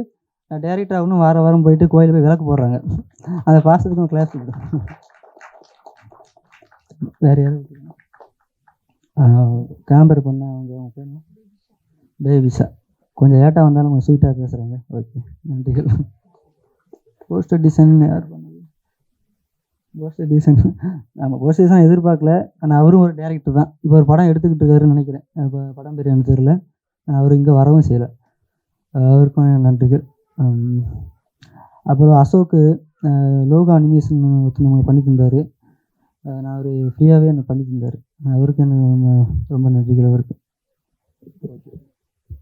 நான் டைரக்டர் ஆகணும் வாரம் போயிட்டு கோயிலில் போய் விளக்கு போடுறாங்க. அந்த பாசத்துக்கும் கிளாஸ் கொடுக்கும். வேறு யாரும் கேம்பர் பண்ண அவங்க பேர் பேபிஸா, கொஞ்சம் லேட்டாக வந்தாலும் கொஞ்சம் ஸ்வீட்டாக பேசுகிறாங்க. ஓகே, நன்றிகள். போஸ்டர் டிசைன் யார் பண்ணது? போஸ்டர் டிசைன் ஆமாம், போஸ்டர் டிசைன் எதிர்பார்க்கல. ஆனால் அவரும் ஒரு டேரக்டர் தான். இப்போ ஒரு படம் எடுத்துக்கிட்டு இருக்காருன்னு நினைக்கிறேன். இப்போ படம் பேர் எனக்கு தெரியல. அவர் இங்கே வரவும் செய்யலை. அவருக்கும் நன்றிகள். அப்புறம் அசோக்கு லோகோ அனிமேஷன் ஒருத்தர் பண்ணி தந்தார். நான் அவர் ஃப்ரீயாகவே எனக்கு பண்ணி தந்தார். அவருக்கு ரொம்ப நன்றிகள். அவருக்கு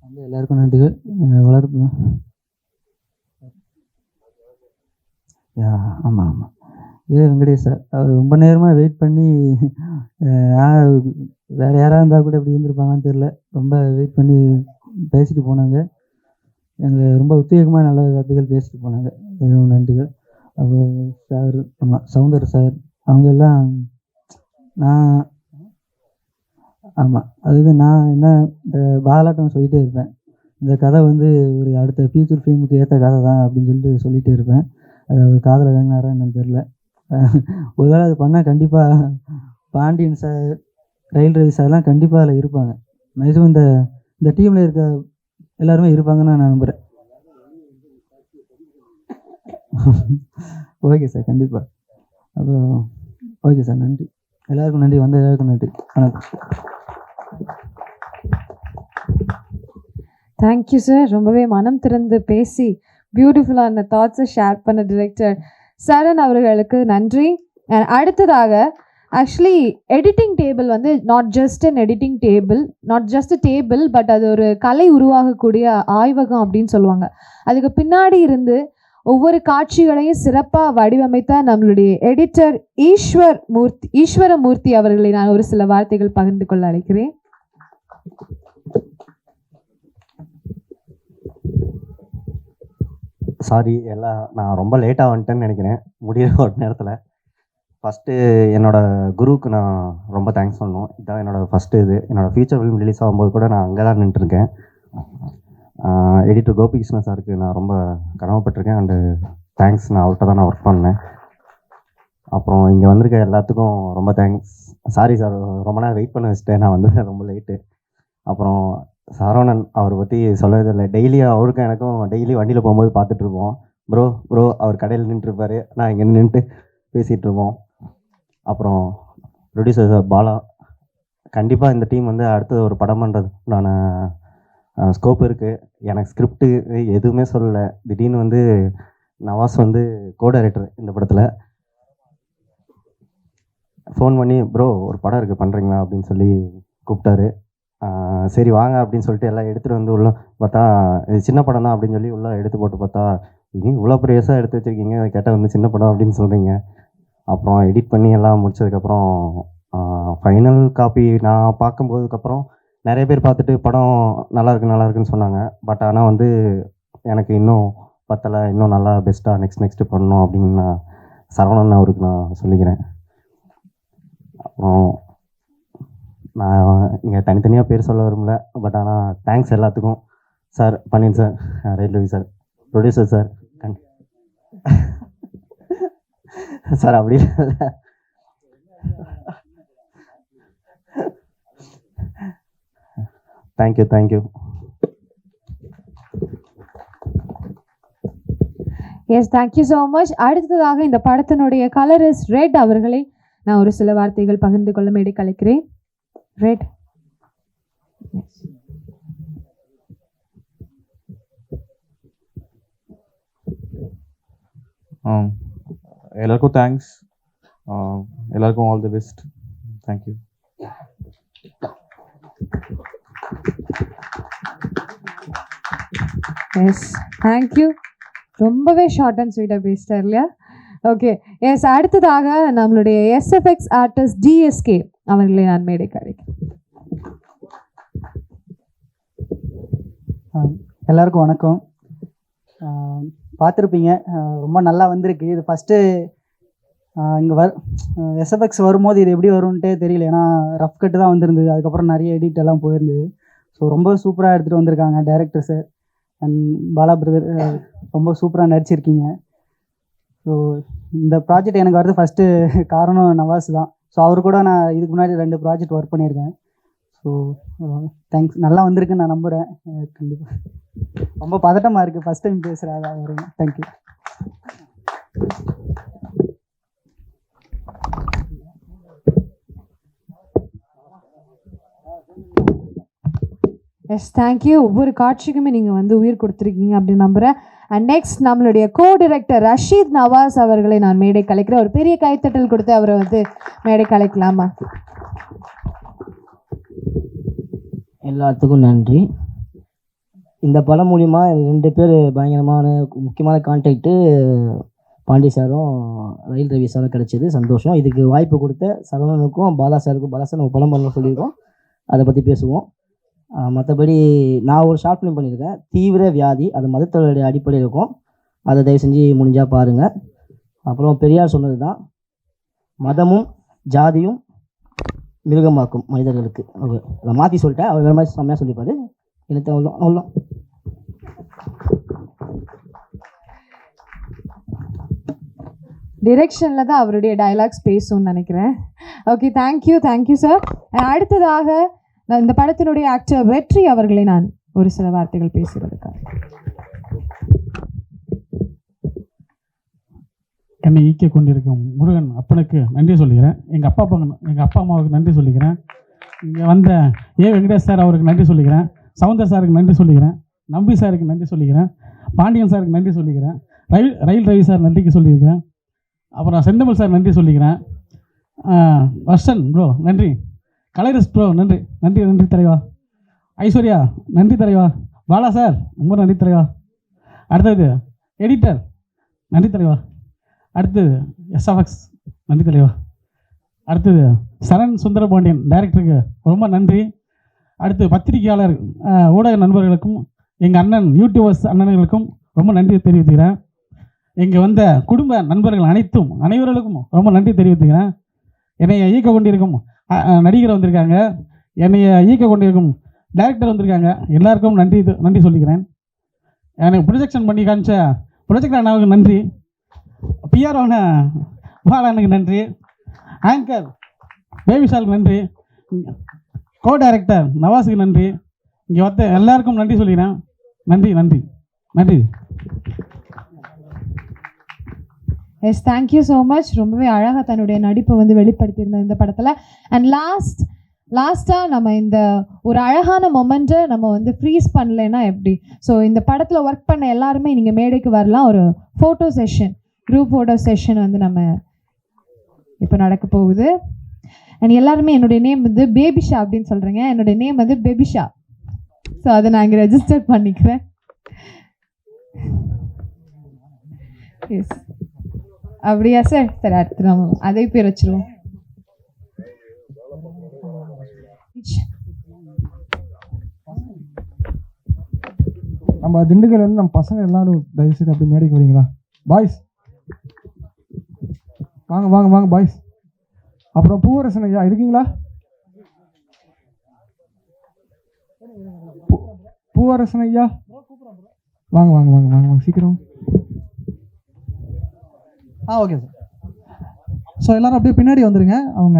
வந்து எல்லாருக்கும் நன்றிகள். வளர்ப்பு ஆமாம் வெங்கடேஷ் சார், அவர் ரொம்ப நேரமாக வெயிட் பண்ணி, வேறு யாராக இருந்தால் கூட இப்படி இருந்திருப்பாங்கன்னு தெரில, ரொம்ப வெயிட் பண்ணி பேசிட்டு போனாங்க. எங்களை ரொம்ப உத்வேகமாக நல்ல வார்த்தைகள் பேசிட்டு போனாங்க. நன்றிகள். அப்புறம் சார், ஆமாம் சவுந்தர் சார், அவங்க எல்லாம் அதுக்கு நான் என்ன இந்த பாலாட்டம் சொல்லிகிட்டே இருப்பேன். இந்த கதை வந்து ஒரு அடுத்த ஃபியூச்சர் ஃபிலிமுக்கு ஏற்ற கதை தான் அப்படின்னு சொல்லிகிட்டே இருப்பேன். அது அவர் காதில் வாங்கினாரா என்னன்னு தெரில. ஒருவேளை அது பண்ணால் கண்டிப்பாக பாண்டியன் சார், ரயில் ரவி சார்லாம் கண்டிப்பாக அதில் இருப்பாங்க. மேக்ஸிமம் இந்த டீமில் இருக்க எல்லாருமே இருப்பாங்கன்னு நான் நம்புகிறேன். ஓகே சார், கண்டிப்பாக. அப்புறம் ஓகே சார், நன்றி. எல்லாருக்கும் நன்றி, வந்த எல்லாருக்கும் நன்றி. வணக்கம். Thank you sir. ரொம்பவே மனம் திறந்து பேசி பியூட்டிஃபுல்லான தாட்ஸை ஷேர் பண்ண டிரெக்டர் சரண் அவர்களுக்கு நன்றி. அடுத்ததாக ஆக்சுவலி எடிட்டிங் டேபிள் வந்து not just an editing table, not just a table, but அது ஒரு கலை உருவாகக்கூடிய ஆய்வகம் அப்படின்னு சொல்லுவாங்க. அதுக்கு பின்னாடி இருந்து ஒவ்வொரு காட்சிகளையும் சிறப்பாக வடிவமைத்த நம்மளுடைய எடிட்டர் ஈஸ்வரமூர்த்தி அவர்களை நான் ஒரு சில வார்த்தைகள் பகிர்ந்து கொள்ள அழைக்கிறேன். சாரி, நான் ரொம்ப லேட்டாக வந்துட்டேன்னு நினைக்கிறேன் முடிகிற ஒரு நேரத்தில். ஃபஸ்ட்டு என்னோடய குருவுக்கு நான் ரொம்ப தேங்க்ஸ் பண்ணணும். இதுதான் என்னோடய ஃபஸ்ட்டு என்னோடய ஃபியூச்சர் ஃபிலிம் ரிலீஸ் ஆகும்போது கூட நான் அங்கே தான் நின்றுருக்கேன். எடிட்டர் கோபிகிருஷ்ணன் சாருக்கு நான் ரொம்ப கடமைப்பட்டிருக்கேன். அண்டு தேங்க்ஸ், நான் அவர்கிட்ட தான் நான் ஒர்க் பண்ணேன். அப்புறம் இங்கே வந்திருக்க எல்லாத்துக்கும் ரொம்ப தேங்க்ஸ். சாரி சார், ரொம்ப நேரம் வெயிட் பண்ண வச்சுட்டேன், நான் வந்து ரொம்ப லேட்டு. அப்புறம் சரவணன், அவரை பற்றி சொல்லவே இல்லை. டெய்லி அவருக்கும் எனக்கும் டெய்லி வண்டியில் போகும்போது பார்த்துட்ருப்போம். ப்ரோ அவர் கடையில் நின்றுருப்பார், நான் இங்கே நின்றுட்டு பேசிகிட்ருப்போம். அப்புறம் ப்ரொடியூசர் சார் பாலா, கண்டிப்பாக இந்த டீம் வந்து அடுத்தது ஒரு படம் பண்ணுறதுக்கான ஸ்கோப் இருக்குது. எனக்கு ஸ்கிரிப்டு எதுவுமே சொல்லலை. திடீர்னு வந்து நவாஸ் வந்து கோ-டைரக்டர் இந்த படத்தில். ஃபோன் பண்ணி ப்ரோ ஒரு படம் இருக்குது பண்ணுறீங்களா அப்படின்னு சொல்லி கூப்பிட்டாரு. சரி வாங்க அப்படின்னு சொல்லிட்டு எல்லாம் எடுத்துகிட்டு வந்து உள்ளே பார்த்தா இது சின்ன படம் தான் அப்படின்னு சொல்லி உள்ளே எடுத்து போட்டு பார்த்தா இது இவ்வளோ பெருசாக எடுத்து வச்சுருக்கீங்க, அதை கேட்டால் வந்து சின்ன படம் அப்படின்னு சொல்கிறீங்க. அப்புறம் எடிட் பண்ணி எல்லாம் முடிச்சதுக்கப்புறம் ஃபைனல் காப்பி நான் பார்க்கும்போதுக்கப்புறம் நிறைய பேர் பார்த்துட்டு படம் நல்லா இருக்குன்னு சொன்னாங்க. பட் ஆனால் வந்து எனக்கு இன்னும் பத்தலை, இன்னும் நல்லா பெஸ்ட்டாக நெக்ஸ்ட்டு பண்ணணும் அப்படின்னு நான் சரவணன் அவருக்கு நான் சொல்லிக்கிறேன். அப்புறம் நான் இங்கே தனித்தனியாக பேர் சொல்ல விரும்பல. பட் ஆனால் தேங்க்ஸ் எல்லாத்துக்கும். Sir Panneer sir, rail Ravi sir, producer sir, sir அப்படி இல்லை. Thank you. Yes, thank you so much. அடுத்ததாக இந்த படத்தினுடைய கலரிஸ்ட் ரெட் அவர்களை நான் ஒரு சில வார்த்தைகள் பகிர்ந்து கொள்ள மேடை கலைக்கிறேன். ரெட். எல்லாருக்கும் தேங்க்ஸ். எல்லாருக்கும் all the best. Thank you. Yes, thank you. ரொம்பவே ஷார்ட் அண்ட் ஸ்வீட்டாக பேசிட்டார் இல்லையா? Okay, yes. அடுத்ததாக நம்மளுடைய எஸ்எஃப்எக்ஸ் ஆர்டிஸ்ட் டிஎஸ்கே அவர்களை நான் மேடை கலைக்கிறேன். எல்லாருக்கும் வணக்கம். பார்த்துருப்பீங்க, ரொம்ப நல்லா வந்திருக்கு. இது ஃபஸ்ட்டு இங்கே எஸ்எஃப்எக்ஸ் வரும்போது இது எப்படி வரும்ன்ட்டே தெரியல. ஏன்னா ரஃப் கட்டு தான் வந்திருந்தது. அதுக்கப்புறம் நிறைய எடிட் எல்லாம் போயிருந்தது. ஸோ ரொம்ப சூப்பராக எடுத்துகிட்டு வந்திருக்காங்க director sir and Bala brother. ரொம்ப சூப்பராக நடிச்சிருக்கீங்க. ஸோ இந்த ப்ராஜெக்ட் எனக்கு வரது ஃபஸ்ட்டு காரணம் நவாஸ் தான். ஸோ அவர் கூட நான் இதுக்கு முன்னாடி 2 ப்ராஜெக்ட் ஒர்க் பண்ணியிருக்கேன். So thanks. நல்லா வந்திருக்குன்னு நான் நம்புகிறேன். கண்டிப்பாக ரொம்ப பதட்டமாக இருக்குது, ஃபஸ்ட் டைம் பேசுகிறதா வருங்க. தேங்க்யூ. Yes, thank you. ஒவ்வொரு காட்சிக்குமே நீங்கள் வந்து உயிர் கொடுத்துருக்கீங்க அப்படின்னு நம்புகிறேன். அண்ட் நெக்ஸ்ட் நம்மளுடைய கோ-டைரக்டர் ரஷீத் நவாஸ் அவர்களை நான் மேடை கலைக்கிறேன். ஒரு பெரிய கைத்தட்டல் கொடுத்து அவரை வந்து மேடை கலைக்கலாமா? எல்லாத்துக்கும் நன்றி. இந்த படம் மூலிமா 2 பேர் பயங்கரமான முக்கியமான கான்டாக்டு பாண்டி சாரும் ரயில் ரவி சாரும் கிடச்சிது. சந்தோஷம். இதுக்கு வாய்ப்பு கொடுத்த சரவணனுக்கும் பாலா சார் நம்ம படம் பண்ண சொல்லியிருக்கோம். அதை பற்றி பேசுவோம். மற்றபடி நான் ஒரு ஷார்ட் ஃபிலிம் பண்ணியிருக்கேன், தீவிர வியாதி. அது மதத்தோடைய அடிப்படையில் இருக்கும். அதை தயவு செஞ்சு முடிஞ்சால் பாருங்கள். அப்புறம் பெரியார் சொன்னது தான், மதமும் ஜாதியும் மிருகமாக்கும் மனிதர்களுக்கு. அதை மாற்றி சொல்லிட்டேன். அவர் வேறு மாதிரி செம்மையாக சொல்லிப்பார். எனக்கு அவ்வளோ டிரெக்ஷனில் தான் அவருடைய டைலாக்ஸ் பேசும்னு நினைக்கிறேன். Okay, thank you sir. அடுத்ததாக நான் இந்த படத்தினுடைய ஆக்டர் வெற்றி அவர்களை நான் ஒரு சில வார்த்தைகள் பேசுகிறதுக்காக. என்னை ஈக்க கொண்டிருக்கும் முருகன் அப்பனுக்கு நன்றி சொல்லிக்கிறேன். எங்கள் அப்பா அம்மாவுக்கு நன்றி சொல்லிக்கிறேன். இங்கே வந்த வெங்கடேஷ் சார் அவருக்கு நன்றி சொல்லிக்கிறேன். சவுந்தர் சாருக்கு நன்றி சொல்லிக்கிறேன். நம்பி சாருக்கு நன்றி சொல்லிக்கிறேன். பாண்டியன் சாருக்கு நன்றி சொல்லிக்கிறேன். ரயில் ரவி சார் நன்றிக்கு சொல்லியிருக்கிறேன். அப்புறம் செந்தமிழ் சார் நன்றி சொல்லிக்கிறேன். வர்ஷன் ப்ரோ நன்றி. கலரிஸ்ட் ப்ரோ நன்றி தலைவா. ஐஸ்வர்யா நன்றி தலைவா. பாலா சார் ரொம்ப நன்றி தலைவா. அடுத்தது எடிட்டர் நன்றி தலைவா. அடுத்தது எஸ்எஃப்எக்ஸ் நன்றி தலைவா. அடுத்தது சரண் சுந்தரபாண்டியன் டைரக்டருக்கு ரொம்ப நன்றி. அடுத்து பத்திரிகையாளர் ஊடக நண்பர்களுக்கும் எங்கள் அண்ணன் யூடியூபர்ஸ் அண்ணன்களுக்கும் ரொம்ப நன்றி தெரிவித்துக்கிறேன். இங்கே வந்த குடும்ப நண்பர்கள் அனைவர்களுக்கும் ரொம்ப நன்றி தெரிவித்துக்கிறேன். என்னை இயக்க கொண்டிருக்கும் நடிகர் வந்திருக்காங்க, என்னை இயக்க கொண்டிருக்கும் டைரக்டர் வந்திருக்காங்க. எல்லாருக்கும் நன்றி சொல்லிக்கிறேன். எனக்கு ப்ரொஜெக்ஷன் பண்ணி காமிச்ச ப்ரொஜெக்டர் அண்ணாவுக்கு நன்றி. பிஆர் ஆன பாலானுக்கு நன்றி. ஆங்கர் பேபிஷாலுக்கு நன்றி. கோ டைரக்டர் நவாஸுக்கு நன்றி. இங்கே வந்த எல்லாருக்கும் நன்றி சொல்லிக்கிறேன். நன்றி. Yes, thank you so much. ரொம்பவே அழகாக தன்னுடைய நடிப்பை வந்து வெளிப்படுத்தியிருந்தேன் இந்த படத்தில். அண்ட் லாஸ்ட் லாஸ்ட்டாக நம்ம இந்த ஒரு அழகான மொமெண்ட்டை நம்ம வந்து ஃப்ரீஸ் பண்ணலைன்னா எப்படி? ஸோ இந்த படத்தில் ஒர்க் பண்ண எல்லாருமே நீங்கள் மேடைக்கு வரலாம். ஒரு photo session, group photo session வந்து நம்ம இப்போ நடக்க போகுது. அண்ட் எல்லாருமே என்னுடைய நேம் வந்து பேபிஷா அப்படின்னு சொல்கிறேங்க. என்னுடைய நேம் வந்து பேபிஷா. ஸோ அதை நான் இங்கே ரெஜிஸ்டர் பண்ணிக்கிறேன். எஸ், அப்படியா சார்? சரி, அடுத்து நம்ம அதே பேர் வச்சுருவோம். நம்ம திண்டுக்கல் வந்து நம்ம பசங்க எல்லாரும் தயவுசெய்து அப்படி மேடைக்கு வரீங்களா பாய்ஸ்? வாங்க வாங்க வாங்க பாய்ஸ். அப்புறம் பூவரசன் ஐயா இருக்கீங்களா? பூவரசன் ஐயா வாங்க வாங்க வாங்க வாங்க வாங்க சீக்கிரம். Okay sir. ஸோ எல்லாரும் அப்படியே பின்னாடி வந்துருங்க. அவங்க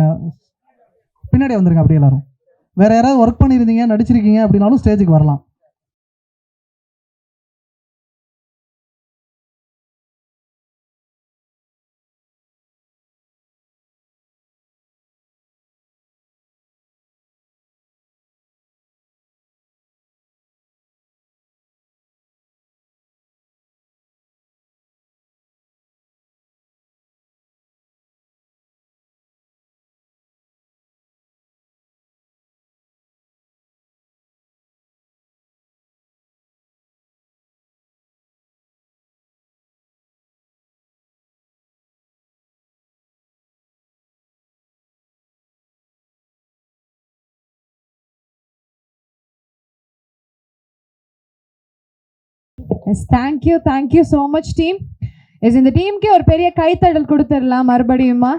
பின்னாடி வந்துருங்க அப்படியே எல்லாரும். வேற யாராவது ஒர்க் பண்ணியிருந்தீங்க, நடிச்சிருக்கீங்க அப்படின்னாலும் ஸ்டேஜுக்கு வரலாம். Yes, thank you so much team. Yes, இந்த டீமுக்கே ஒரு பெரிய கைத்தடல் கொடுத்துடலாம் மறுபடியுமா?